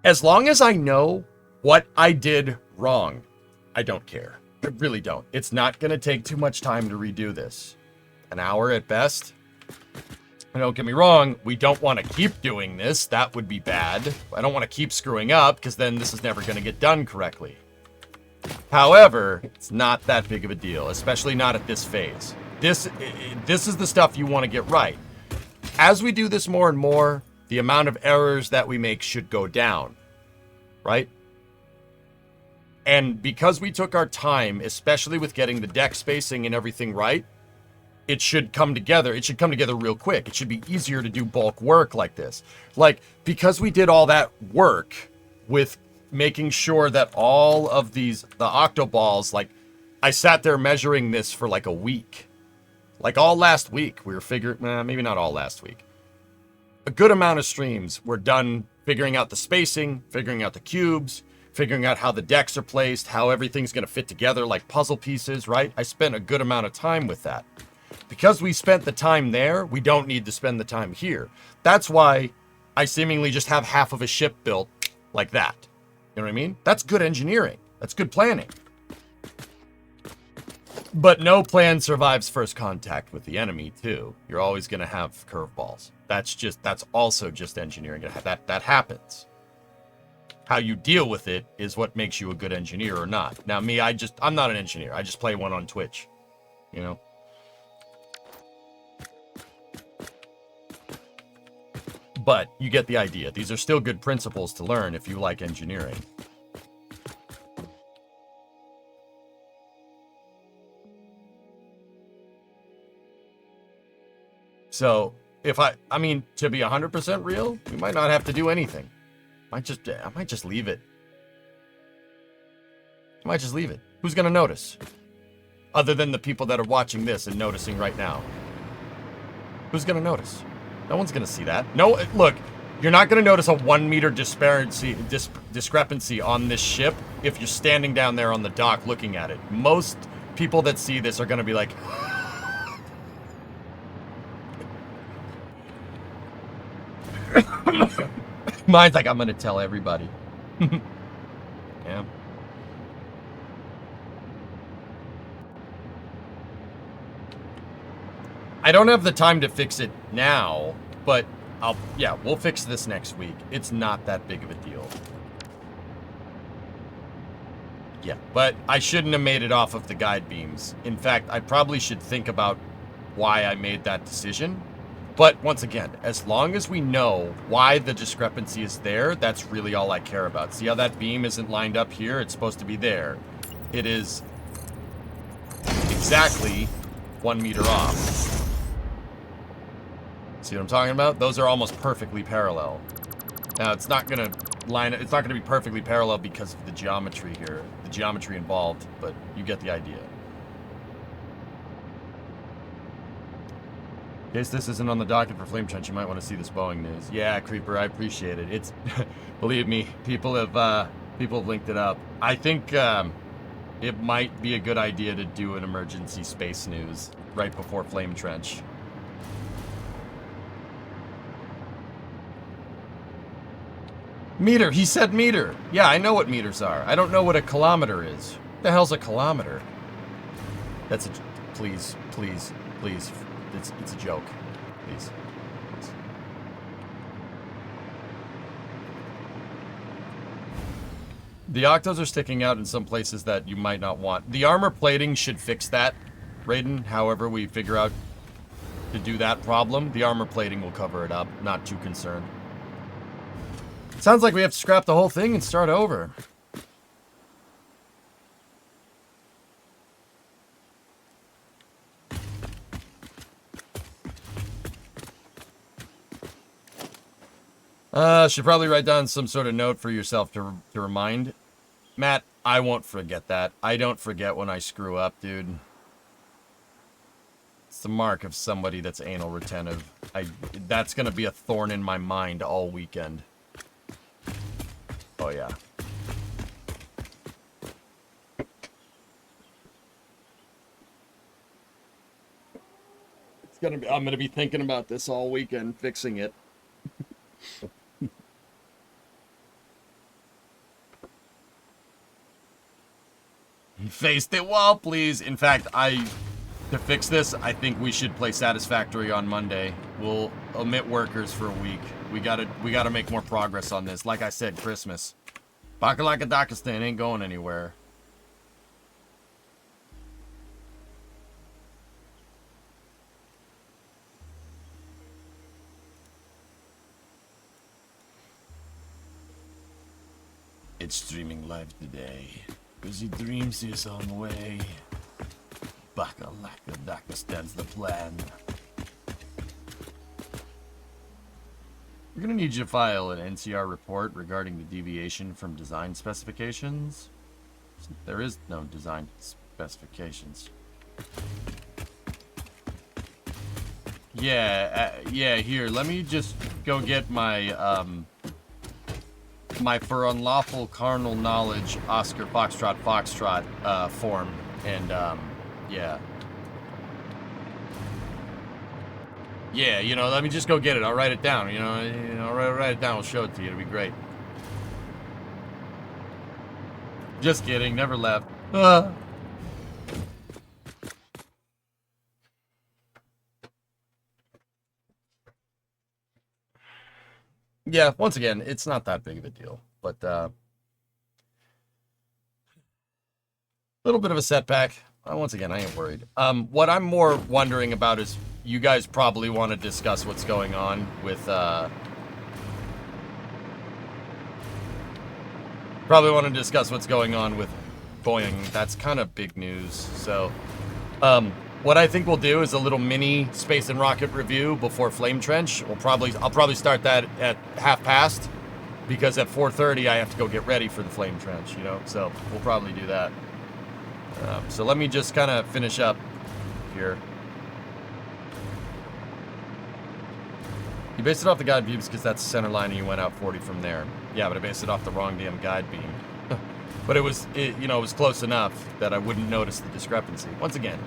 As long as I know what I did wrong, I don't care. I really don't. It's not going to take too much time to redo this. An hour at best. Don't get me wrong, we don't want to keep doing this. That would be bad. I don't want to keep screwing up because then this is never going to get done correctly. However, it's not that big of a deal, especially not at this phase. This is the stuff you want to get right. As we do this more and more, the amount of errors that we make should go down, right? And because we took our time, especially with getting the deck spacing and everything right, it should come together. It should come together real quick. It should be easier to do bulk work like this. Like, because we did all that work with making sure that all of the octoballs, like, I sat there measuring this for like a week. Like all last week, we were figuring, maybe not all last week. A good amount of streams were done figuring out the spacing, figuring out the cubes, figuring out how the decks are placed, how everything's going to fit together like puzzle pieces, right? I spent a good amount of time with that. Because we spent the time there, we don't need to spend the time here. That's why I seemingly just have half of a ship built like that. You know what I mean? That's good engineering. That's good planning. But no plan survives first contact with the enemy, too. You're always going to have curveballs. That's also just engineering. That happens. How you deal with it is what makes you a good engineer or not. Now, me, I'm not an engineer. I just play one on Twitch, you know? But you get the idea. These are still good principles to learn if you like engineering. So, I mean, to be 100% real, we might not have to do anything. I might just leave it. I might just leave it. Who's gonna notice? Other than the people that are watching this and noticing right now. Who's gonna notice? No one's gonna see that. No, look, you're not gonna notice a 1 meter discrepancy on this ship if you're standing down there on the dock looking at it. Most people that see this are gonna be like, mine's like, I'm gonna tell everybody. Yeah. I don't have the time to fix it now, but we'll fix this next week. It's not that big of a deal. Yeah, but I shouldn't have made it off of the guide beams. In fact, I probably should think about why I made that decision. But once again, as long as we know why the discrepancy is there, that's really all I care about. See how that beam isn't lined up here? It's supposed to be there. It is exactly 1 meter off. See what I'm talking about? Those are almost perfectly parallel. Now, it's not gonna be perfectly parallel because of the geometry here, the geometry involved, but you get the idea. In case this isn't on the docket for Flame Trench, you might want to see this Boeing news. Yeah, Creeper, I appreciate it. It's, believe me, people have linked it up. I think it might be a good idea to do an emergency space news right before Flame Trench. Meter, he said meter. Yeah, I know what meters are. I don't know what a kilometer is. What the hell's a kilometer? That's a, please. It's a joke. Please. The octos are sticking out in some places that you might not want. The armor plating should fix that, Raiden. However we figure out to do that problem, the armor plating will cover it up. Not too concerned. Sounds like we have to scrap the whole thing and start over. Should probably write down some sort of note for yourself to remind. Matt, I won't forget that. I don't forget when I screw up, dude. It's the mark of somebody that's anal retentive. That's gonna be a thorn in my mind all weekend. Oh yeah. I'm gonna be thinking about this all weekend, fixing it. Face the wall, please. In fact, to fix this, I think we should play Satisfactory on Monday. We'll omit workers for a week. We gotta make more progress on this. Like I said, Christmas. Bakalaka Dakistan ain't going anywhere. It's streaming live today. Busy Dreams is on the way. Bakalaka Dakistan's the plan. We're gonna need you to file an NCR report regarding the deviation from design specifications. There is no design specifications. Yeah, here, let me just go get my, my for unlawful carnal knowledge Oscar Foxtrot form, and, yeah. Yeah, you know, let me just go get it. I'll write it down, you know, I'll write it down. We'll show it to you. It'll be great. Just kidding. Never left. Yeah, once again, it's not that big of a deal. But, Little bit of a setback. Once again, I ain't worried. What I'm more wondering about is you guys probably want to discuss what's going on with, Boeing. That's kind of big news. So, what I think we'll do is a little mini space and rocket review before Flame Trench. I'll probably start that at 1/2 because at 4:30 I have to go get ready for the Flame Trench, you know? So we'll probably do that. So let me just kind of finish up here. You based it off the guide beams because that's the center line and you went out 40 from there. Yeah, but I based it off the wrong damn guide beam. But it was close enough that I wouldn't notice the discrepancy. Once again,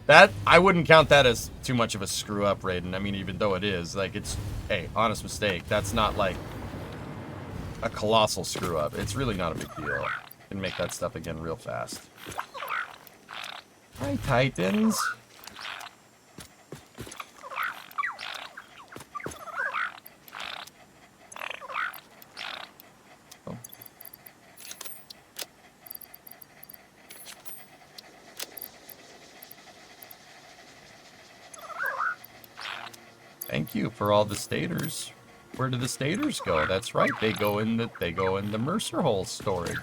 that I wouldn't count that as too much of a screw up, Raiden. I mean, even though it is, like, it's, hey, honest mistake. That's not like a colossal screw up. It's really not a big deal. You can make that stuff again real fast. Hi, Titans. Oh. Thank you for all the stators. Where do the stators go? That's right. They go in the Mercer hole storage.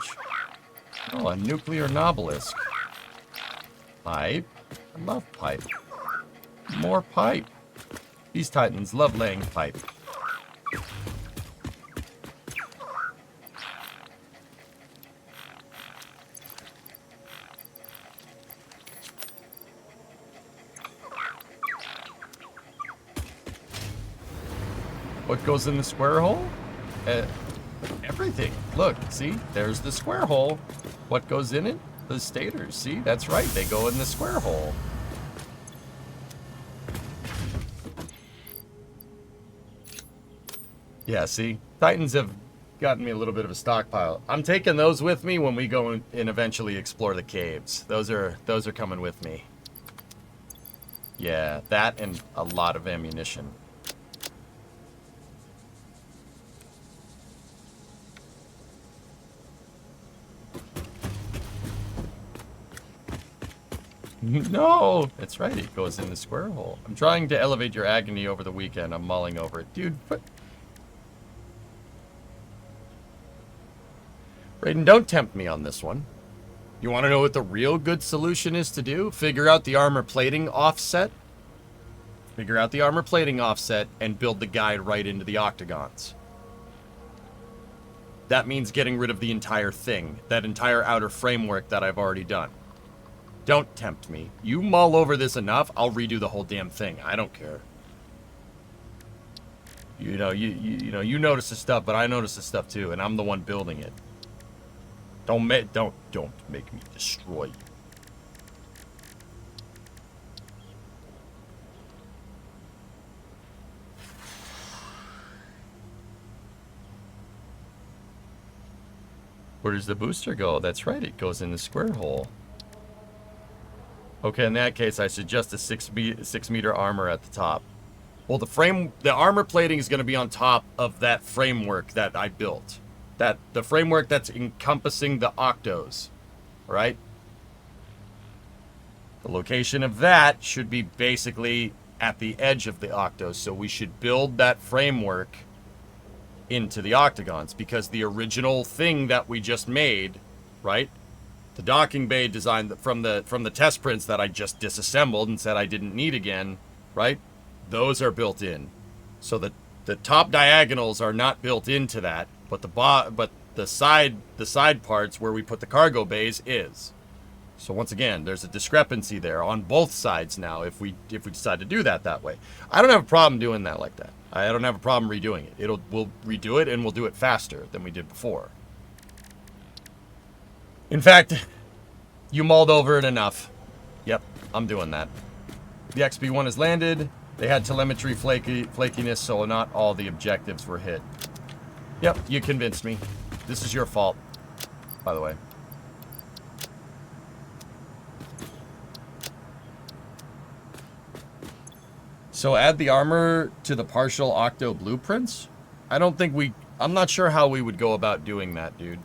Oh, a nuclear Nobelisk. Pipe. I love pipe. More pipe. These Titans love laying pipe. What goes in the square hole? Everything. Look, see? There's the square hole. What goes in it? The stators. See? That's right. They go in the square hole. Yeah, see? Titans have gotten me a little bit of a stockpile. I'm taking those with me when we go and eventually explore the caves. Those are coming with me. Yeah, that and a lot of ammunition. No! That's right, it goes in the square hole. I'm trying to elevate your agony over the weekend. I'm mulling over it. Dude, but... Raiden, don't tempt me on this one. You want to know what the real good solution is to do? Figure out the armor plating offset. Figure out the armor plating offset and build the guide right into the octagons. That means getting rid of the entire thing. That entire outer framework that I've already done. Don't tempt me. You mull over this enough, I'll redo the whole damn thing. I don't care. You know, you notice the stuff, but I notice the stuff too, and I'm the one building it. Don't make me destroy you. Where does the booster go? That's right, it goes in the square hole. Okay, in that case, I suggest a 6 meter armor at the top. Well, the armor plating is going to be on top of that framework that I built. The framework that's encompassing the octos, right? The location of that should be basically at the edge of the octos, so we should build that framework into the octagons, because the original thing that we just made, right? The docking bay design from the test prints that I just disassembled and said I didn't need again, right? Those are built in. So the top diagonals are not built into that, but the side parts where we put the cargo bays is. So once again, there's a discrepancy there on both sides now if we decide to do that way. I don't have a problem doing that like that. I don't have a problem redoing it. We'll redo it and we'll do it faster than we did before. In fact, you mulled over it enough. Yep, I'm doing that. The XP1 has landed. They had telemetry flakiness, so not all the objectives were hit. Yep, you convinced me. This is your fault, by the way. So add the armor to the partial octo blueprints? I'm not sure how we would go about doing that, dude.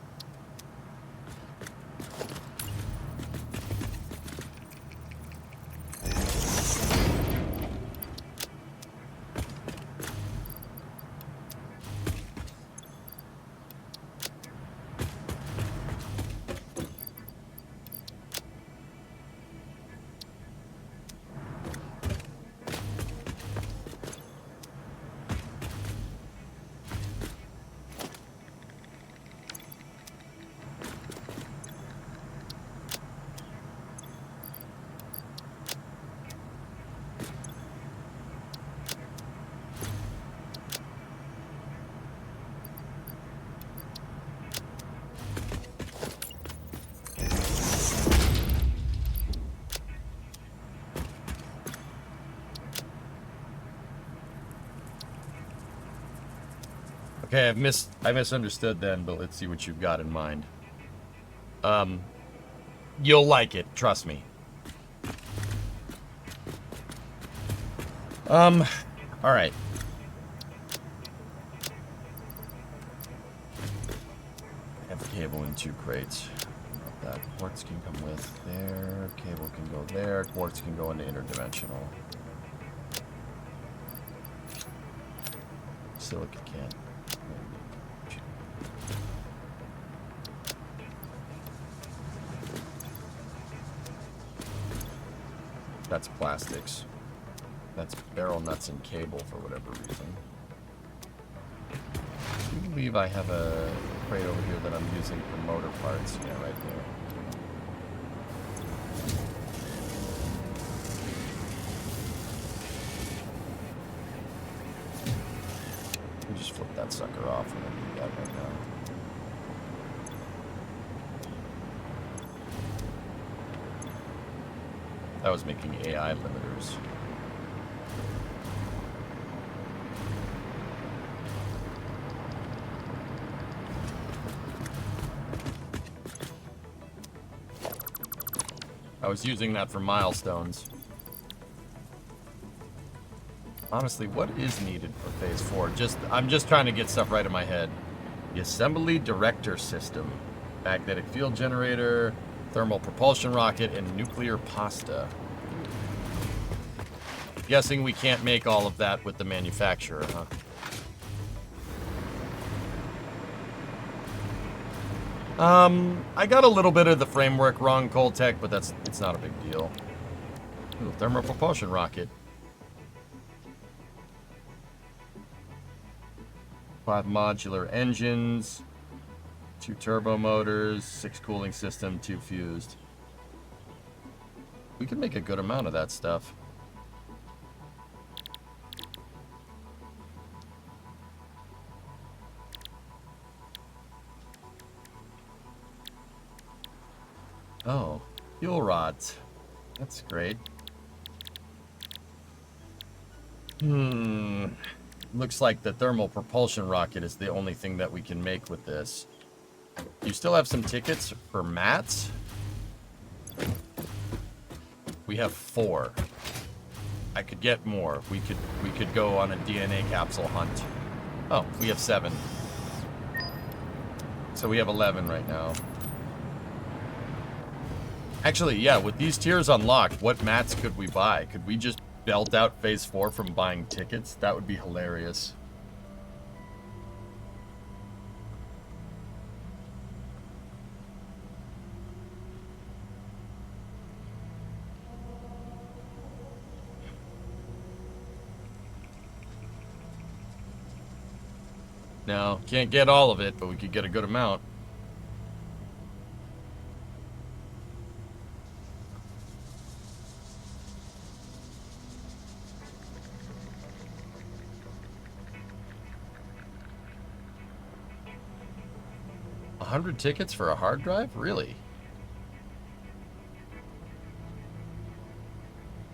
Okay, I misunderstood then, but let's see what you've got in mind. You'll like it, trust me. All right. I have cable in 2 crates. That quartz can come with there. Cable can go there. Quartz can go into interdimensional. Silica can't. That's plastics. That's barrel nuts and cable for whatever reason. I believe I have a crate over here that I'm using for motor parts. Yeah, right there. Let me just flip that sucker off. I'm gonna do that right now. That was making AI limiters. I was using that for milestones. Honestly, what is needed for phase 4? I'm just trying to get stuff right in my head. The assembly director system, magnetic field generator, thermal propulsion rocket, and nuclear pasta. Guessing we can't make all of that with the manufacturer, huh? I got a little bit of the framework wrong, Coltech, but it's not a big deal. Ooh, thermal propulsion rocket. 5 modular engines, 2 turbo motors, 6 cooling system, 2 fused. We can make a good amount of that stuff. Oh, fuel rods. That's great. Looks like the thermal propulsion rocket is the only thing that we can make with this. You still have some tickets for mats? We have 4. I could get more. We could go on a DNA capsule hunt. Oh, we have 7. So we have 11 right now. Actually, yeah, with these tiers unlocked, what mats could we buy? Could we just belt out phase 4 from buying tickets? That would be hilarious. No, can't get all of it, but we could get a good amount. $100 tickets for a hard drive? Really?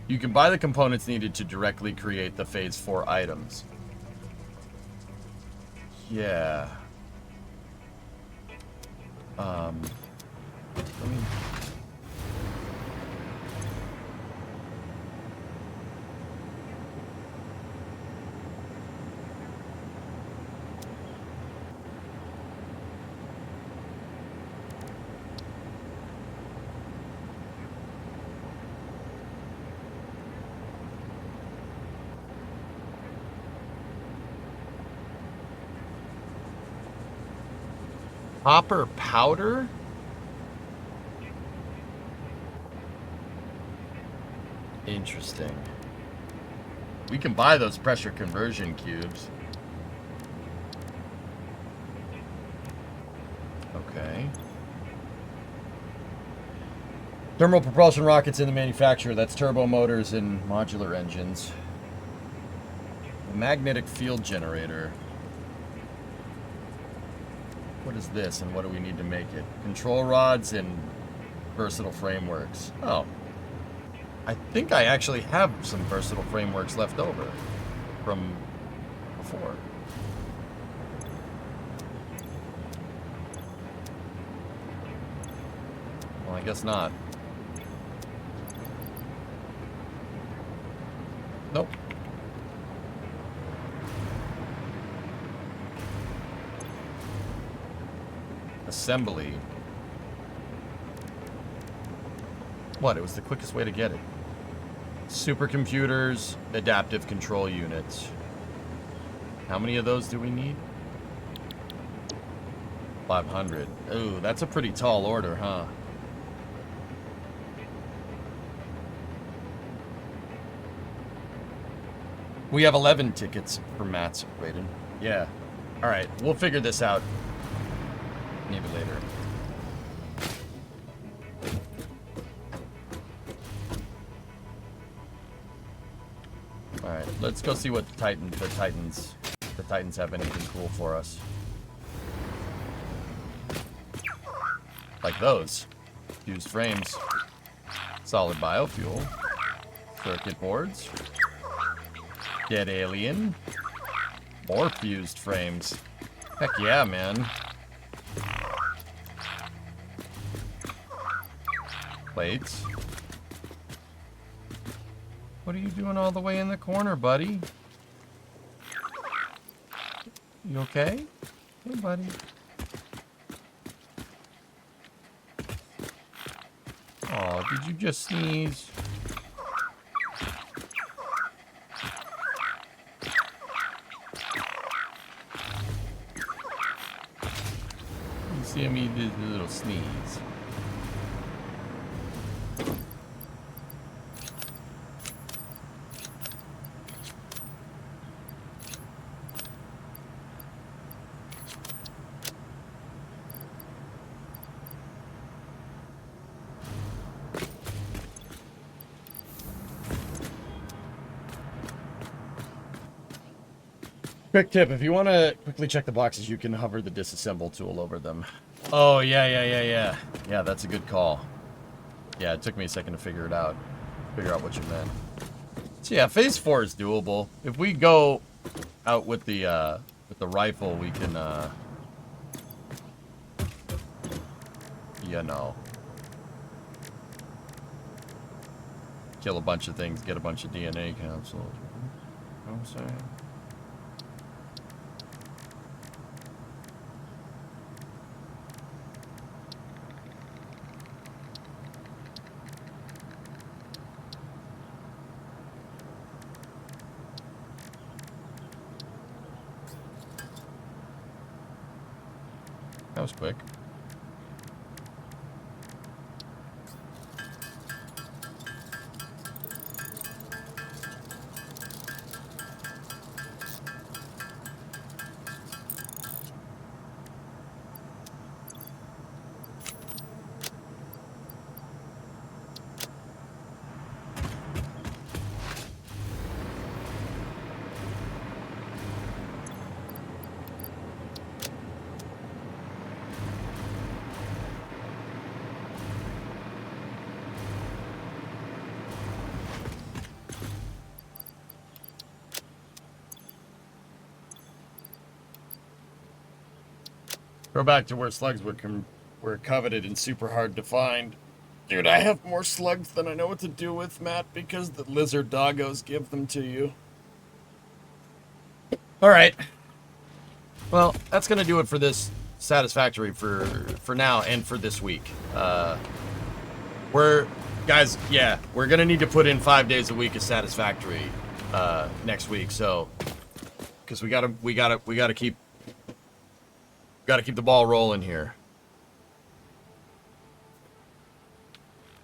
You can buy the components needed to directly create the phase 4 items. Yeah. Let me... Copper powder? Interesting. We can buy those pressure conversion cubes. Okay. Thermal propulsion rockets in the manufacturer. That's turbo motors and modular engines. A magnetic field generator. What is this and what do we need to make it? Control rods and versatile frameworks. Oh. I think I actually have some versatile frameworks left over from before. I guess not. Nope. Assembly. What? It was the quickest way to get it. Supercomputers, adaptive control units. How many of those do we need? 500. Ooh, that's a pretty tall order, huh? We have 11 tickets for Matt's rating. Yeah. All right, we'll figure this out maybe later. All right, let's go see what the Titans have anything cool for us. Like those. Fused frames. Solid biofuel. Circuit boards. Dead alien. More fused frames. Heck yeah, man. Plates. What are you doing all the way in the corner, buddy? You okay? Hey, buddy. Oh, did you just sneeze? You see him eat his little sneeze. Quick tip, if you want to quickly check the boxes, you can hover the disassemble tool over them. Oh, yeah. Yeah, that's a good call. Yeah, it took me a second to figure out what you meant. So yeah, phase 4 is doable. If we go out with the rifle, we can, you know, kill a bunch of things, get a bunch of DNA capsules. You know what I'm saying? That was quick. Go back to where slugs were coveted and super hard to find. Dude, I have more slugs than I know what to do with, Matt, because the lizard doggos give them to you. Alright. Well, that's going to do it for this Satisfactory for now and for this week. Guys, yeah, we're going to need to put in 5 days a week of Satisfactory next week, so... Because we gotta keep the ball rolling here.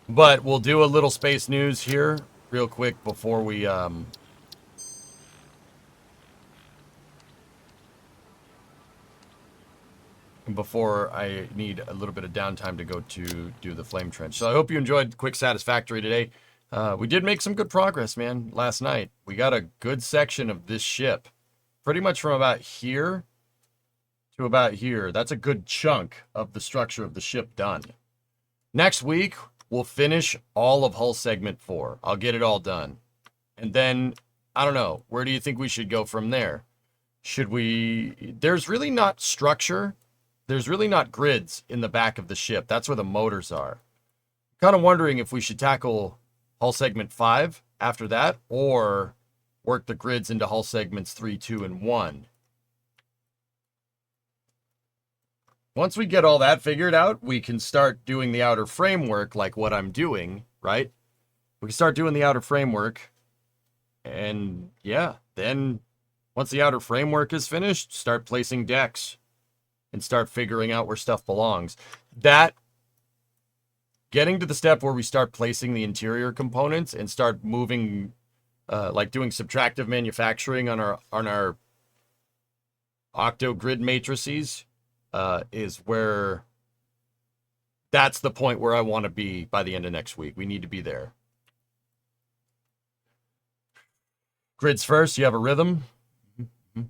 But we'll do a little space news here real quick before we before I need a little bit of downtime to go to do the flame trench. So I hope you enjoyed Quick Satisfactory today. We did make some good progress, man, last night. We got a good section of this ship. Pretty much from about here to about here. That's a good chunk of the structure of the ship done. Next week, we'll finish all of hull segment 4. I'll get it all done. And then, I don't know, where do you think we should go from there? There's really not structure. There's really not grids in the back of the ship. That's where the motors are. kind of wondering if we should tackle hull segment 5 after that, or work the grids into hull segments 3, 2, and 1. Once we get all that figured out, we can start doing the outer framework like what I'm doing, right? We can start doing the outer framework. And yeah, then once the outer framework is finished, start placing decks and start figuring out where stuff belongs. That, getting to the step where we start placing the interior components and start moving, like doing subtractive manufacturing on our octo grid matrices, is where, that's the point where I want to be by the end of next week. We need to be there. Grids first, you have a rhythm. How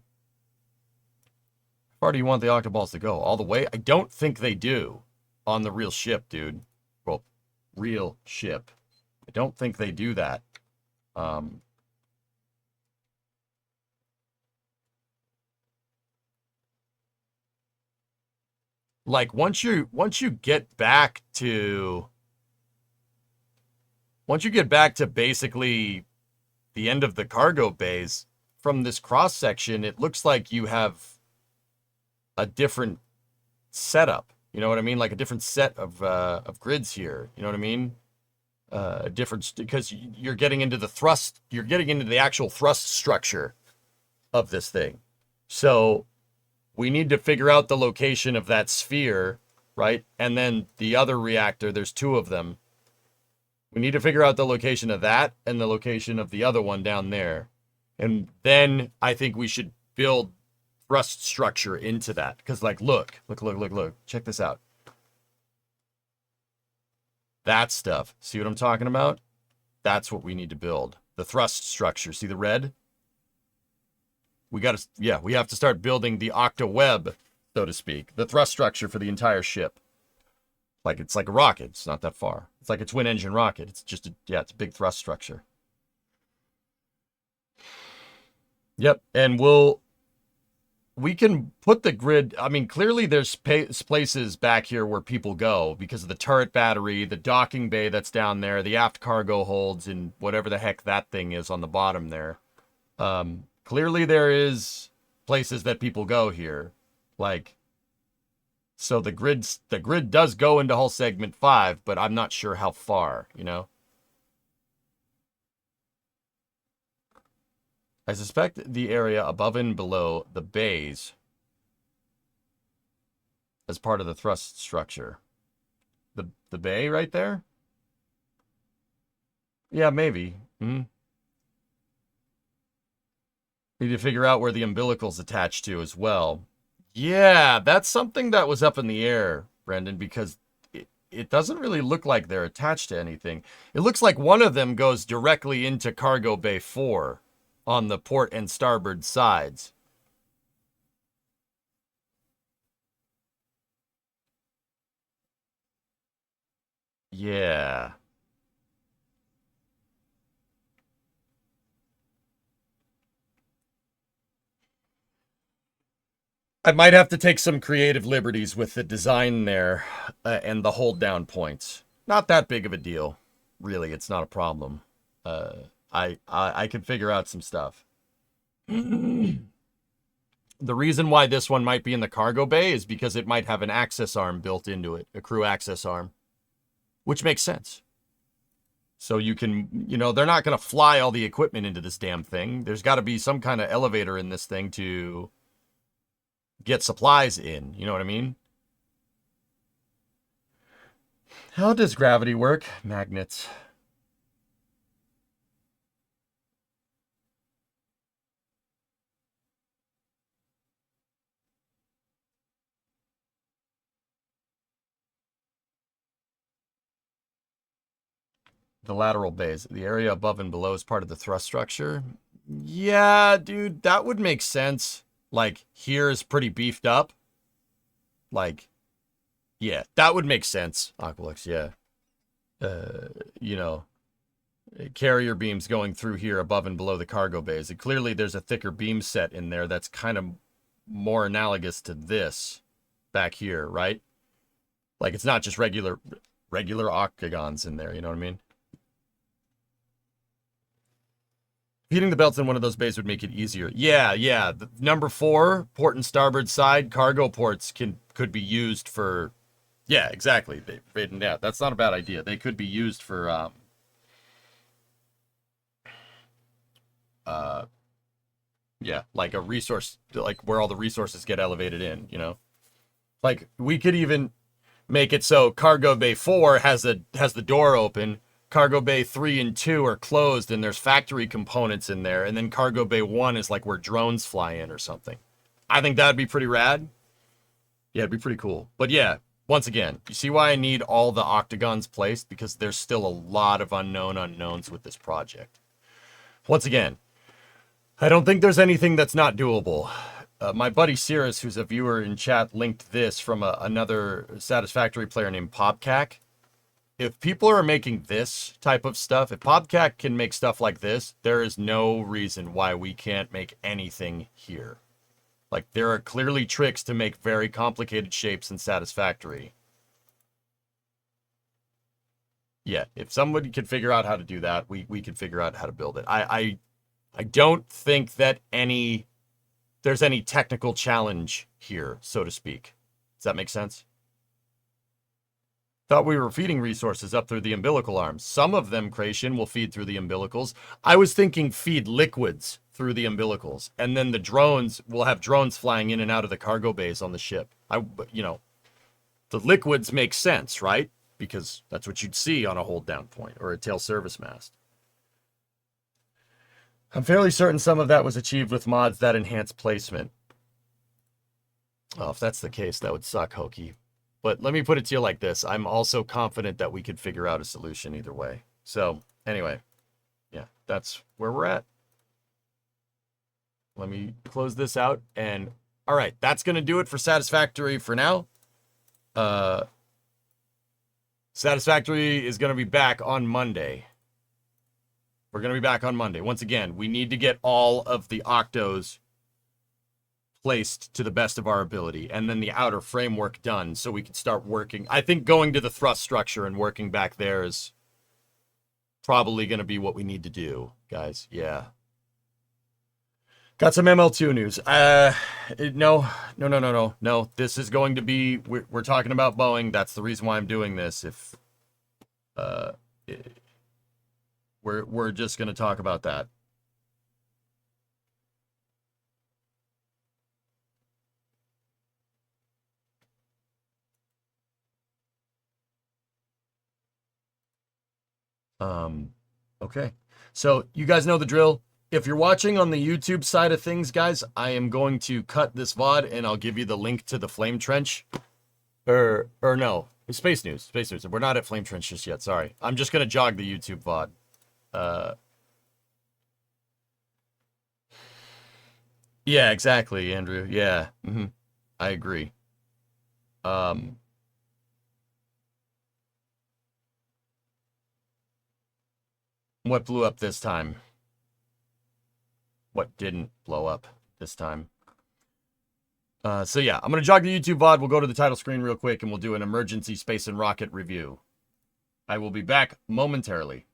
far do you want the octoballs to go? All the way? I don't think they do on the real ship, dude. Well, real ship. I don't think they do that. Like once you get back to basically the end of the cargo bays, from this cross section, it looks like you have a different setup. You know what I mean? Like a different set of grids here. You know what I mean? Different, because you're getting into the thrust. You're getting into the actual thrust structure of this thing. So we need to figure out the location of that sphere, right? And then the other reactor, there's 2 of them. We need to figure out the location of that and the location of the other one down there. And then I think we should build thrust structure into that. Because, like, look. Check this out. That stuff. See what I'm talking about? That's what we need to build. The thrust structure. See the red? We have to start building the octa web, so to speak. The thrust structure for the entire ship. Like, it's like a rocket. It's not that far. It's like a twin engine rocket. It's just it's a big thrust structure. Yep. And we can put the grid. I mean, clearly there's places back here where people go because of the turret battery, the docking bay that's down there, the aft cargo holds, and whatever the heck that thing is on the bottom there. Clearly there is places that people go here. Like, so the grid does go into hull segment 5, but I'm not sure how far, you know? I suspect the area above and below the bays as part of the thrust structure. The bay right there? Yeah, maybe. Need to figure out where the umbilical's attached to as well. Yeah, that's something that was up in the air, Brendan, because it doesn't really look like they're attached to anything. It looks like one of them goes directly into cargo bay 4 on the port and starboard sides. Yeah. I might have to take some creative liberties with the design there and the hold down points. Not that big of a deal. Really, it's not a problem. I can figure out some stuff. The reason why this one might be in the cargo bay is because it might have an access arm built into it, a crew access arm, which makes sense. So you can, they're not going to fly all the equipment into this damn thing. There's got to be some kind of elevator in this thing to get supplies in. You know what I mean? How does gravity work? Magnets. The lateral bays. The area above and below is part of the thrust structure. Yeah, dude, that would make sense. Like, here is pretty beefed up. Like, yeah, that would make sense. Aqualux, yeah. Carrier beams going through here above and below the cargo bays. And clearly there's a thicker beam set in there that's kind of more analogous to this back here, right? Like, it's not just regular regular octagons in there, you know what I mean? Feeding the belts in one of those bays would make it easier. Yeah. The, number 4, port and starboard side, cargo ports could be used for... Yeah, exactly. Yeah, that's not a bad idea. They could be used for... yeah, like a resource, like where all the resources get elevated in, you know? Like, we could even make it so cargo bay 4 has the door open, cargo bay 3 and 2 are closed, and there's factory components in there, and then cargo bay 1 is like where drones fly in or something. I think that'd be pretty rad. Yeah, it'd be pretty cool. But yeah, once again, you see why I need all the octagons placed? Because there's still a lot of unknown unknowns with this project. Once again, I don't think there's anything that's not doable. My buddy Cirrus, who's a viewer in chat, linked this from another Satisfactory player named Popcac. If people are making this type of stuff, if Popcac can make stuff like this, there is no reason why we can't make anything here. Like, there are clearly tricks to make very complicated shapes in Satisfactory. Yeah, if somebody could figure out how to do that, we can figure out how to build it. I don't think that there's any technical challenge here, so to speak. Does that make sense? Thought we were feeding resources up through the umbilical arms. Some of them, Creation, will feed through the umbilicals. I was thinking feed liquids through the umbilicals. And then the drones, will have drones flying in and out of the cargo bays on the ship. You know, the liquids make sense, right? Because that's what you'd see on a hold down point or a tail service mast. I'm fairly certain some of that was achieved with mods that enhance placement. Oh, if that's the case, that would suck, Hokey. But let me put it to you like this. I'm also confident that we could figure out a solution either way. So, anyway. Yeah, that's where we're at. Let me close this out. And, all right, that's going to do it for Satisfactory for now. Satisfactory is going to be back on Monday. We're going to be back on Monday. Once again, we need to get all of the octos placed to the best of our ability, and then the outer framework done so we can start working. I think going to the thrust structure and working back there is probably going to be what we need to do, guys. Yeah. Got some ML2 news. No. This is going to be, we're talking about Boeing. That's the reason why I'm doing this. If, we're just going to talk about that. Okay. So you guys know the drill. If you're watching on the YouTube side of things, guys, I am going to cut this VOD and I'll give you the link to the Flame Trench. Or no, Space News. We're not at Flame Trench just yet, sorry. I'm just going to jog the YouTube VOD. Yeah, exactly, Andrew. Yeah. I agree. What blew up this time? What didn't blow up this time? So yeah, I'm going to jog the YouTube VOD. We'll go to the title screen real quick and we'll do an emergency space and rocket review. I will be back momentarily.